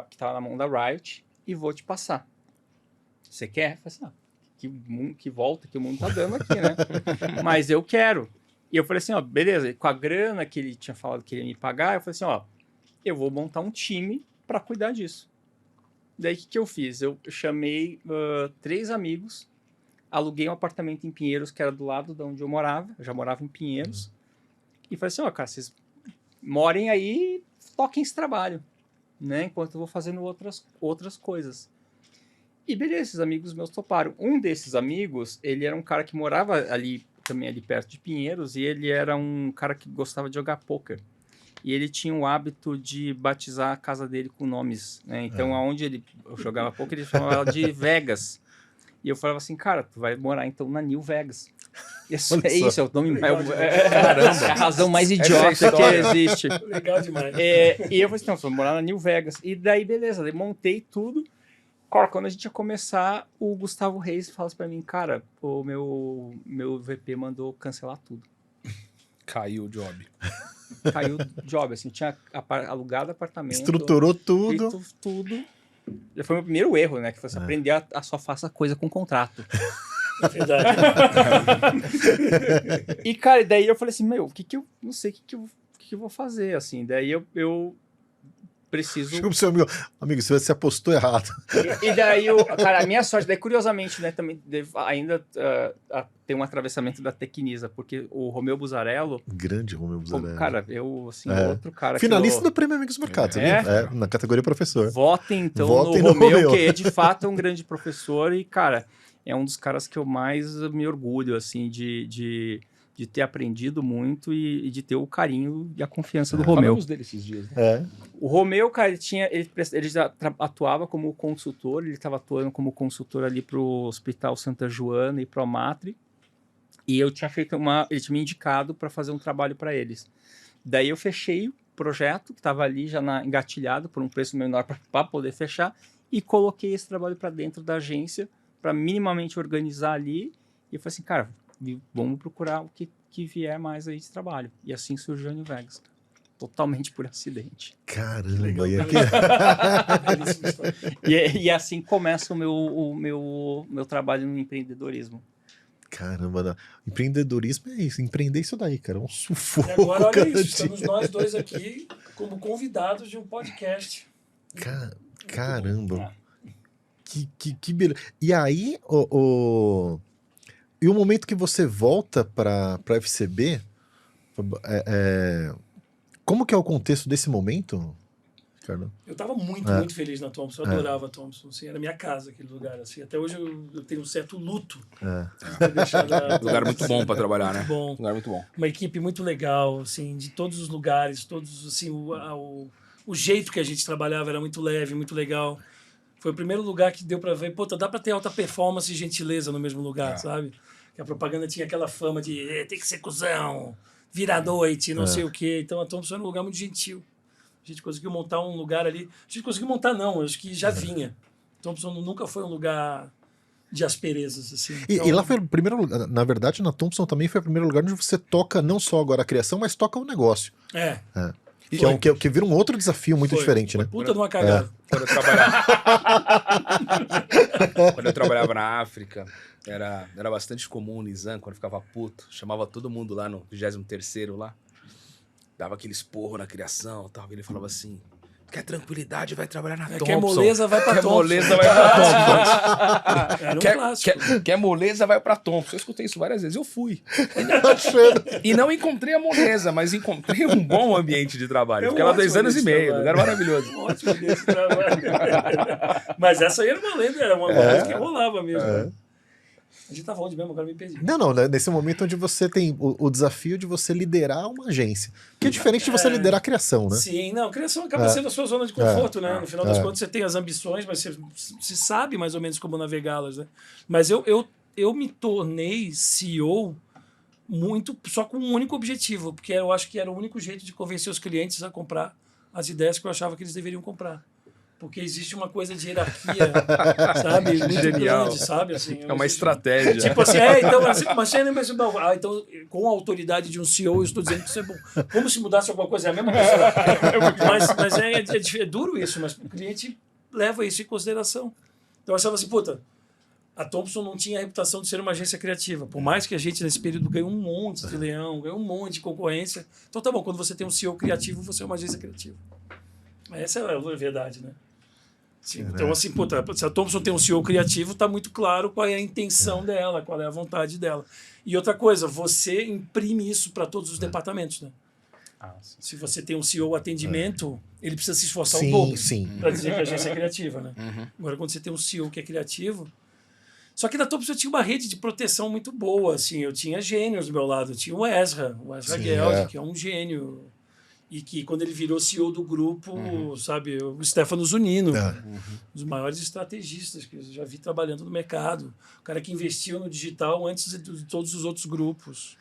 Speaker 3: que estava na mão da Riot e vou te passar. Você quer? Eu falei assim, que volta que o mundo tá dando aqui, né? Mas eu quero. E eu falei assim, beleza, com a grana que ele tinha falado que ele ia me pagar, eu falei assim, eu vou montar um time para cuidar disso. Daí, o que eu fiz? Eu chamei 3 amigos, aluguei um apartamento em Pinheiros, que era do lado de onde eu morava já morava em Pinheiros, e falei assim, cara, vocês morem aí e toquem esse trabalho, né? Enquanto eu vou fazendo outras coisas. E beleza, esses amigos meus toparam. Um desses amigos, ele era um cara que morava ali perto de Pinheiros, e ele era um cara que gostava de jogar pôquer. E ele tinha o hábito de batizar a casa dele com nomes, né? Então, aonde ele jogava pôquer, ele chamava de Vegas. E eu falava assim, cara, tu vai morar então na New Vegas. Isso é o nome caramba. É a razão mais idiota que existe.
Speaker 4: Legal demais.
Speaker 3: E eu falei assim, não, vou morar na New Vegas. E daí, beleza, eu montei tudo. Cara, quando a gente ia começar, o Gustavo Reis fala pra mim, cara, o meu VP mandou cancelar tudo.
Speaker 2: Caiu o job.
Speaker 3: Caiu o job, assim, tinha alugado apartamento.
Speaker 1: Estruturou tudo.
Speaker 3: Feito tudo. Já foi o meu primeiro erro, né? Que foi aprender a só faça coisa com contrato.
Speaker 4: É verdade.
Speaker 3: E, cara, daí eu falei assim, eu não sei o que eu vou fazer, assim. Daí eu preciso...
Speaker 1: Chega pro seu amigo, você apostou errado.
Speaker 3: E daí, cara, a minha sorte, daí curiosamente, né, também ainda tem um atravessamento da Tecnisa, porque o Romeu Buzarello...
Speaker 1: Grande Romeu Buzarello.
Speaker 3: Cara, outro cara...
Speaker 1: Finalista do Prêmio Amigos Mercados, na categoria professor.
Speaker 3: Votem, então, no Romeu, que de fato é um grande professor e, cara, é um dos caras que eu mais me orgulho, assim, de ter aprendido muito e de ter o carinho e a confiança do Romeu.
Speaker 2: Falamos dele esses dias, né?
Speaker 3: O Romeu, cara, ele já atuava como consultor, ele estava atuando como consultor ali para o Hospital Santa Joana e para o Amatri, e eu tinha feito ele tinha me indicado para fazer um trabalho para eles. Daí eu fechei o projeto, que estava ali já engatilhado por um preço menor para poder fechar, e coloquei esse trabalho para dentro da agência, para minimamente organizar ali E eu falei assim, cara, vamos procurar o que vier mais aí de trabalho. E assim surgiu a New Vegas. Totalmente por acidente.
Speaker 1: Caramba, e aqui...
Speaker 4: Belíssima história.
Speaker 3: E assim começa o meu trabalho no empreendedorismo.
Speaker 1: Caramba, não. Empreendedorismo é isso, empreender isso daí, cara, é um sufoco.
Speaker 4: E agora, olha
Speaker 1: cada
Speaker 4: isso,
Speaker 1: dia.
Speaker 4: estamos nós dois aqui como convidados de um podcast.
Speaker 1: Caramba, que beleza. E aí, e o momento que você volta para FCB, como que é o contexto desse momento, Ricardo?
Speaker 4: Eu estava muito feliz na Thompson, eu adorava a Thompson, assim, era minha casa aquele lugar, assim, até hoje eu tenho um certo luto. De ter deixado a
Speaker 2: Lugar muito bom para trabalhar, né?
Speaker 4: Muito bom.
Speaker 2: Lugar muito bom.
Speaker 4: Uma equipe muito legal, assim, de todos os lugares, todos, assim, o jeito que a gente trabalhava era muito leve, muito legal. Foi o primeiro lugar que deu para ver, pô, dá para ter alta performance e gentileza no mesmo lugar, sabe? Que a propaganda tinha aquela fama de tem que ser cuzão, vira à noite, não sei o quê. Então a Thompson era um lugar muito gentil. A gente conseguiu montar um lugar ali. A gente conseguiu montar, não, acho que já vinha. Thompson nunca foi um lugar de asperezas, assim. Então,
Speaker 1: E lá foi o primeiro lugar, na verdade, na Thompson também foi o primeiro lugar onde você toca não só agora a criação, mas toca o negócio. Que vira um outro desafio muito diferente, né?
Speaker 4: Puta de uma cagada.
Speaker 2: Quando eu trabalhava na África, era bastante comum o Nizam, quando ficava puto, chamava todo mundo lá no 23º lá, dava aquele esporro na criação e tal, ele falava assim, quer tranquilidade, vai trabalhar na Thompson.
Speaker 4: Quer moleza, vai pra
Speaker 2: Quer
Speaker 4: Thompson.
Speaker 2: moleza, vai pra Thompson.
Speaker 4: Era um clássico.
Speaker 2: Quer moleza, vai pra Thompson. Eu escutei isso várias vezes, eu fui. E não encontrei a moleza, mas encontrei um bom ambiente de trabalho. Fiquei lá 2 anos e meio, lugar maravilhoso.
Speaker 4: Ótimo desse trabalho. Mas essa aí era uma lenda, era uma coisa que rolava mesmo. A gente tava onde mesmo? Agora me perdi.
Speaker 1: Não, né? Nesse momento onde você tem o desafio de você liderar uma agência. Que é diferente de você liderar a criação, né?
Speaker 4: Sim, não, a criação acaba sendo a sua zona de conforto, né? No final das contas, você tem as ambições, mas você sabe mais ou menos como navegá-las, né? Mas eu me tornei CEO muito só com um único objetivo, porque eu acho que era o único jeito de convencer os clientes a comprar as ideias que eu achava que eles deveriam comprar. Porque existe uma coisa de hierarquia, sabe? Muito
Speaker 2: Genial.
Speaker 4: grande, sabe? Assim,
Speaker 2: É uma estratégia.
Speaker 4: Tipo assim, então, mas você lembra assim, então, com a autoridade de um CEO, eu estou dizendo que isso é bom. Como se mudasse alguma coisa, é a mesma coisa. Mas é duro isso, mas o cliente leva isso em consideração. Então eu achava assim, puta, a Thompson não tinha a reputação de ser uma agência criativa. Por mais que a gente, nesse período, ganhou um monte de leão, ganhou um monte de concorrência. Então tá bom, quando você tem um CEO criativo, você é uma agência criativa. Essa é a verdade, né? Sim, então, assim, puta, se a Thompson tem um CEO criativo, tá muito claro qual é a intenção dela, qual é a vontade dela. E outra coisa, você imprime isso para todos os departamentos, né? Se você tem um CEO atendimento, ele precisa se esforçar um pouco para dizer que a agência é criativa, né? Agora, quando você tem um CEO que é criativo... Só que na Thompson eu tinha uma rede de proteção muito boa, assim, eu tinha gênios do meu lado, eu tinha o Ezra Geld, que é um gênio... E que quando ele virou CEO do grupo, sabe, o Stefano Zunino, um dos maiores estrategistas que eu já vi trabalhando no mercado. O cara que investiu no digital antes de todos os outros grupos.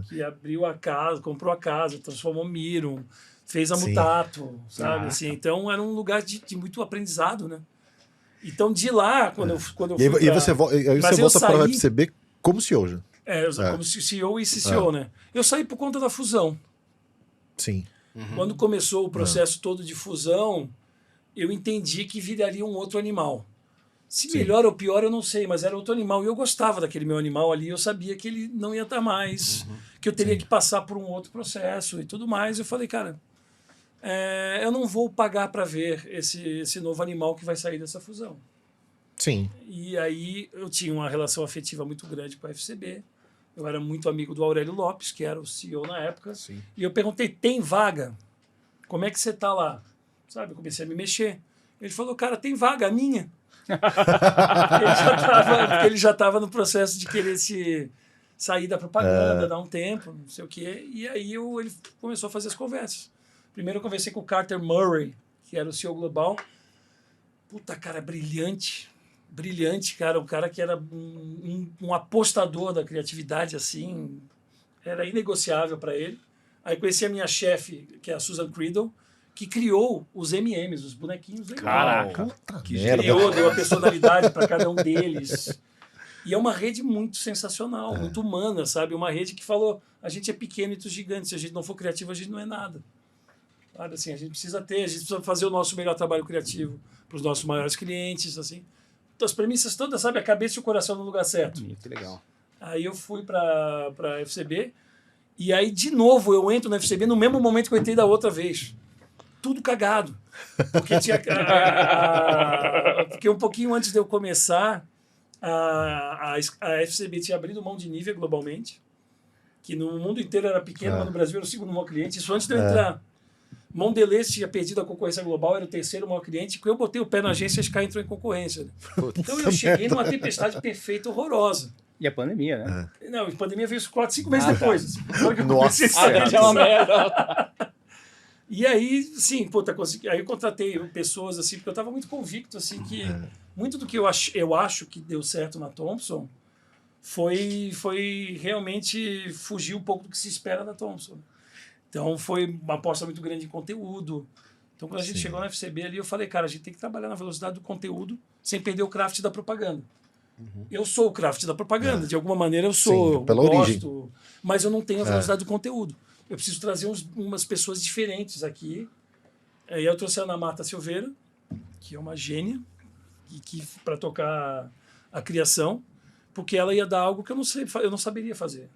Speaker 4: Que abriu a casa, comprou a casa, transformou Mirum, fez a Mutato, sabe? Assim, então era um lugar de muito aprendizado, né? Então de lá, quando eu fui
Speaker 1: E você volta para a FCB como CEO já.
Speaker 4: Como CEO e CCO, né? Eu saí por conta da fusão.
Speaker 1: Sim.
Speaker 4: Quando começou o processo todo de fusão, eu entendi que viraria um outro animal. Se melhor ou pior, eu não sei, mas era outro animal. E eu gostava daquele meu animal ali, eu sabia que ele não ia estar mais, que eu teria que passar por um outro processo e tudo mais. Eu falei, cara, eu não vou pagar para ver esse novo animal que vai sair dessa fusão.
Speaker 1: Sim.
Speaker 4: E aí eu tinha uma relação afetiva muito grande com a FCB. Eu era muito amigo do Aurélio Lopes, que era o CEO na época.
Speaker 2: Sim. E
Speaker 4: eu perguntei, tem vaga? Como é que você está lá? Sabe, eu comecei a me mexer. Ele falou, cara, tem vaga, a minha. Ele já estava no processo de querer sair da propaganda, dar um tempo, não sei o quê. E aí ele começou a fazer as conversas. Primeiro eu conversei com o Carter Murray, que era o CEO global. Puta, cara, brilhante, cara. O cara que era um apostador da criatividade, assim, era inegociável para ele. Aí conheci a minha chefe, que é a Susan Creedle, que criou os MMs, os bonequinhos legais.
Speaker 2: Caraca,
Speaker 1: Puta
Speaker 2: que
Speaker 1: merda.
Speaker 4: Deu a personalidade para cada um deles. E é uma rede muito sensacional, muito humana, sabe? Uma rede que falou, a gente é pequeno entre os gigantes, se a gente não for criativo, a gente não é nada. Sabe, assim, a gente precisa fazer o nosso melhor trabalho criativo para os nossos maiores clientes, assim. Então, as premissas todas, sabe? A cabeça e o coração no lugar certo.
Speaker 2: Que legal.
Speaker 4: Aí eu fui para a FCB, e aí, de novo, eu entro na FCB no mesmo momento que eu entrei da outra vez. Tudo cagado. Porque porque um pouquinho antes de eu começar, a FCB tinha abrido mão de Nivea globalmente, que no mundo inteiro era pequeno, mas no Brasil era o segundo maior cliente. Isso antes de eu entrar. Mondelez tinha perdido a concorrência global, era o terceiro maior cliente. Quando eu botei o pé na agência, a SK entrou em concorrência. Então eu cheguei numa tempestade perfeita, horrorosa.
Speaker 3: E a pandemia, né?
Speaker 4: Não, a pandemia veio 4, 5 meses depois. Assim. Eu
Speaker 1: Nossa,
Speaker 3: é uma merda.
Speaker 4: E aí, sim, puta, aí eu contratei pessoas, assim, porque eu estava muito convicto, assim, que muito do que eu acho que deu certo na Thomson foi realmente fugir um pouco do que se espera da Thomson. Então, foi uma aposta muito grande em conteúdo. Então, quando a gente chegou na FCB ali, eu falei, cara, a gente tem que trabalhar na velocidade do conteúdo sem perder o craft da propaganda. Eu sou o craft da propaganda, de alguma maneira eu sou,
Speaker 1: Sim, pela origem.
Speaker 4: mas eu não tenho a velocidade do conteúdo. Eu preciso trazer umas pessoas diferentes aqui. Aí eu trouxe a Ana Marta Silveira, que é uma gênia, que para tocar a criação, porque ela ia dar algo que eu não saberia fazer.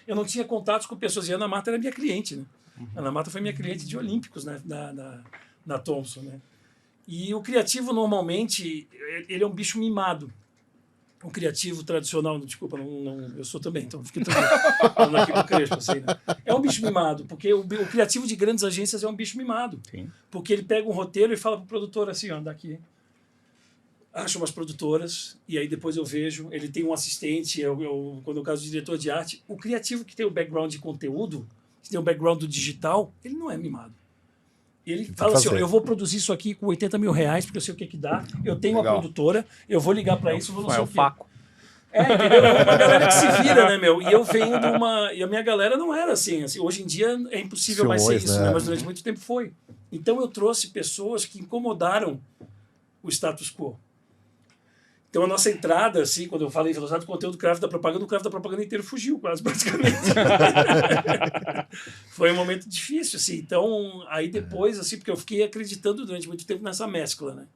Speaker 4: Eu não tinha contatos com pessoas. E a Ana Marta era minha cliente, né? A Ana Marta foi minha cliente de Olímpicos, né? Na Thomson, né? E o criativo, normalmente, ele é um bicho mimado. O criativo tradicional, desculpa, eu sou também, então fique tranquilo. Falando aqui com o Crespo, assim, né? É um bicho mimado, porque o criativo de grandes agências é um bicho mimado.
Speaker 3: Sim.
Speaker 4: Porque ele pega um roteiro e fala pro produtor assim, ó, daqui. Acho umas produtoras, e aí depois eu vejo, ele tem um assistente, quando é o caso do diretor de arte. O criativo que tem o background de conteúdo, que tem o background do digital, ele não é mimado. Ele fala assim, ó, eu vou produzir isso aqui com 80 mil reais, porque eu sei o que dá. Eu tenho uma produtora, eu vou ligar para isso, vou não sei o quê.
Speaker 3: Faco.
Speaker 4: Entendeu? É uma galera que se vira, né, meu? E eu venho de uma... E a minha galera não era assim. Hoje em dia é impossível mais ser isso, né? Mas durante muito tempo foi. Então eu trouxe pessoas que incomodaram o status quo. Então a nossa entrada, assim, quando eu falei velocidade do conteúdo, o craft da propaganda inteiro fugiu quase, praticamente. Foi um momento difícil, assim. Então, aí depois, assim, porque eu fiquei acreditando durante muito tempo nessa mescla, né?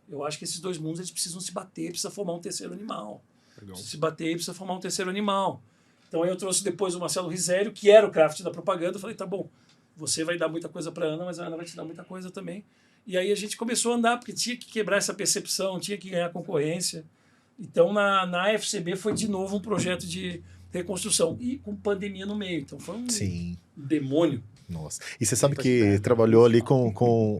Speaker 4: Eu acho que esses dois mundos, eles precisam se bater, precisa formar um terceiro animal. Precisa se bater, precisa formar um terceiro animal. Então aí eu trouxe depois o Marcelo Risério, que era o craft da propaganda. Eu falei, tá bom, você vai dar muita coisa para Ana, mas a Ana vai te dar muita coisa também. E aí a gente começou a andar, porque tinha que quebrar essa percepção, tinha que ganhar concorrência. Então na FCB foi de novo um projeto de reconstrução. E com pandemia no meio. Então foi um demônio.
Speaker 1: Nossa. E você sabe que trabalhou ali com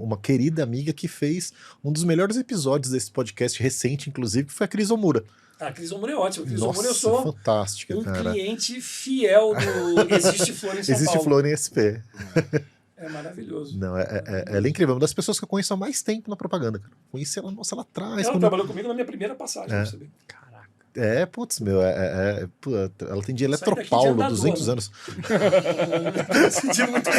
Speaker 1: uma querida amiga que fez um dos melhores episódios desse podcast recente, inclusive, que foi a Cris Omura.
Speaker 4: A Cris Omura é ótima. A Cris Omura eu sou
Speaker 1: fantástica, cara.
Speaker 4: Cliente fiel do Existe Flor em São Paulo.
Speaker 1: Existe Flor em SP.
Speaker 4: É maravilhoso.
Speaker 1: Não, ela é incrível. Uma das pessoas que eu conheço há mais tempo na propaganda, cara. Conheci ela, nossa, lá atrás.
Speaker 4: Ela trabalhou comigo na minha primeira passagem,
Speaker 1: sabe? Caraca. Putz, meu, ela tem de Eletropaulo, 200 anos.
Speaker 4: Senti muito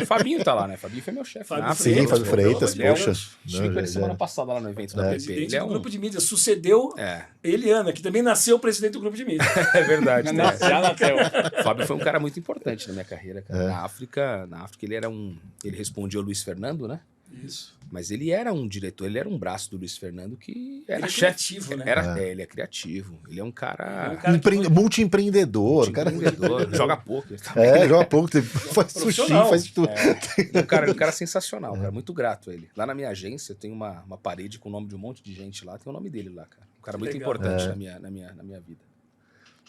Speaker 2: O Fabinho tá lá, né? Fabinho foi meu chefe.
Speaker 1: Sim, Fábio Freitas, poxa.
Speaker 2: Estive com ele semana passada lá no evento da PP.
Speaker 4: Presidente do grupo de mídia. Sucedeu Eliana, que também nasceu presidente do grupo de mídia.
Speaker 2: É verdade. Né?
Speaker 3: Já nasceu.
Speaker 2: O Fábio foi um cara muito importante na minha carreira, cara. Na África ele era ele respondia ao Luiz Fernando, né?
Speaker 4: Isso.
Speaker 2: Mas ele era um diretor, ele era um braço do Luiz Fernando que era
Speaker 4: criativo, né?
Speaker 2: Ele é criativo. Ele é um cara...
Speaker 1: Multi-empreendedor.
Speaker 2: Joga poker também.
Speaker 1: Joga poker, faz sushi, faz tudo.
Speaker 2: Um cara sensacional, cara. Muito grato a ele. Lá na minha agência, eu tenho uma parede com o nome de um monte de gente lá. Tem o nome dele lá, cara. Um cara muito importante na minha vida.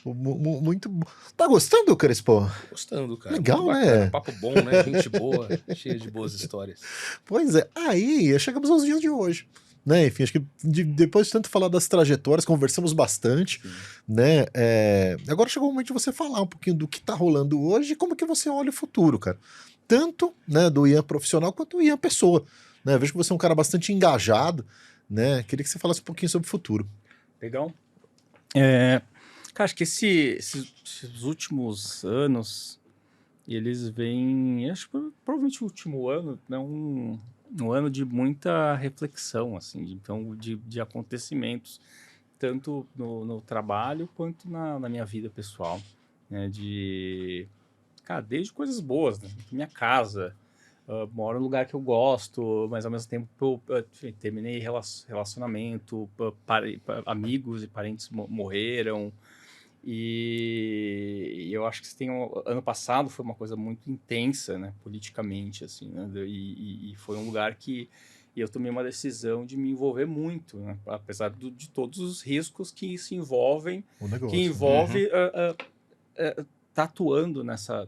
Speaker 1: Muito bom. Tá gostando, Crespo?
Speaker 2: Gostando, cara.
Speaker 1: Legal, né?
Speaker 2: Papo bom, né? Gente boa, cheia de boas histórias.
Speaker 1: Pois é. Aí, chegamos aos dias de hoje. Né? Enfim, acho que depois de tanto falar das trajetórias, conversamos bastante. Né? Agora chegou o momento de você falar um pouquinho do que tá rolando hoje e como que você olha o futuro, cara. Tanto, né, do Ian profissional quanto do Ian pessoa. Né? Vejo que você é um cara bastante engajado. Né? Queria que você falasse um pouquinho sobre o futuro.
Speaker 3: Legal. Cara, acho que esses últimos anos, eles vêm, acho que provavelmente o último ano, é um ano de muita reflexão, assim, de acontecimentos. tanto no trabalho quanto na minha vida pessoal, né? Cara, desde coisas boas, né? Minha casa, moro num lugar que eu gosto, mas ao mesmo tempo enfim, terminei relacionamento, amigos e parentes morreram. E eu acho que ano passado foi uma coisa muito intensa, né, politicamente, assim, né, e foi um lugar que eu tomei uma decisão de me envolver muito, né, apesar de todos os riscos que se envolvem,
Speaker 1: O negócio.
Speaker 3: que envolve tá atuando nessa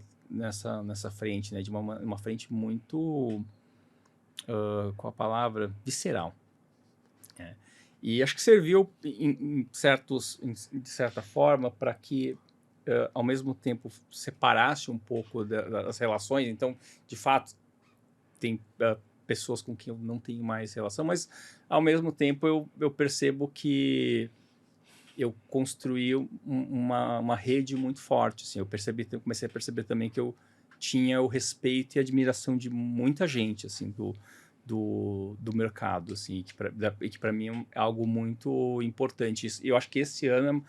Speaker 3: frente, né, de uma frente muito, qual a palavra? Visceral. E acho que serviu, de certa forma, para que, ao mesmo tempo, separasse um pouco das relações. Então, de fato, tem pessoas com quem eu não tenho mais relação, mas, ao mesmo tempo, eu percebo que eu construí uma rede muito forte. Assim, eu comecei a perceber também que eu tinha o respeito e admiração de muita gente, assim, do mercado, assim, que para mim é algo muito importante. Eu acho que esse ano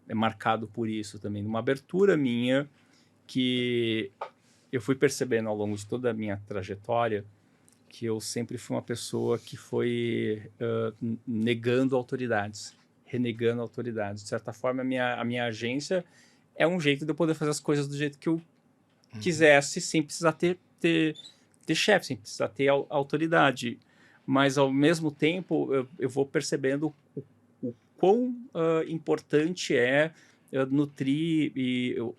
Speaker 3: é marcado por isso também, uma abertura minha que eu fui percebendo ao longo de toda a minha trajetória, que eu sempre fui uma pessoa que foi negando autoridades, renegando autoridades. De certa forma, a minha agência é um jeito de eu poder fazer as coisas do jeito que eu quisesse, sem precisar ter chefe, sem precisar ter autoridade. Mas, ao mesmo tempo, eu vou percebendo o quão importante é nutrir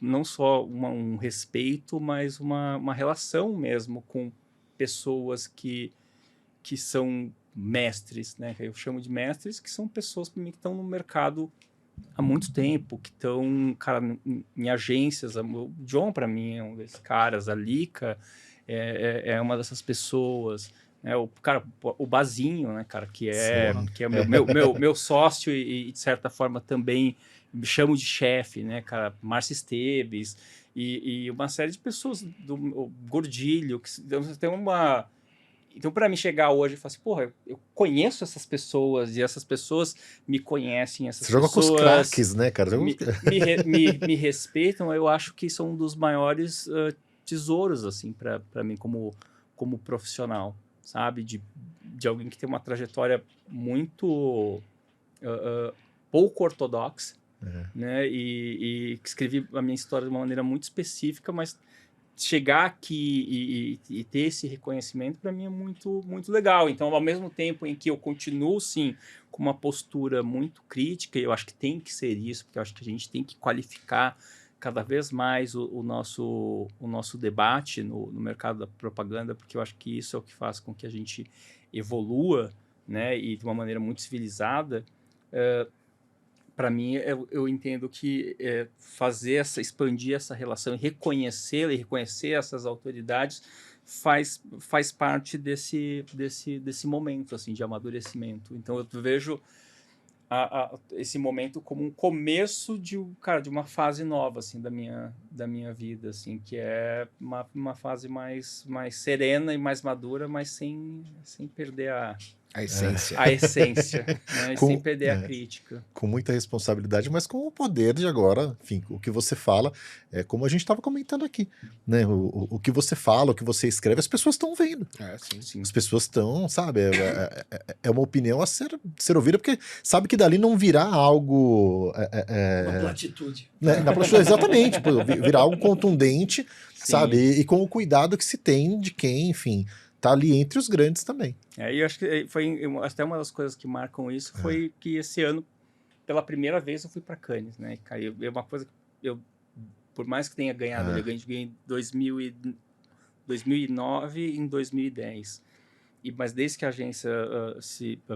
Speaker 3: não só um respeito, mas uma relação mesmo com pessoas que são mestres, né? Eu chamo de mestres, que são pessoas para mim que estão no mercado há muito tempo, que estão, cara, em agências. O John, para mim, é um desses caras. A Lica é uma dessas pessoas, né? O Bazinho, né, cara, que é meu sócio e, de certa forma, também me chamo de chefe, né, cara? Márcio Esteves e uma série de pessoas, o Gordilho, que tem uma... Então, para mim chegar hoje e falar assim, porra, eu conheço essas pessoas e essas pessoas me conhecem, essas
Speaker 1: Você joga com os
Speaker 3: pessoas
Speaker 1: craques, né, cara?
Speaker 3: me respeitam. Eu acho que são um dos maiores tesouros, assim, para mim como profissional, sabe? De alguém que tem uma trajetória muito pouco ortodoxa, né? E que escrevi a minha história de uma maneira muito específica, mas chegar aqui e ter esse reconhecimento, para mim, é muito, muito legal. Então, ao mesmo tempo em que eu continuo, sim, com uma postura muito crítica, e eu acho que tem que ser isso, porque eu acho que a gente tem que qualificar cada vez mais o nosso debate no mercado da propaganda, porque eu acho que isso é o que faz com que a gente evolua, né, e de uma maneira muito civilizada. Para mim, eu entendo que expandir essa relação e reconhecer essas autoridades faz parte desse momento, assim, de amadurecimento. Então, eu vejo esse momento como um começo de uma fase nova, assim, da minha vida, assim, que é uma fase mais serena e mais madura, mas sem perder
Speaker 2: a essência.
Speaker 3: A essência, né? Sem perder a crítica.
Speaker 1: Com muita responsabilidade, mas com o poder de agora, enfim, o que você fala, é como a gente estava comentando aqui, né? O que você fala, o que você escreve, as pessoas estão vendo.
Speaker 3: Sim.
Speaker 1: As pessoas estão, sabe, é uma opinião a ser ouvida, porque sabe que dali não virá algo...
Speaker 4: uma platitude.
Speaker 1: Né? Na platitude, exatamente, virá algo contundente, sabe, e com o cuidado que se tem de quem, enfim... tá ali entre os grandes também.
Speaker 3: E eu acho que até uma das coisas que marcam isso foi que esse ano, pela primeira vez, eu fui para Cannes, né? É uma coisa que eu, por mais que tenha ganhado, eu ganhei em 2009 e em 2010. Mas desde que a agência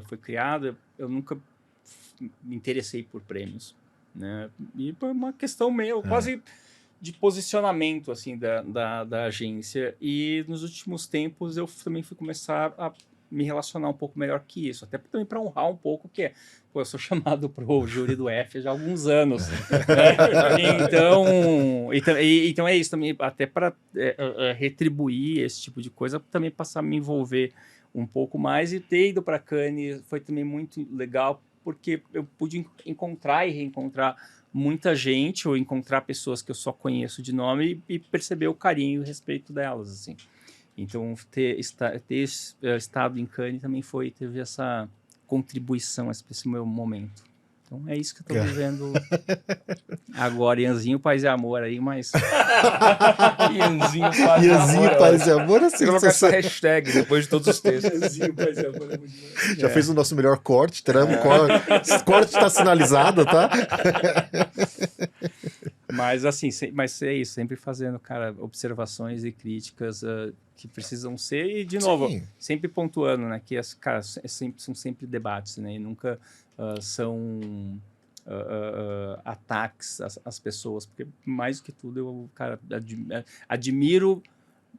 Speaker 3: foi criada, eu nunca me interessei por prêmios, né? E por uma questão meio quase de posicionamento, assim, da agência. E nos últimos tempos eu também fui começar a me relacionar um pouco melhor que isso, até também para honrar um pouco que eu sou chamado para o júri do F já há alguns anos. Então é isso também, até para retribuir esse tipo de coisa, também passar a me envolver um pouco mais. E ter ido para Cannes foi também muito legal porque eu pude encontrar e reencontrar muita gente, ou encontrar pessoas que eu só conheço de nome e perceber o carinho e o respeito delas, assim. Então, ter estado em Cannes também teve essa contribuição a esse meu momento. Então, é isso que eu estou vivendo agora. Ianzinho, Paz e Amor aí, mas...
Speaker 2: Ianzinho, Paz e
Speaker 1: Ianzinho,
Speaker 2: Amor.
Speaker 1: Paz e Amor,
Speaker 2: Você colocar essa hashtag depois de todos os textos.
Speaker 4: Ianzinho, Paz e Amor é muito bom.
Speaker 1: Já fez o nosso melhor corte, teremos esse corte está sinalizado, tá?
Speaker 3: Mas assim, mas é isso, sempre fazendo, cara, observações e críticas que precisam ser, e de novo,
Speaker 1: Sim.
Speaker 3: sempre pontuando, né, que são sempre debates, né, e nunca são ataques às pessoas, porque mais do que tudo eu, cara, admiro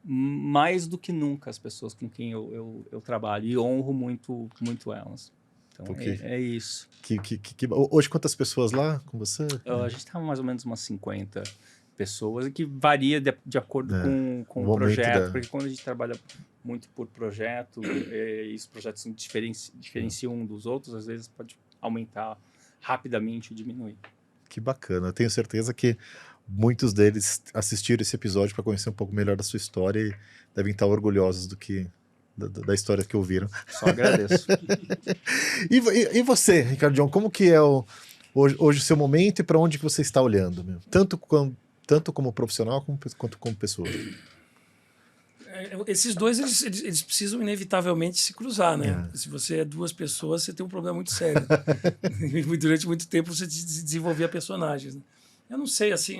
Speaker 3: mais do que nunca as pessoas com quem eu trabalho e honro muito, muito elas. Então, é isso.
Speaker 1: Hoje, quantas pessoas lá com você?
Speaker 3: A gente está mais ou menos umas 50 pessoas, e que varia de acordo com o projeto, porque quando a gente trabalha muito por projeto, e os projetos se diferenciam um dos outros, às vezes pode aumentar rapidamente e diminuir.
Speaker 1: Que bacana. Eu tenho certeza que muitos deles assistiram esse episódio para conhecer um pouco melhor da sua história e devem estar orgulhosos da história que ouviram.
Speaker 3: Só agradeço.
Speaker 1: E você, Ricardo John, como que é hoje o seu momento e para onde que você está olhando? Meu? Tanto como profissional quanto como pessoa.
Speaker 4: Esses dois, eles precisam inevitavelmente se cruzar, né? Se você é duas pessoas, você tem um problema muito sério. Durante muito tempo você desenvolvia personagens. Né? Eu não sei, assim,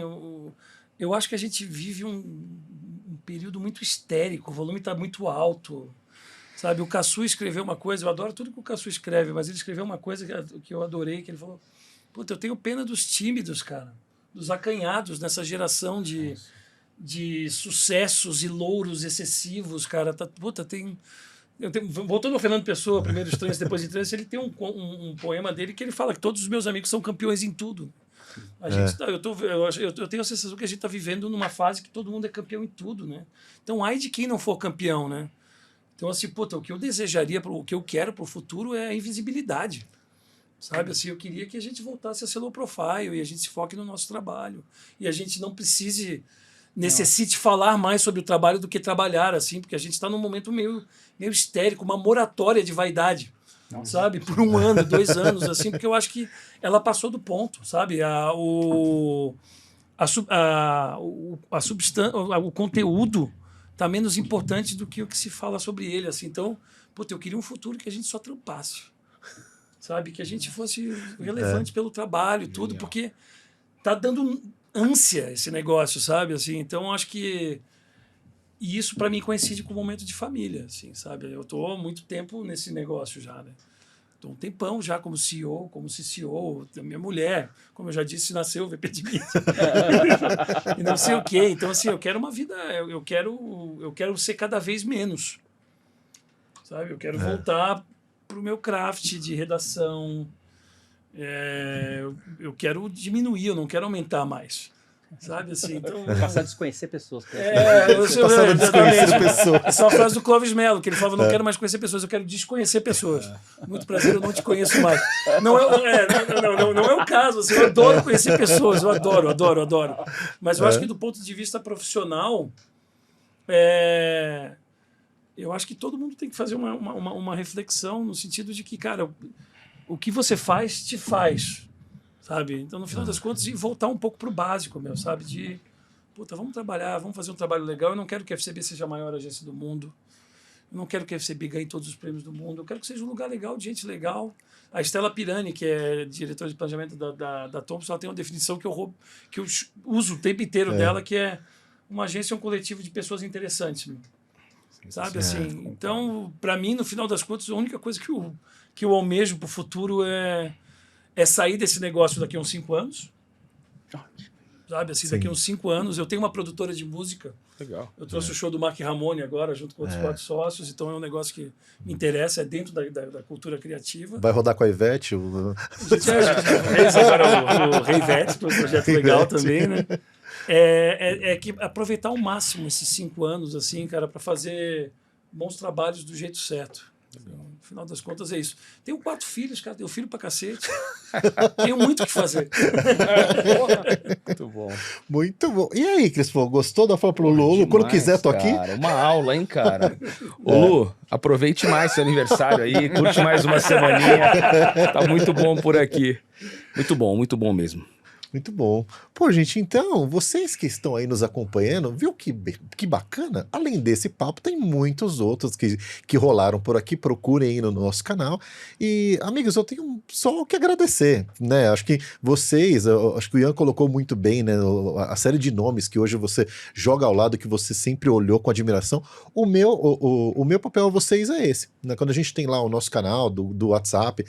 Speaker 4: eu acho que a gente vive um período muito histérico, o volume está muito alto. Sabe, o Cassu escreveu uma coisa, eu adoro tudo que o Cassu escreve, mas ele escreveu uma coisa que eu adorei, que ele falou, puta, eu tenho pena dos tímidos, cara, dos acanhados nessa geração de sucessos e louros excessivos, cara. Voltando ao Fernando Pessoa, primeiro Estranhos, depois de Trânsito, ele tem um poema dele que ele fala que todos os meus amigos são campeões em tudo. Eu tenho a sensação que a gente está vivendo numa fase que todo mundo é campeão em tudo, né? Então, ai de quem não for campeão, né? Então, assim, puta, o que eu desejaria, o que eu quero para o futuro é a invisibilidade, sabe? Assim, eu queria que a gente voltasse a ser low profile e a gente se foque no nosso trabalho. E a gente não necessite falar mais sobre o trabalho do que trabalhar, assim, porque a gente está num momento meio histérico, uma moratória de vaidade, sabe? Por 1 ano, 2 anos, assim, porque eu acho que ela passou do ponto, sabe? O conteúdo está menos importante do que o que se fala sobre ele, assim. Então, puta, eu queria um futuro que a gente só trampasse, sabe? Que a gente fosse relevante pelo trabalho, tudo, porque tá dando ânsia esse negócio, sabe? Assim, então, acho que... E isso, para mim, coincide com o momento de família, assim, sabe? Eu tô há muito tempo nesse negócio já, né? Tô um tempão já como CEO, como CCO, da minha mulher, como eu já disse, nasceu VP de mídia. E não sei o quê. Então, assim, eu quero uma vida... Eu quero ser cada vez menos, sabe? Eu quero voltar pro meu craft de redação. Eu quero diminuir, eu não quero aumentar mais. Sabe assim? Então,
Speaker 3: passar a desconhecer pessoas.
Speaker 1: Passar a desconhecer pessoas.
Speaker 4: Essa é uma frase do Clóvis Mello, que ele falava: não quero mais conhecer pessoas, eu quero desconhecer pessoas. Muito prazer, eu não te conheço mais. Não é o caso. Assim, eu adoro conhecer pessoas, eu adoro. Mas eu acho que do ponto de vista profissional, eu acho que todo mundo tem que fazer uma reflexão no sentido de que, cara, o que você faz, te faz. Sabe? Então, no final das contas, voltar um pouco pro básico, sabe? De, puta, vamos trabalhar, vamos fazer um trabalho legal. Eu não quero que a FCB seja a maior agência do mundo. Eu não quero que a FCB ganhe todos os prêmios do mundo. Eu quero que seja um lugar legal, de gente legal. A Estela Pirani, que é diretora de planejamento da Thompson, ela tem uma definição que eu uso o tempo inteiro dela, que é uma agência, um coletivo de pessoas interessantes. Sabe? Assim, então, para mim, no final das contas, a única coisa que eu almejo pro futuro é sair desse negócio daqui a uns 5 anos. Sabe, assim, daqui a uns 5 anos. Eu tenho uma produtora de música.
Speaker 2: Legal.
Speaker 4: Eu trouxe o show do Mark Ramone agora, junto com outros 4 sócios. Então é um negócio que me interessa, é dentro da cultura criativa.
Speaker 1: Vai rodar com a Ivete?
Speaker 4: A gente fez agora o Rei Ivete, que é um projeto legal também, né? Que aproveitar ao máximo esses 5 anos, assim, cara, para fazer bons trabalhos do jeito certo. No final das contas é isso. Tenho 4 filhos, cara, tenho filho pra cacete. Tenho muito o que fazer.
Speaker 2: Muito bom.
Speaker 1: Muito bom. E aí, Crespo, gostou da Fala pro Lulu? Quando
Speaker 2: Demais,
Speaker 1: quiser, tô aqui.
Speaker 2: cara. Uma aula, hein, cara? Ô, Lu, aproveite mais seu aniversário aí, curte mais uma semaninha. Tá muito bom por aqui. Muito bom mesmo.
Speaker 1: Muito bom. Pô, gente, então, vocês que estão aí nos acompanhando, viu que bacana? Além desse papo, tem muitos outros que rolaram por aqui, procurem aí no nosso canal. E, amigos, eu tenho só o que agradecer, né? Acho que vocês, acho que o Ian colocou muito bem, né? A série de nomes que hoje você joga ao lado, que você sempre olhou com admiração. O meu papel a vocês é esse, né? Quando a gente tem lá o nosso canal do WhatsApp,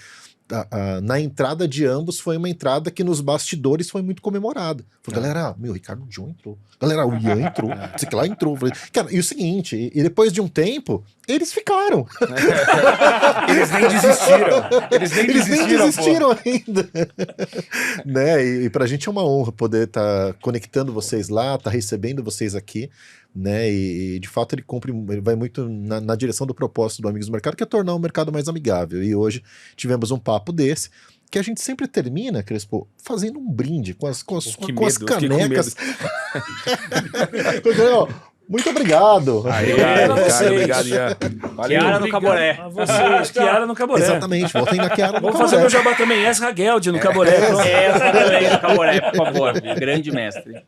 Speaker 1: na entrada de ambos foi uma entrada que nos bastidores foi muito comemorada. Falei, galera, o Ricardo John entrou. Galera, o Ian entrou. Esse que lá entrou. Falei, cara, e o seguinte, e depois de um tempo, eles ficaram.
Speaker 2: Eles nem desistiram.
Speaker 1: Eles nem desistiram ainda. Né? E pra gente é uma honra poder estar conectando vocês lá, estar recebendo vocês aqui. Né? E de fato ele vai muito na direção do propósito do Amigos do Mercado, que é tornar o mercado mais amigável. E hoje tivemos um papo desse, que a gente sempre termina, Crespo, fazendo um brinde com as canecas. Muito obrigado.
Speaker 2: Obrigado, Ian. Valeu.
Speaker 3: Chiara no Caboré.
Speaker 4: A vocês, Chiara no Caboré.
Speaker 1: Exatamente, voltem na Chiara no
Speaker 4: Vamos
Speaker 1: Caboré.
Speaker 4: fazer meu jabá também, Ezra Geld no Caboré.
Speaker 3: Essa também no Caboré, por favor. Grande mestre.